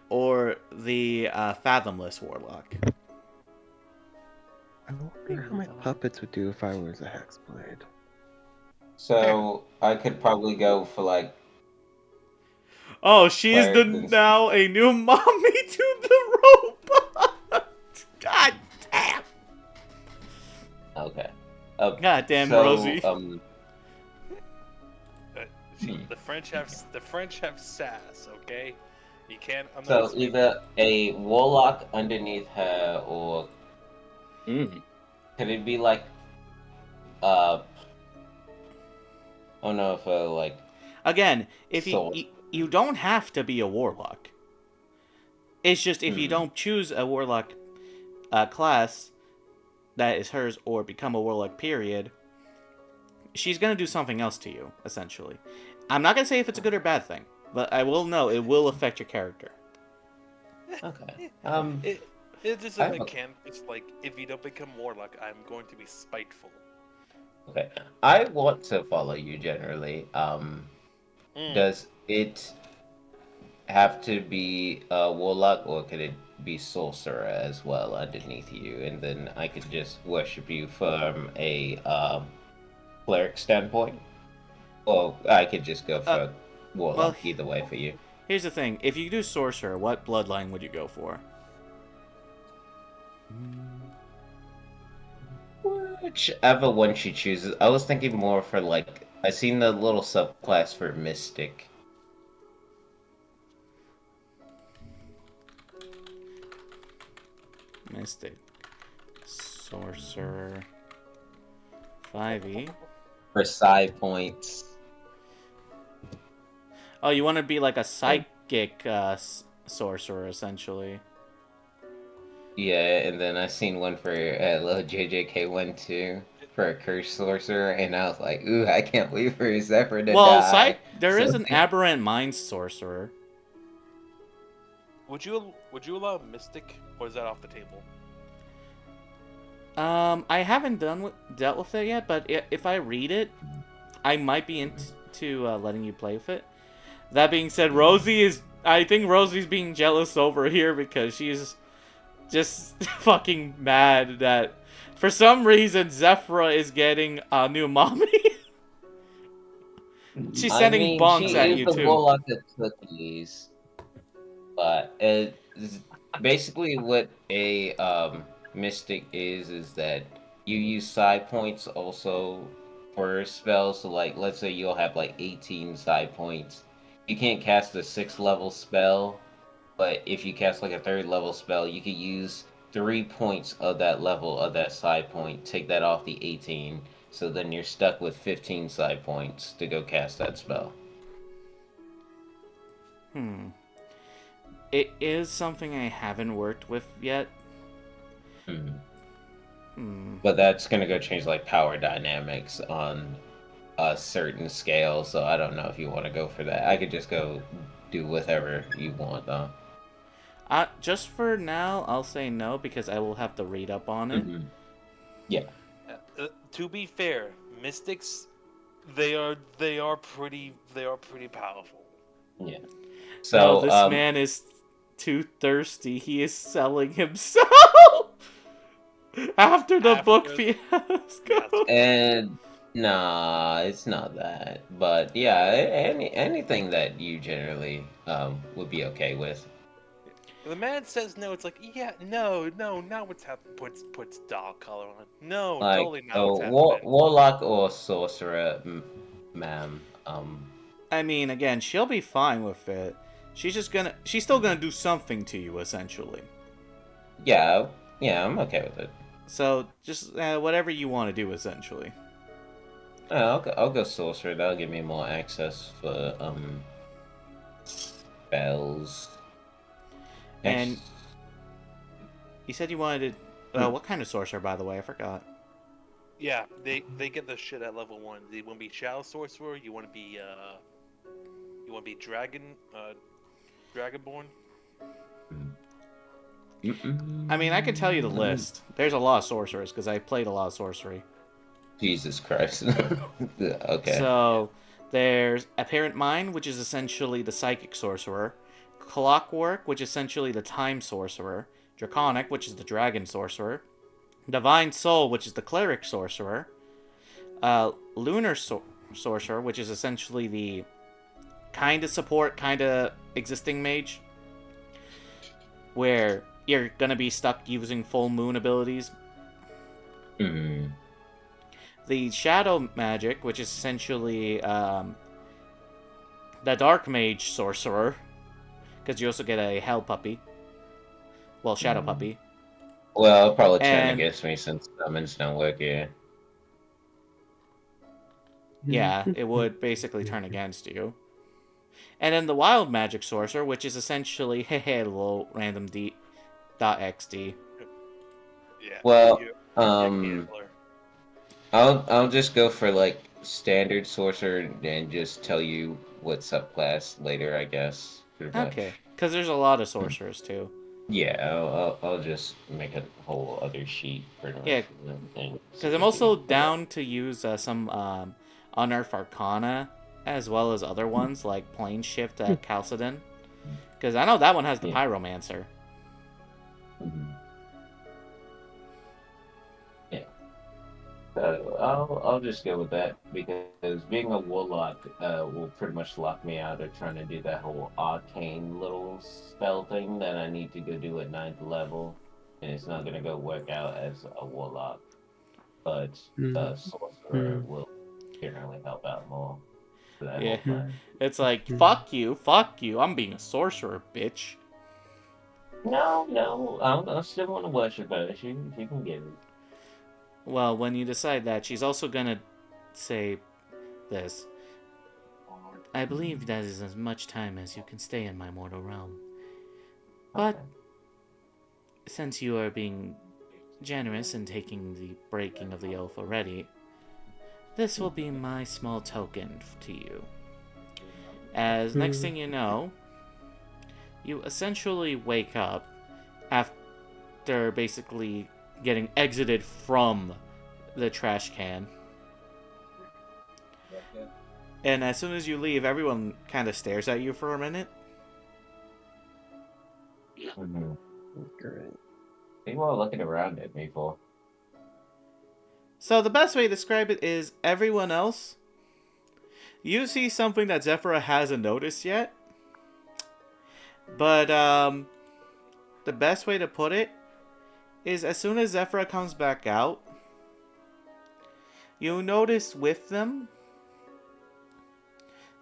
or the Fathomless Warlock. I wonder how my puppets would do if I was a Hexblade. So I could probably go for like. Oh, she is Clarence. now a new mommy to the robot. God damn. Okay. God damn, so, Rosie. The French have sass, okay? You can't. So either a warlock underneath her, or Mm. could it be like, I don't know if like. Again, if So- you don't have to be a warlock. It's just if you don't choose a warlock class that is hers, or become a warlock period, she's gonna do something else to you, essentially. I'm not gonna say if it's a good or bad thing, but I will know it will affect your character. Okay. It's just I a have a- mechanic. It's like, if you don't become warlock, I'm going to be spiteful. Okay. I want to follow you generally. Does it have to be a warlock, or could it be sorcerer as well underneath you, and then I could just worship you from a cleric standpoint, or I could just go for warlock. well, either way for you. Here's the thing: if you do sorcerer, what bloodline would you go for? Whichever one she chooses. I was thinking more for like, I seen the little subclass for mystic. Mystic, sorcerer, 5e. For side points. Oh, you want to be like a psychic sorcerer, essentially. Yeah, and then I seen one for little JJK1 too, for a curse sorcerer, and I was like, ooh, I can't wait for Zephyr to Well, die. there is So- an aberrant mind sorcerer. Would you allow mystic, or is that off the table? I haven't dealt with it yet, but if I read it, I might be into letting you play with it. That being said, I think Rosie's being jealous over here because she's just fucking mad that for some reason Zephyra is getting a new mommy. She's sending bonks she at is you the too. warlock of cookies, but basically what a mystic is that you use side points also for spells. So like, let's say you'll have like 18 side points. You can't cast a 6th level spell, but if you cast like a 3rd level spell, you could use 3 points of that level of that side point, take that off the 18, so then you're stuck with 15 side points to go cast that spell. It is something I haven't worked with yet. But that's gonna go change like power dynamics on a certain scale, so I don't know if you want to go for that. I could just go do whatever you want though. Just for now, I'll say no because I will have to read up on it. Yeah. To be fair, mystics They are pretty powerful. Yeah. No, So this man is too thirsty. He is selling himself after the book After- fiasco. Yes. and nah, it's not that. But yeah, anything that you generally would be okay with. If the man says no, it's like, yeah, no, not what's happening. Puts dog collar on. No, Like totally not a what's happening. warlock or sorcerer, ma'am. I mean, again, she'll be fine with it. She's still gonna do something to you, essentially. Yeah, I'm okay with it. So, just whatever you want to do, essentially. I'll go sorcerer. That'll give me more access for spells. And you said you wanted to... what kind of sorcerer, by the way? I forgot. Yeah, they get the shit at level 1. You want to be Shadow Sorcerer? You want to be Dragonborn? I mean, I could tell you the list. There's a lot of sorcerers, because I played a lot of sorcery. Jesus Christ. Okay. So, there's Apparent Mind, which is essentially the Psychic Sorcerer. Clockwork, which is essentially the Time Sorcerer. Draconic, which is the Dragon Sorcerer. Divine Soul, which is the Cleric Sorcerer. Lunar Sorcerer, which is essentially the kind of support, kind of existing mage. Where you're going to be stuck using full moon abilities. Mm. The Shadow Magic, which is essentially the Dark Mage Sorcerer. Because you also get a Hell Puppy. Well, Shadow Puppy. Well, it'll probably turn And- against me since summons don't work here. Yeah, it would basically turn against you. And then the Wild Magic Sorcerer, which is essentially hello random d.xt. Yeah. Well, you're um, gambler. I'll just go for like standard sorcerer and just tell you what subclass later, I guess. Pretty much. Okay, because there's a lot of sorcerers too. Yeah, I'll just make a whole other sheet pretty much. Yeah, because I'm also down to use some Unearthed Arcana, as well as other ones like Plane Shift Chalcedon. Because I know that one has the Yeah. Pyromancer. Mhm. Yeah. I'll just go with that because being a warlock will pretty much lock me out of trying to do that whole arcane little spell thing that I need to go do at 9th level, and it's not gonna go work out as a warlock. But the sorcerer will generally help out more for that Yeah. whole plan. It's like, fuck you, I'm being a sorcerer, bitch. No, I still want to worship her. She can get it. Well, when you decide that, she's also gonna say this. I believe that is as much time as you can stay in my mortal realm. But Okay. since you are being generous and taking the breaking of the oath already, this will be my small token to you. As next thing you know, you essentially wake up after basically getting exited from the trash can. And as soon as you leave, everyone kind of stares at you for a minute. Mhm. Great. People are looking around at me for. So the best way to describe it is everyone else, you see something that Zephyra hasn't noticed yet. But the best way to put it is as soon as Zephyra comes back out, you notice with them,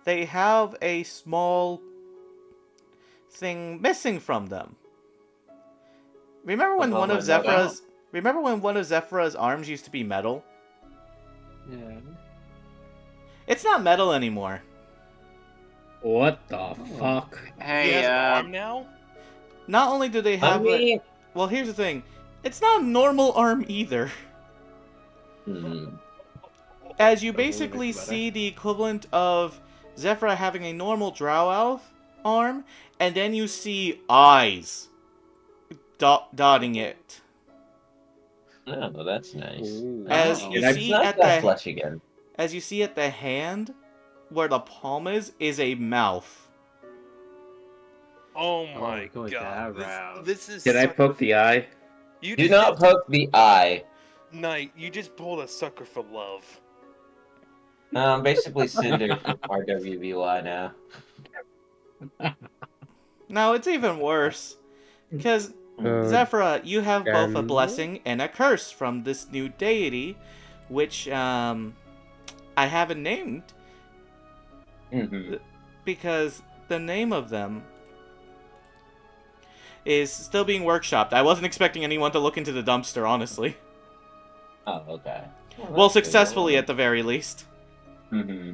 they have a small thing missing from them. Remember when one of Zephyra's arms used to be metal? Yeah. It's not metal anymore. What the fuck? He Hey, has an arm now? Not only do they have well, here's the thing. It's not a normal arm either. Mhm. As you Doesn't really basically make it better. see the equivalent of Zephyra having a normal Drow Elf arm, and then you see eyes dotting it. Oh, that's nice. Ooh. As Wow. you And I- see It's not at that the flesh again. as you see at the hand, where the palm is a mouth. Oh my go with god. that route. This is Can I such- poke the eye? You Do just not poke the eye. Knight, you just pulled a sucker for love. Basically Cinder from RWBY now. No, it's even worse. Because, Zephyra, you have both a and- blessing and a curse from this new deity, which, I haven't named, Mm-hmm. because the name of them is still being workshopped. I wasn't expecting anyone to look into the dumpster, honestly. Oh, okay. Well, successfully at the very least. Mm-hmm.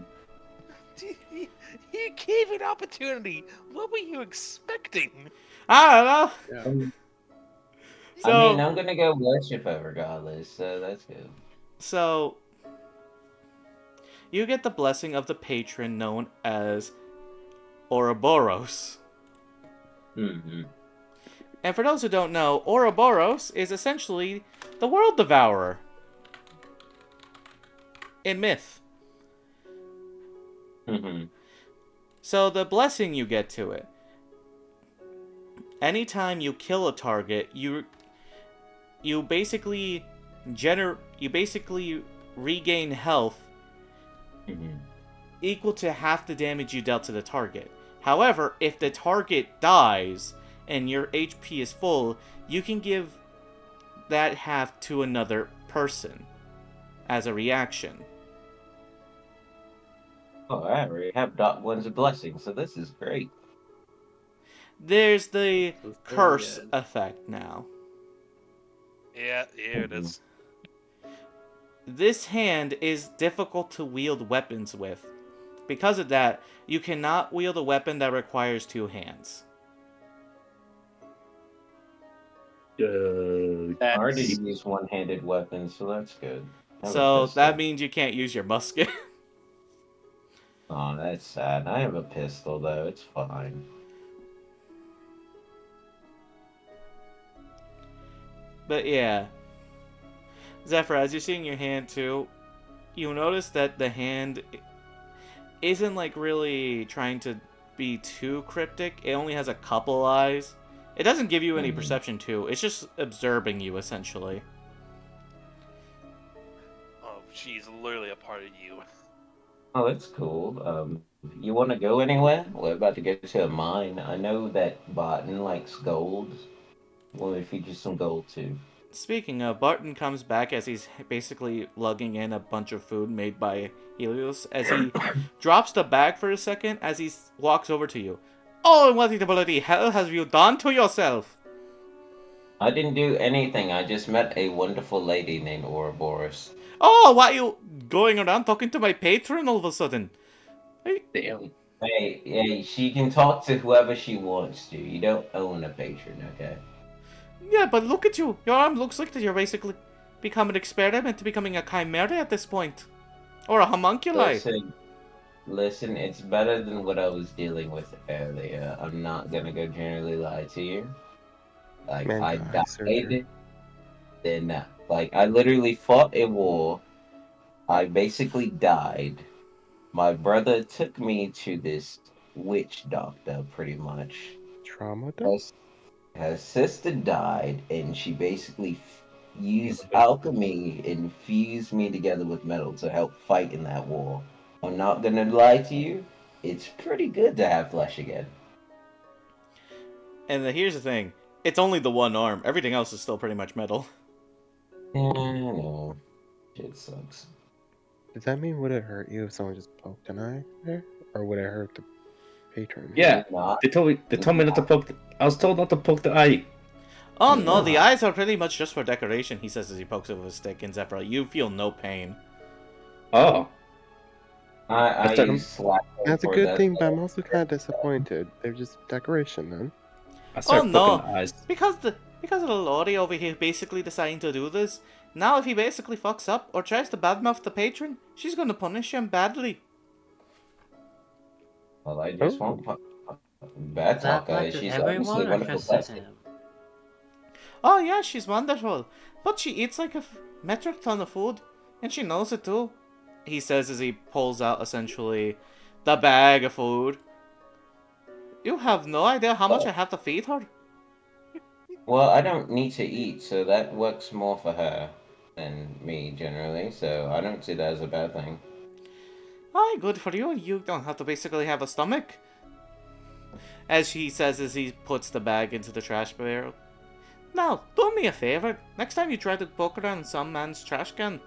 You gave it opportunity. What were you expecting? I don't know. So, I mean, I'm gonna go worship it regardless, so that's good. So, you get the blessing of the patron known as Ouroboros. Mm-hmm. And for those who don't know, Ouroboros is essentially the world devourer in myth. Mm-hmm. So the blessing you get to it, anytime you kill a target, you basically regain health Mm-hmm. equal to half the damage you dealt to the target. However, if the target dies and your HP is full, you can give that half to another person as a reaction. Oh, I already have Dot One's blessing, so this is great. There's the That's very curse good. effect now. Yeah, here it is. This hand is difficult to wield weapons with. Because of that, you cannot wield a weapon that requires two hands. I already That's use one-handed weapons, so that's good. I have a So pistol. that means you can't use your musket. Oh, that's sad. I have a pistol, though. It's fine. But yeah. Zephyr, as you're seeing your hand too, you'll notice that the hand isn't like really trying to be too cryptic. It only has a couple eyes. It doesn't give you any perception too. It's just observing you essentially. Oh, she's literally a part of you. Oh, that's cool. You want to go anywhere? We're about to go to a mine. I know that Barton likes gold. Well, if you just some gold too. Speaking of, Barton comes back as he's basically lugging in a bunch of food made by Helios as he drops the bag for a second as he walks over to you. Oh, what the bloody hell have you done to yourself? I didn't do anything. I just met a wonderful lady named Ouroboros. Oh, why are you going around talking to my patron all of a sudden? Damn. Hey, she can talk to whoever she wants to. You don't own a patron, okay? Yeah, but look at you. Your arm looks like that you're basically become an experiment to becoming a chimera at this point. Or a homunculi. Listen, it's better than what I was dealing with earlier. I'm not gonna go generally lie to you. Like, Man, I God, died, surgery. then, like, I literally fought a war. I basically died. My brother took me to this witch doctor, pretty much. Trauma dump? Her sister died, and she basically used alchemy and fused me together with metal to help fight in that war. I'm not gonna lie to you, it's pretty good to have flesh again. And here's the thing. It's only the one arm. Everything else is still pretty much metal. Yeah, I know. Shit sucks. Does that mean would it hurt you if someone just poked an eye there? Or would it hurt the patron? Yeah, Not, they told me not to poke. I was told not to poke the eye. Oh no, the Yeah. eyes are pretty much just for decoration, he says as he pokes it with a stick. And Zephyr, you feel no pain. Oh, I That's a- use slap. That's a for good that. thing, but I'm also kind of disappointed. They're just decoration then. I started Oh, no. poking the eyes. Because of the Lordy over here basically deciding to do this, now if he basically fucks up or tries to badmouth the patron, she's gonna punish him badly. Well, I just Oh. won't bad Is that talk. like to She's everyone obviously a or wonderful just to person. him? Oh yeah, she's wonderful. But she eats like a metric ton of food. And she knows it too. he says as he pulls out essentially the bag of food. You have no idea how much I have to feed her. Well, I don't need to eat, so that works more for her than me generally. So I don't see that as a bad thing. Aye, good for you. You don't have to basically have a stomach. As he says as he puts the bag into the trash barrel. Now, do me a favor. Next time you try to poke around some man's trash can,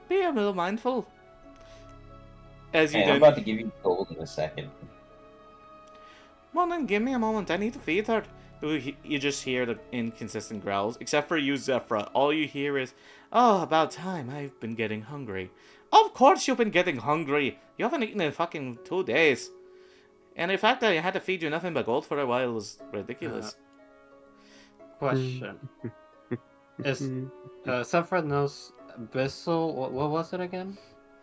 be a little mindful. As you Hey, I'm then... about to give you gold in a second. Well then, give me a moment. I need to feed her. You just hear the inconsistent growls. Except for you, Zephyra. All you hear is, oh, about time. I've been getting hungry. Of course you've been getting hungry. You haven't eaten in fucking 2 days. And the fact that I had to feed you nothing but gold for a while was ridiculous. Question. Is Sephiroth knows Abyssal? What was it again?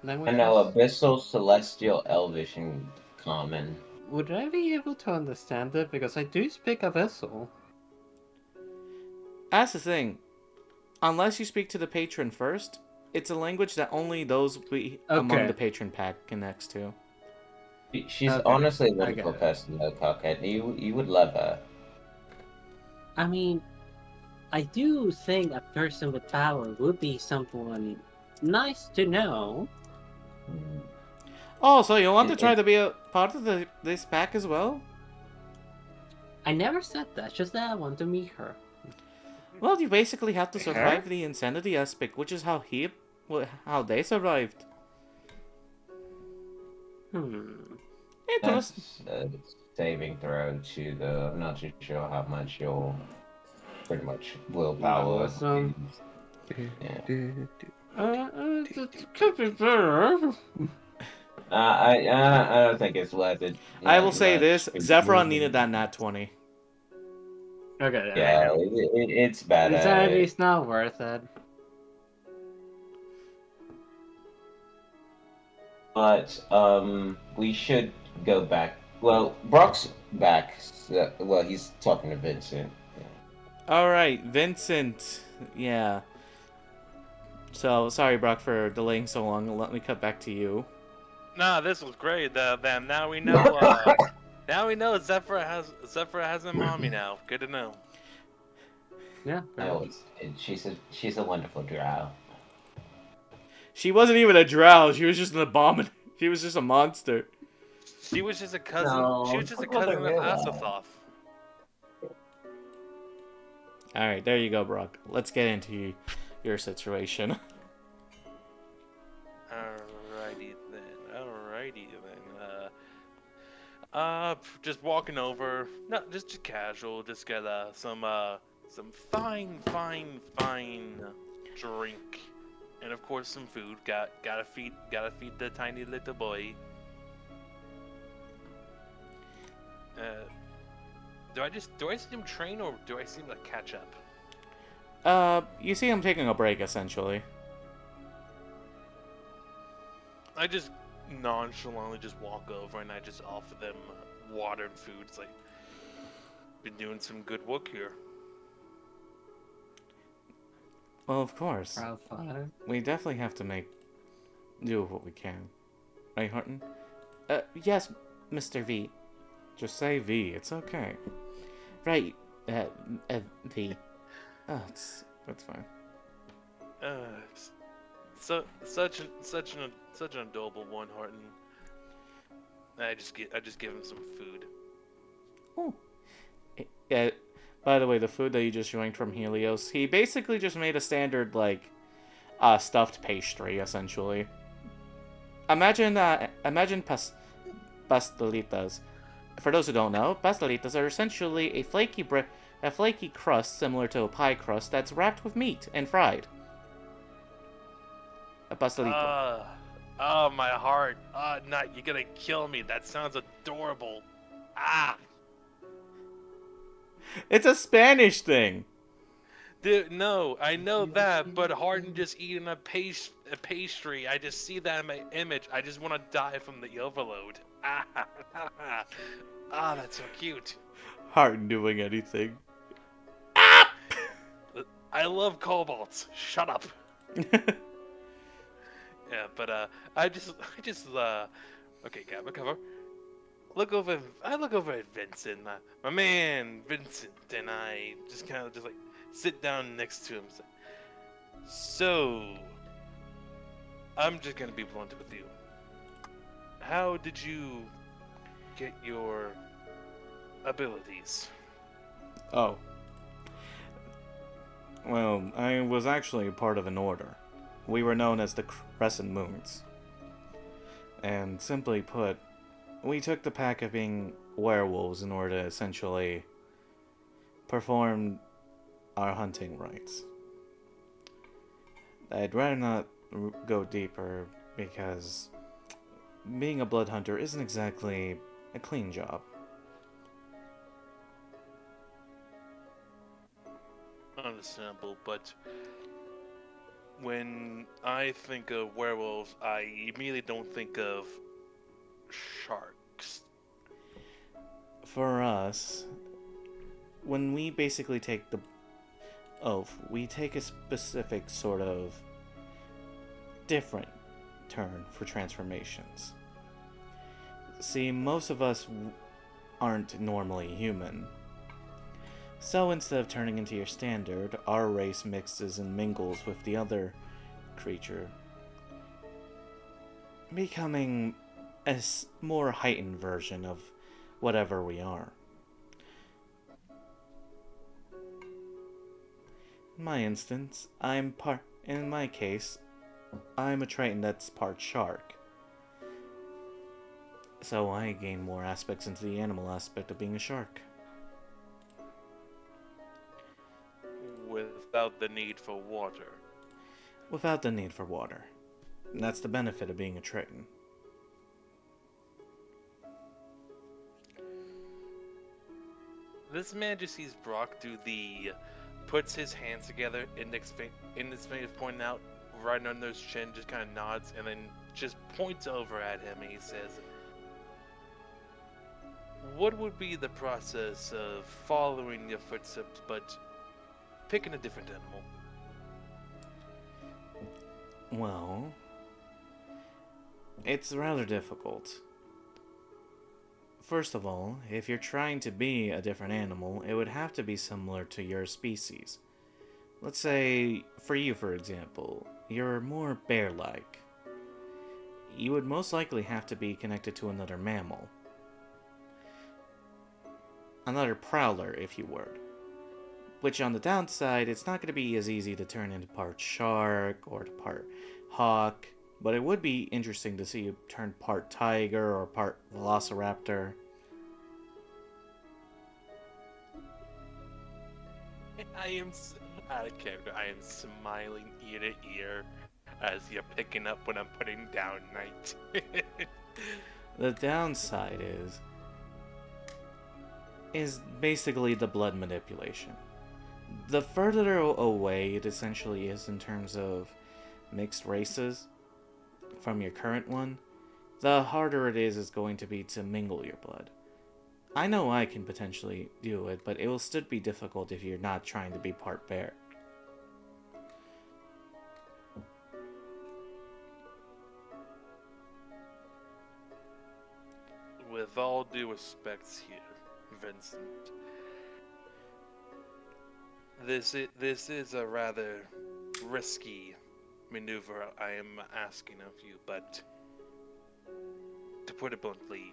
I know Abyssal, Celestial, Elvish, and Common. Would I be able to understand it? Because I do speak Abyssal. That's the thing. Unless you speak to the patron first, it's a language that only those among the patron pack connects to. She's honestly a wonderful person, though, Cockhead. You would love her. I mean, I do think a person with power would be someone nice to know. Oh, so you want to try to be a part of this pack as well? I never said that, just that I want to meet her. Well, you basically have to survive the insanity aspect, which is how they survived. That's a saving throw too, though. I'm not too sure how much you'll pretty much willpower. It could be better. I don't think it's worth it. I will say this: Zephyron needed that nat 20. Okay. Yeah, it's bad. Insanity's not worth it. But we should go back. Well, Brock's back. So, well, he's talking to Vincent. All right, Vincent. Yeah. So sorry, Brock, for delaying so long. Let me cut back to you. Nah, this was great. Then now we know. Now we know Zephyr has a mommy now. Good to know. Yeah. Oh, she's a wonderful drow. She wasn't even a drow. She was just an abomination. She was just a monster. She was just a cousin. No, she was just a cousin of Asathoth. All right, there you go, Brock. Let's get into your situation. Alrighty then. Just walking over. No, just casual. Just get some fine drink, and of course some food. Gotta feed the tiny little boy. Do I see him train, or do I see him like catch up? You see him taking a break, essentially. I just nonchalantly just walk over and I just offer them water and food. It's like, been doing some good work here. Well, of course. We definitely have to do what we can. Right, Horton? Yes, Mr. V. Just say V, it's okay. Right, V. Oh, that's fine. Such an adorable one, Horton. I just give him some food. Oh. Yeah. By the way, the food that you just joined from Helios, he basically just made a standard stuffed pastry, essentially. Imagine pastelitas. For those who don't know, pastelitas are essentially a flaky crust similar to a pie crust that's wrapped with meat and fried. A pastelito. Oh, my heart. No, you're gonna kill me. That sounds adorable. Ah. It's a Spanish thing. Dude, no, I know that, but Harden just eating a pastry. I just see that in my image. I just want to die from the overload. That's so cute. Harden doing anything. I love kobolds. Shut up. Yeah, but I just okay, Gabba, cover. I look over at Vincent, my man Vincent, and I just kind of just like sit down next to him. So, I'm just gonna be blunt with you. How did you get your abilities? Oh. Well, I was actually part of an order. We were known as the Crescent Moons. And simply put, we took the pack of being werewolves in order to essentially perform our hunting rites. I'd rather not go deeper because being a blood hunter isn't exactly a clean job. Understandable, but when I think of werewolves, I immediately don't think of sharks. For us, when we basically take the oath, we take a specific sort of different turn for transformations. See, most of us aren't normally human. So instead of turning into your standard, our race mixes and mingles with the other creature, becoming a more heightened version of whatever we are. In my instance, in my case, I'm a Triton that's part shark. So I gain more aspects into the animal aspect of being a shark. Without the need for water. Without the need for water. And that's the benefit of being a Triton. This man just sees Brock puts his hands together, index finger pointing out right under his chin, just kind of nods, and then just points over at him and he says, what would be the process of following your footsteps, but picking a different animal? Well, it's rather difficult. First of all, if you're trying to be a different animal, it would have to be similar to your species. Let's say, for you for example, you're more bear-like. You would most likely have to be connected to another mammal. Another prowler, if you would. Which on the downside, it's not going to be as easy to turn into part shark or to part hawk, but it would be interesting to see you turn part tiger or part velociraptor. I am out of character. I am smiling ear to ear as you're picking up when I'm putting down Knight. The downside is basically the blood manipulation. The further away it essentially is in terms of mixed races from your current one, the harder it is going to be to mingle your blood. I know I can potentially do it, but it will still be difficult if you're not trying to be part bear. With all due respects here, Vincent, this is a rather risky maneuver I am asking of you, but to put it bluntly,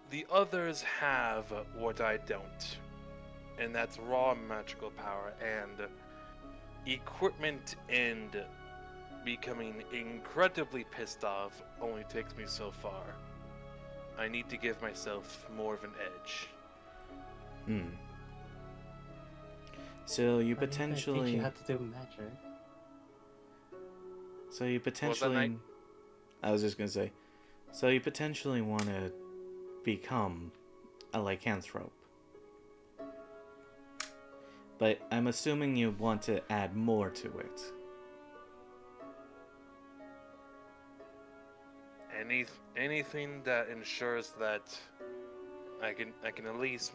the others have what I don't, and that's raw magical power and equipment, and becoming incredibly pissed off only takes me so far. I need to give myself more of an edge. So you Teach potentially... you how to do magic. So you potentially... I was just gonna say... So you potentially want to become a lycanthrope. But I'm assuming you want to add more to it. Anything that ensures that I can at least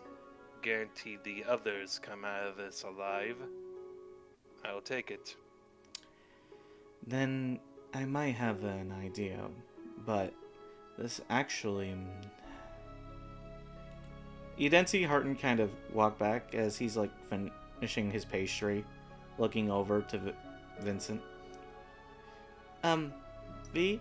guarantee the others come out of this alive, I'll take it. Then I might have an idea, but this actually... You then see Harton kind of walk back as he's like finishing his pastry, looking over to Vincent. V?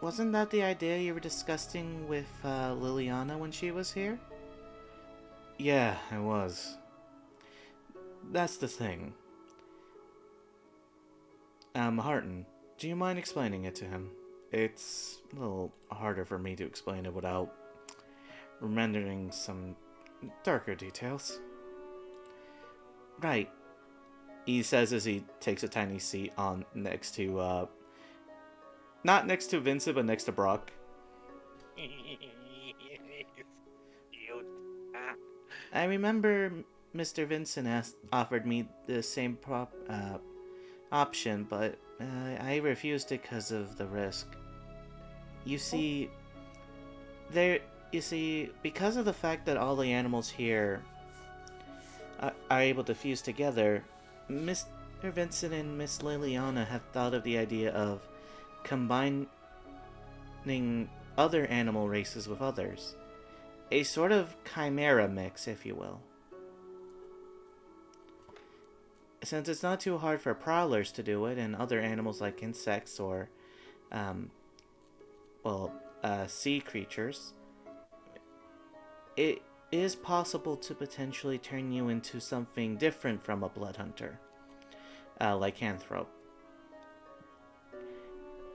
Wasn't that the idea you were discussing with Liliana when she was here? Yeah, I was. That's the thing. Harton, do you mind explaining it to him? It's a little harder for me to explain it without remembering some darker details. Right. He says as he takes a tiny seat on next to, not next to Vincent, but next to Brock. I remember Mr. Vincent offered me the same option, but I refused it because of the risk. You see, because of the fact that all the animals here are able to fuse together, Mr. Vincent and Miss Liliana have thought of the idea of combining other animal races with others. A sort of chimera mix, if you will. Since it's not too hard for prowlers to do it, and other animals like insects or, sea creatures, it is possible to potentially turn you into something different from a blood hunter, lycanthrope.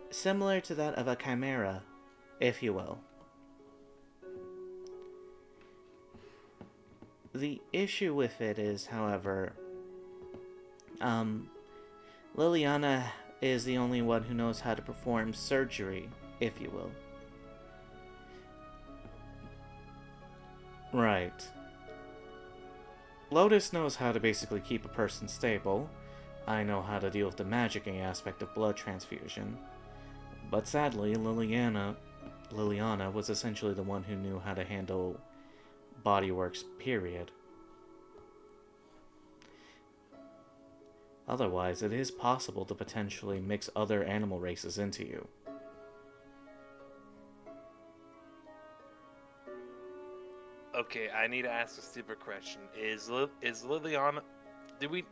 Similar to that of a chimera, if you will. The issue with it is, however, Liliana is the only one who knows how to perform surgery, if you will. Right. Lotus knows how to basically keep a person stable. I know how to deal with the magicking aspect of blood transfusion. But sadly, Liliana was essentially the one who knew how to handle bodyworks, period. Otherwise, it is possible to potentially mix other animal races into you. Okay, I need to ask a stupid question. Is Liliana... Did we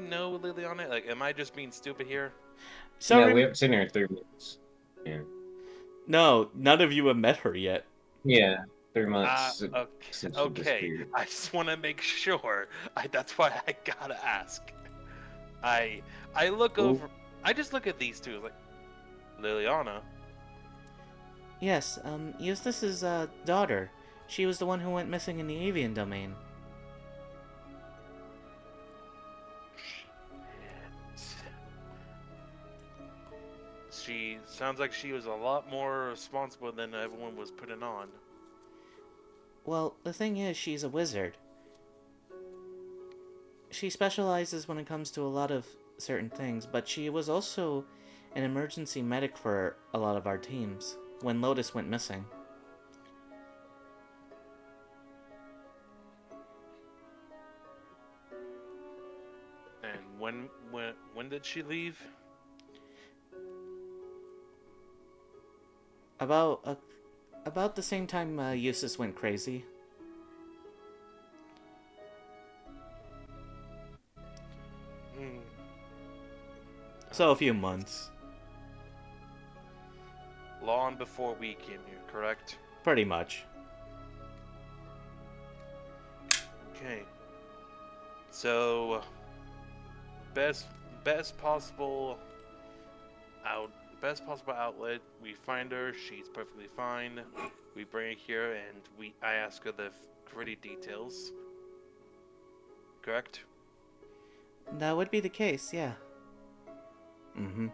know Liliana? Like, am I just being stupid here? So No, we haven't seen her in 3 months. Yeah. No, none of you have met her yet. Yeah, 3 months Okay. since she Okay. disappeared. I just want to make sure. That's why I gotta ask. I look Ooh. over. I just look at these two like Liliana. Yes, Eustace's daughter. She was the one who went missing in the avian domain. She sounds like she was a lot more responsible than everyone was putting on. Well, the thing is, she's a wizard. She specializes when it comes to a lot of certain things, but she was also an emergency medic for a lot of our teams when Lotus went missing. And when did she leave? About the same time Eustace went crazy. So a few months. Long before we came here, correct? Pretty much. Okay. So best possible outlet. We find her. She's perfectly fine. We bring her here, and I ask her the gritty details. Correct? That would be the case, yeah. Mm-hmm.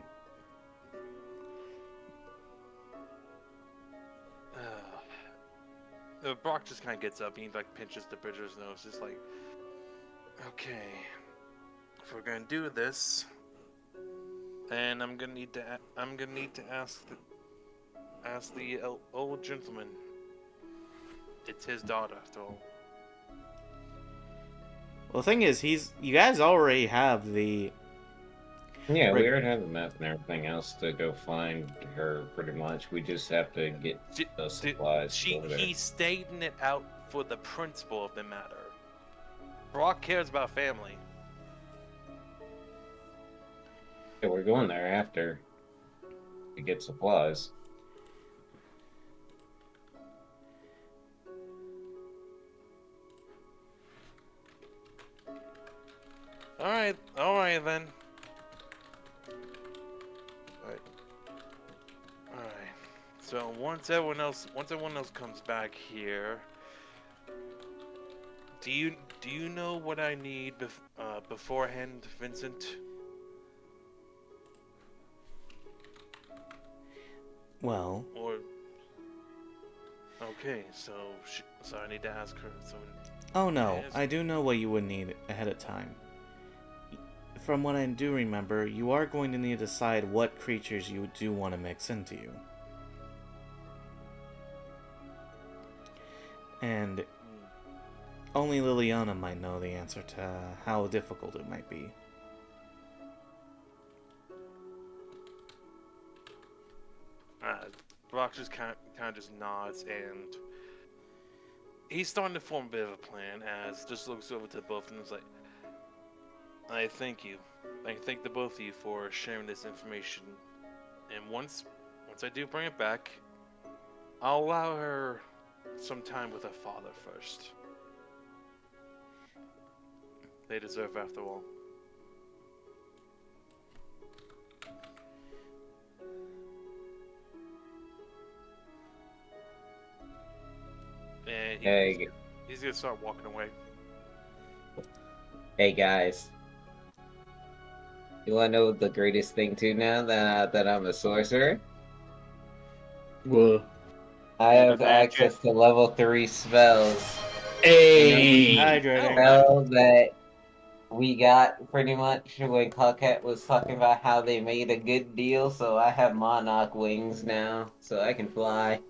Brock just kind of gets up. He like pinches the bridger's nose, just like, okay, if we're gonna do this, then I'm gonna need to ask the old gentleman. It's his daughter, after all. Well, the thing is, you guys already have the. Yeah, Right. we already have the map and everything else to go find her. Pretty much, we just have to get the supplies over there. He's stating it out for the principle of the matter. Brock cares about family. Yeah, we're going there after to get supplies. All right then. All right. So once everyone else comes back here, do you know what I need beforehand, Vincent? Well, Or okay, so I need to ask her. So oh no, Yes. I do know what you would need ahead of time. From what I do remember, you are going to need to decide what creatures you do want to mix into you. And only Liliana might know the answer to how difficult it might be. Brock just kind of just nods, and he's starting to form a bit of a plan. As just looks over to both of them, and is like, "I thank you. I thank the both of you for sharing this information. And once I do bring it back, I'll allow her some time with her father first. They deserve, after all." And Hey, he's gonna start walking away. hey guys. You wanna know the greatest thing too now that I'm a sorcerer? Whoa. I have Magic. access to level 3 spells. Hey! Hydrating. Spell that we got pretty much when Coquette was talking about how they made a good deal, so I have monarch wings now, so I can fly.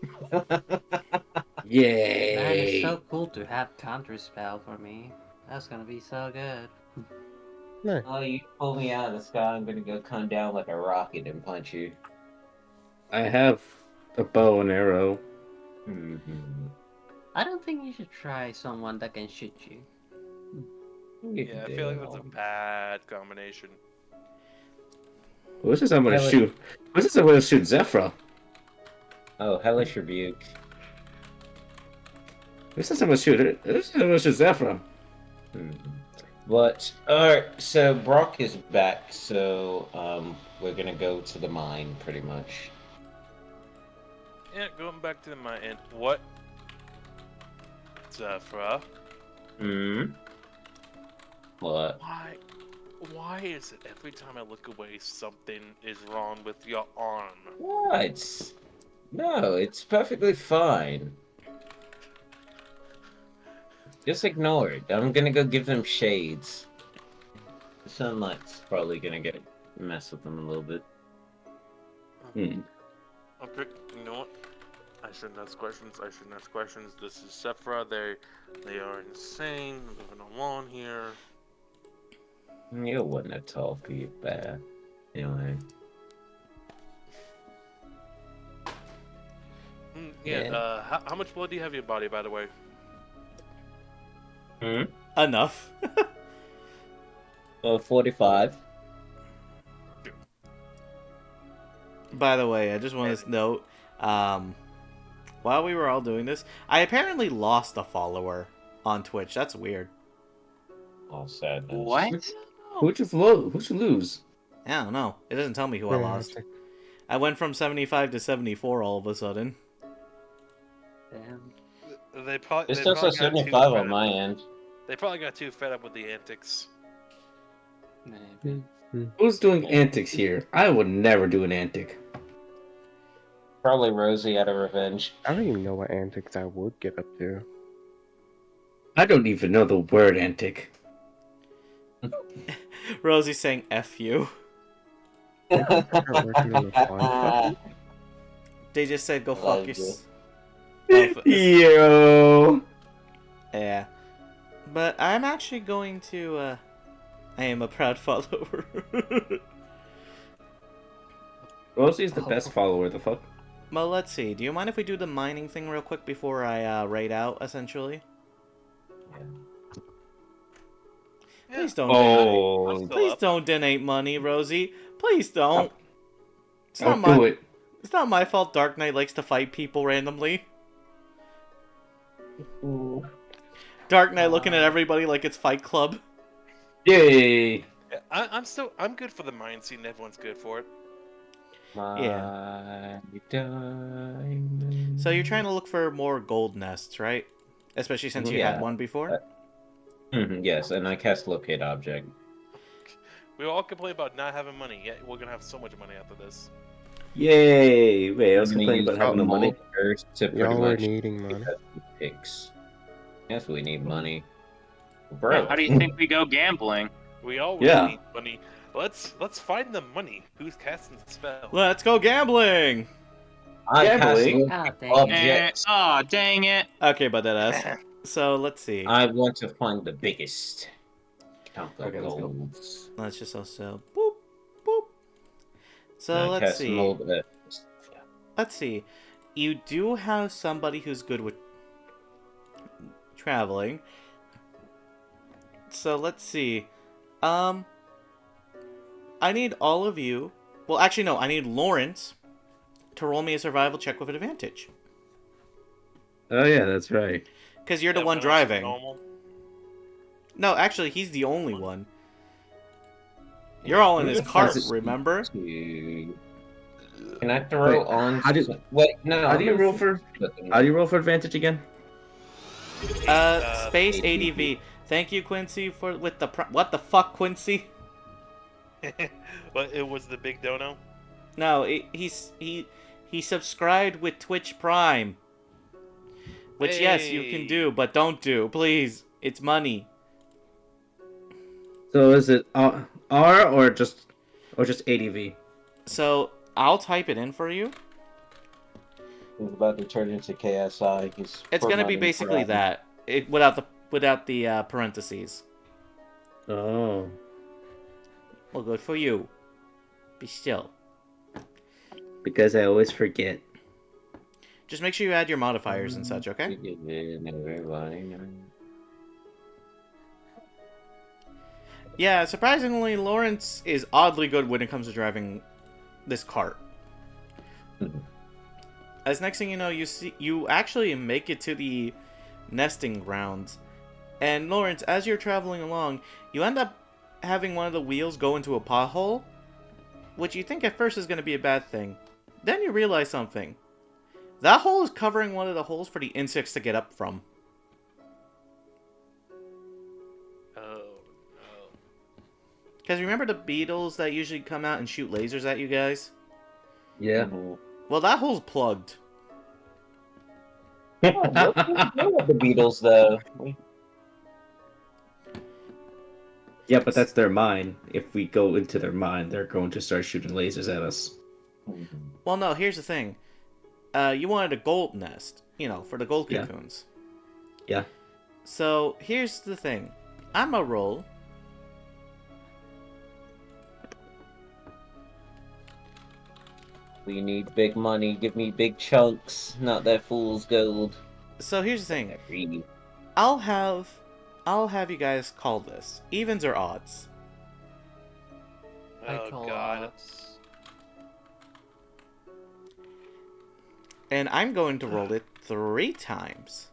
Yay! Man, it's so cool to have counter spell for me. That's gonna be so good. Oh, you pull me out of the sky, I'm gonna go come down like a rocket and punch you. I have a bow and arrow. Mm-hmm. I don't think you should try someone that can shoot you. Yeah, I feel like that's a bad combination. Who's this I'm gonna Yeah, shoot? Who's this I'm gonna shoot Zephyra? Oh, Hellish Rebuke. Who's this I'm gonna shoot? Who's this I'm gonna shoot Zephyra? But alright, so Brock is back, so we're gonna go to the mine pretty much. Yeah, going back to my end. What? Zephyra? What? Why is it every time I look away something is wrong with your arm? What? No, it's perfectly fine. Just ignore it. I'm gonna go give them shades. The sunlight's probably gonna mess with them a little bit. Hmm. Okay, you know what? I shouldn't ask questions. This is Sephra. They are insane. Living alone here. You wouldn't have told me bad. Anyway. Yeah. How much blood do you have in your body, by the way? Enough. 45. By the way, I just want to note, while we were all doing this, I apparently lost a follower on Twitch. That's weird. All sadness. What? Who'd you lose? I don't know. It doesn't tell me who I lost. I went from 75 to 74 all of a sudden. Damn. They probably. It's still 75 on my end. They probably got too fed up with the antics. Maybe. Who's doing antics here? I would never do an antic. Probably Rosie out of revenge. I don't even know what antics I would get up to. I don't even know the word antic. Rosie saying F you. Start working on the flying. They just said go fuck Love yourself. Yo. Yeah. But I'm actually going to, I am a proud follower. Rosie's the best follower, the fuck? Well, let's see. Do you mind if we do the mining thing real quick before I raid out, essentially? Please don't donate. Please don't donate money, Rosie. Please don't. It's not Don't do it. It's not my fault Dark Knight likes to fight people randomly. Dark Knight looking at everybody like it's Fight Club. Yay! I'm good for the mine scene. Everyone's good for it. Yeah. So you're trying to look for more gold nests, right? Especially since you had one before? Yes, and I cast Locate Object. We all complain about not having money, yet we're gonna have so much money after this. Yay! Wait, I was I'm gonna complaining use about having no money. first to pretty Y'all were much needing money. get the picks. Yes, we need money. Bro. How do you think we go gambling? We all Yeah. need money. Let's find the money. Who's casting the spell? Let's go gambling! I cast Gambling? Locate Oh, dang. Object. Aw, dang it. Okay, but that ass. So let's see. I want to find the biggest chunk of Okay, let's go. golds. Let's just also boop boop. So I let's cast see. Mold Let's see. You do have somebody who's good with traveling. So let's see. I need all of you. Well, actually, no. I need Lawrence to roll me a survival check with advantage. Oh yeah, that's right. Because you're the one Everyone else is driving. normal. No, actually, he's the only one. You're all in his cart, remember? Can I throw Wait, on? how do- Wait, no. How do you roll for? How do you roll for advantage again? Space ADV. Thank you, Quincy, for with the what the fuck, Quincy? But it was the big dono. No, he subscribed with Twitch Prime, which yes you can do, but don't do, please. It's money. So is it R or just ADV? So I'll type it in for you. He's about to turn into KSI. It's gonna be basically that, without the parentheses. Oh. Well, good for you. Be still. Because I always forget. Just make sure you add your modifiers and such, okay? Yeah, surprisingly, Lawrence is oddly good when it comes to driving this cart. As next thing you know, you actually make it to the nesting grounds. And Lawrence, as you're traveling along, you end up having one of the wheels go into a pothole, which you think at first is going to be a bad thing. Then you realize something. That hole is covering one of the holes for the insects to get up from. Oh, Because remember the beetles that usually come out and shoot lasers at you guys? Yeah. Well, that hole's plugged. The Beatles, though. Yeah, but that's their mine. If we go into their mine, they're going to start shooting lasers at us. Well, no, here's the thing. You wanted a gold nest, for the gold Yeah. cocoons. Yeah. So, here's the thing. I'm a roll. We need big money. Give me big chunks, not that fool's gold. So, here's the thing. Greedy. I'll have you guys call this evens or odds. I oh call god. odds. And I'm going to roll it 3 times.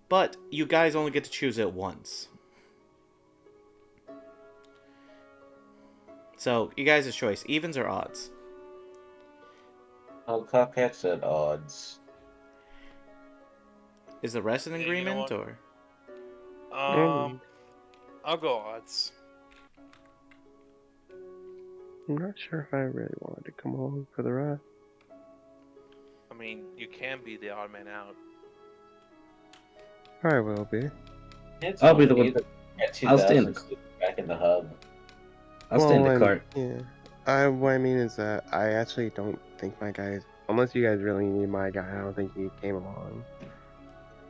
But you guys only get to choose it once. So, you guys' choice, evens or odds? Oh, Cockhead said odds. Is the rest in Yeah, you know agreement, what? or? I'll go odds. I'm not sure if I really wanted to come along for the ride. I mean, you can be the odd man out. I will be. It's I'll be the fine. one. At I'll stay in 2000, back in the hub. I'll stay in the Well, cart. Yeah. What I mean is that I actually don't think my guy, unless you guys really need my guy, I don't think he came along.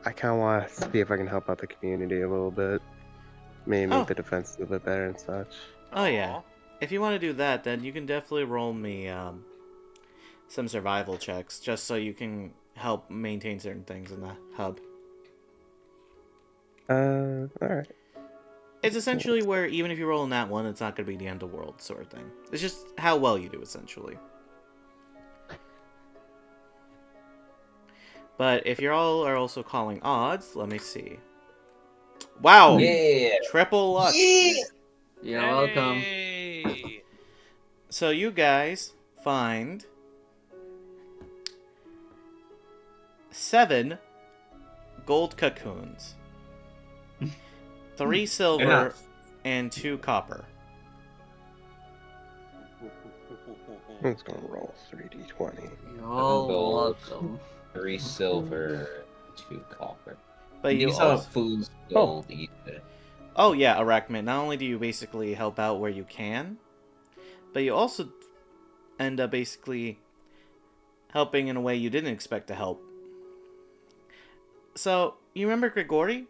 I kind of want to see if I can help out the community a little bit. Maybe make Oh. the defense a little bit better and such. Oh yeah. Aw. If you want to do that, then you can definitely roll me some survival checks, just so you can help maintain certain things in the hub. Alright. It's essentially where even if you roll in that one, it's not going to be the end of the world sort of thing. It's just how well you do, essentially. But if you all are also calling odds, let me see. Wow! Yeah. Triple luck! You're welcome. Hey! So you guys find 7 gold cocoons, 3 silver, Enough. and 2 copper. I'm just gonna roll 3d20. You're all Gold. welcome. 3 silver, 2 copper. But you These aren't also... fool's gold either. Oh yeah, Arachmid, not only do you basically help out where you can, but you also end up basically helping in a way you didn't expect to help. So, you remember Grigori?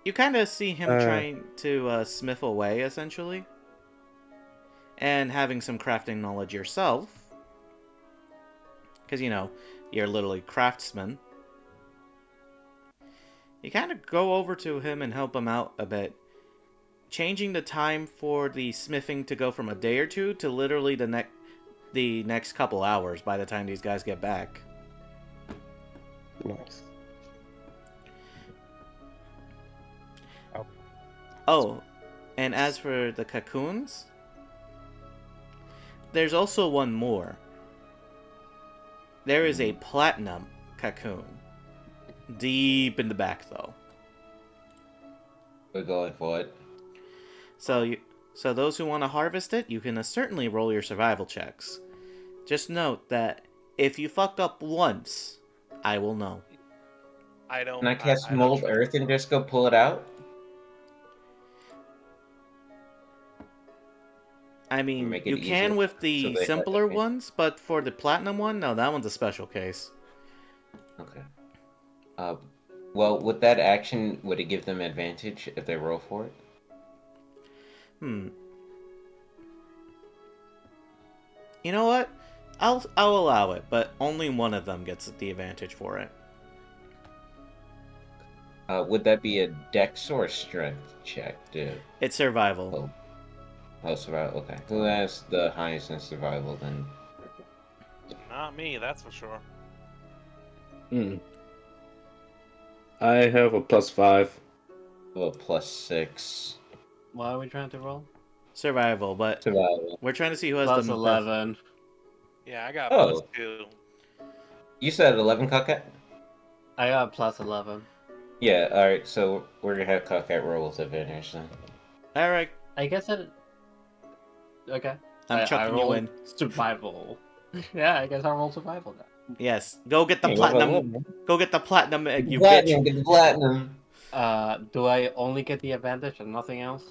You kind of see him trying to smith away, essentially. And having some crafting knowledge yourself. Because, you know, you're literally craftsman. You kind of go over to him and help him out a bit. Changing the time for the smithing to go from a day or two to literally the next couple hours by the time these guys get back. Nice. Oh, and as for the cocoons, there's also one more. There is a platinum cocoon. Deep in the back, though. We're going for it. So those who want to harvest it, you can certainly roll your survival checks. Just note that if you fuck up once, I will know. I don't. Can I cast I don't Mold trust- Earth and just go pull it out? I mean, Make it you can easier, with so the they simpler have to- ones, but for the platinum one, no, that one's a special case. Okay. Well, with that action, would it give them advantage if they roll for it? You know what? I'll allow it, but only one of them gets the advantage for it. Would that be a Dex or a Strength check, dude? It's survival. Oh, survival. Okay. Who has the highest in survival then? Not me, that's for sure. I have a +5. Well, +6. What are we trying to roll? Survival, but Survival. we're trying to see who has Plus the 11. Yeah, I got Oh. +2. You said 11, Cockhead? I got plus 11. Yeah, alright, so we're gonna have Cockhead roll with advantage then. Alright, I guess it. Okay. I'm chucking you rolled in. Survival. Yeah, I guess I roll survival now. Yes, go get the Hey, platinum. Go get the platinum, you Platinum, bitch. get the platinum. Do I only get the advantage and nothing else?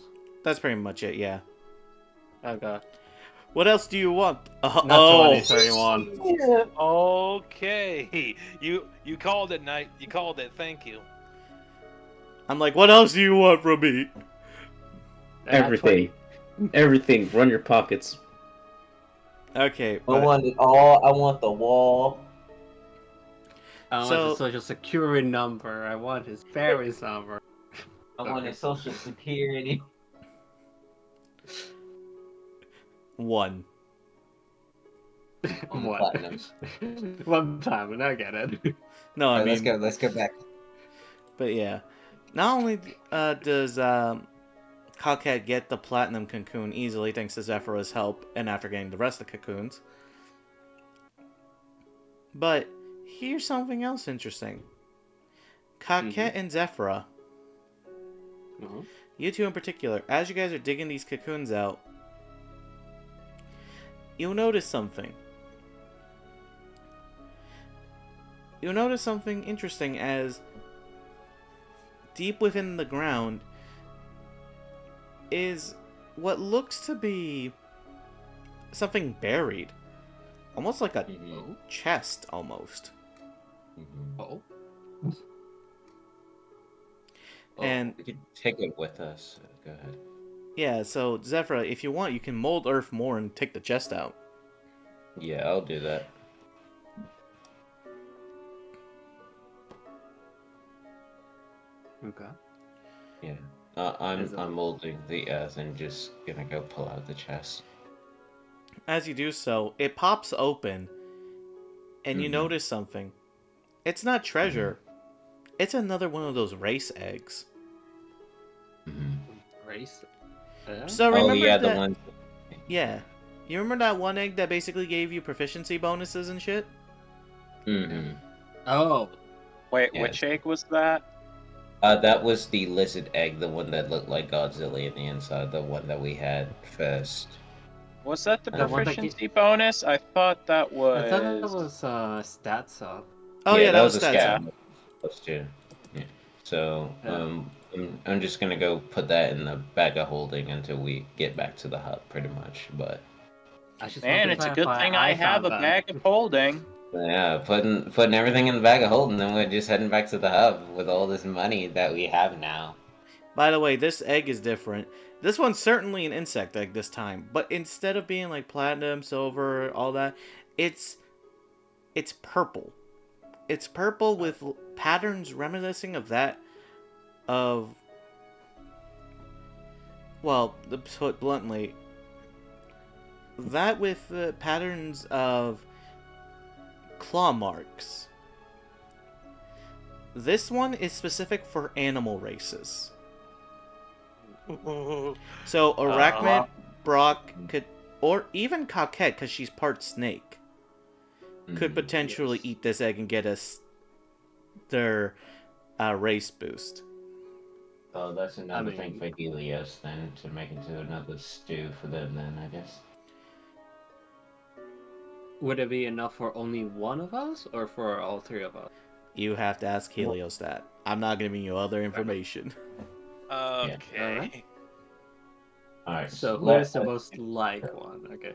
That's pretty much it, yeah. Okay. What else do you want? Not Oh, 20, 31. Okay, you called it, Knight. You called it. Thank you. I'm like, what else do you want from me? Everything. Everything. Run your pockets. Okay, I but want it all. I want the wall. I want So- his social security number. I want his parents' number. I want his social security. 1. On the What? platinums. One time, and I get it. No, I Alright, mean, let's go back. but yeah. Not only does Cockhead get the platinum cocoon easily thanks to Zephyra's help and after getting the rest of the cocoons, but here's something else interesting. Cockhead and Zephyra, Mhm. you two in particular, as you guys are digging these cocoons out, you'll notice something. You'll notice something interesting as deep within the ground is what looks to be something buried. Almost like a chest, almost. Mhm. Oh. And We could take it with us. Go ahead. yeah, so Zephyra, if you want, you can mold Earth more and take the chest out. Yeah, I'll do that. Okay. Yeah. Is it- I'm molding the earth and just gonna go pull out the chest. As you do so, it pops open, and you Mhm. notice something. It's not treasure. It's another one of those race eggs. Mhm. Race. So Oh remember yeah, the that? ones. Yeah. You remember that one egg that basically gave you proficiency bonuses and shit? Mm-hmm. Oh. Wait, Yes. which egg was that? That was the lizard egg, the one that looked like Godzilla in the inside, the one that we had first. Was that the The one that proficiency bonus? I thought that I thought that was. was stats up. Oh yeah, that was a stats yeah. up. Plus two. Yeah. So Yeah. I'm just gonna go put that in the bag of holding until we get back to the hub, pretty much. But I just want Man, to it's a good clarify, thing I have found a that. bag of holding. yeah, putting everything in the bag of holding, then we're just heading back to the hub with all this money that we have now. By the way, this egg is different. This one's certainly an insect egg this time, but instead of being like platinum, silver, all that, it's purple. It's purple with patterns reminiscing of that of, well, to put bluntly, that with patterns of claw marks. This one is specific for animal races. So Arachnid, Brock, could, or even Coquette, because she's part snake, could Mhm. potentially eat this egg and get us their race boost. Oh, that's another I thing mean- for Helios, then, to make into another stew for them, then, I guess. Would it be enough for only one of us, or for all three of us? You have to ask Helios that. I'm not giving you other information. Okay. Alright, So who let- is the most like one? Okay.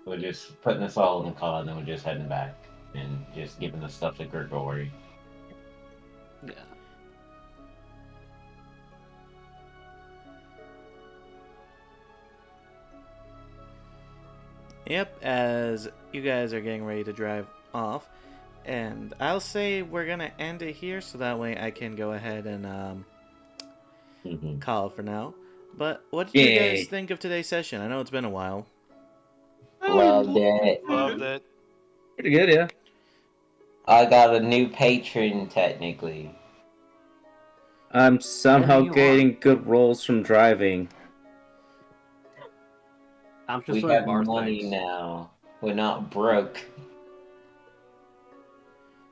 We're just putting this all in the car, and then we're just heading back. And just giving the stuff to Grigori. Yeah. Yep, as you guys are getting ready to drive off. And I'll say we're going to end it here so that way I can go ahead and Mm-hmm. call it for now. But what did you Yay. guys think of today's session? I know it's been a while. Loved it. Loved it. Pretty good, yeah. I got a new patron, technically. I'm somehow you getting good rolls from driving. I'm just We doing have bar money things. now. We're not broke.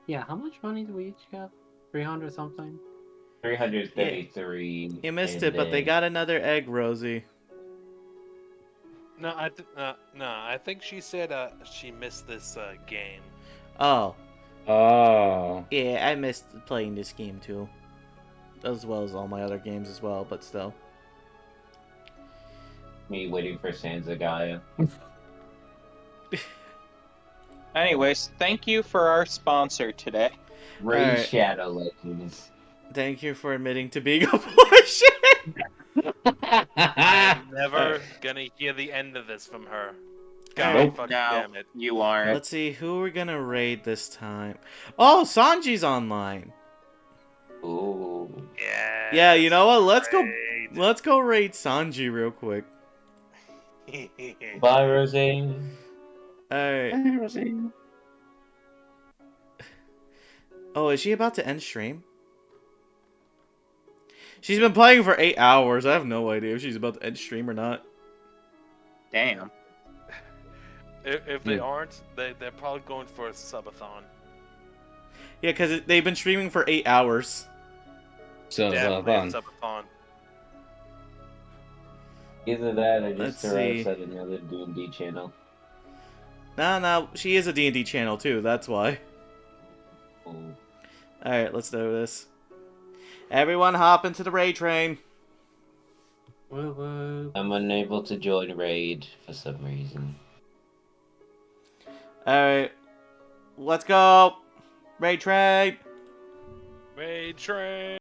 Yeah, how much money do we each get? 300 something? 333. You missed and it, but they then- got another egg, Rosie. No, I think she said she missed this game. Oh, Oh. yeah, I missed playing this game too. As well as all my other games as well, but still. Me waiting for Sansa Gaia. Anyways, thank you for our sponsor today. Raid Alright. Shadow Legends. Thank you for admitting to being a bullshit. I'm never gonna hear the end of this from her. God Nope. fucking No. damn it. You aren't. Let's see, who we're gonna raid this time? Oh, Sanji's online. Ooh. Yeah. Yeah, you know what? Let's go go. raid Sanji real quick. Bye, Rosine. Alright. Oh, is she about to end stream? She's been playing for 8 hours. I have no idea if she's about to end stream or not. Damn. If they aren't, they're probably going for a subathon. Yeah, because they've been streaming for 8 hours. So, Definitely a fun. subathon. Either that or Let's just throw see. us at another D&D channel. Nah, she is a D&D channel too, that's why. Ooh. Alright, let's do this. Everyone hop into the raid train. Woo woo. I'm unable to join raid for some reason. Alright. Let's go! Raid train! Raid train.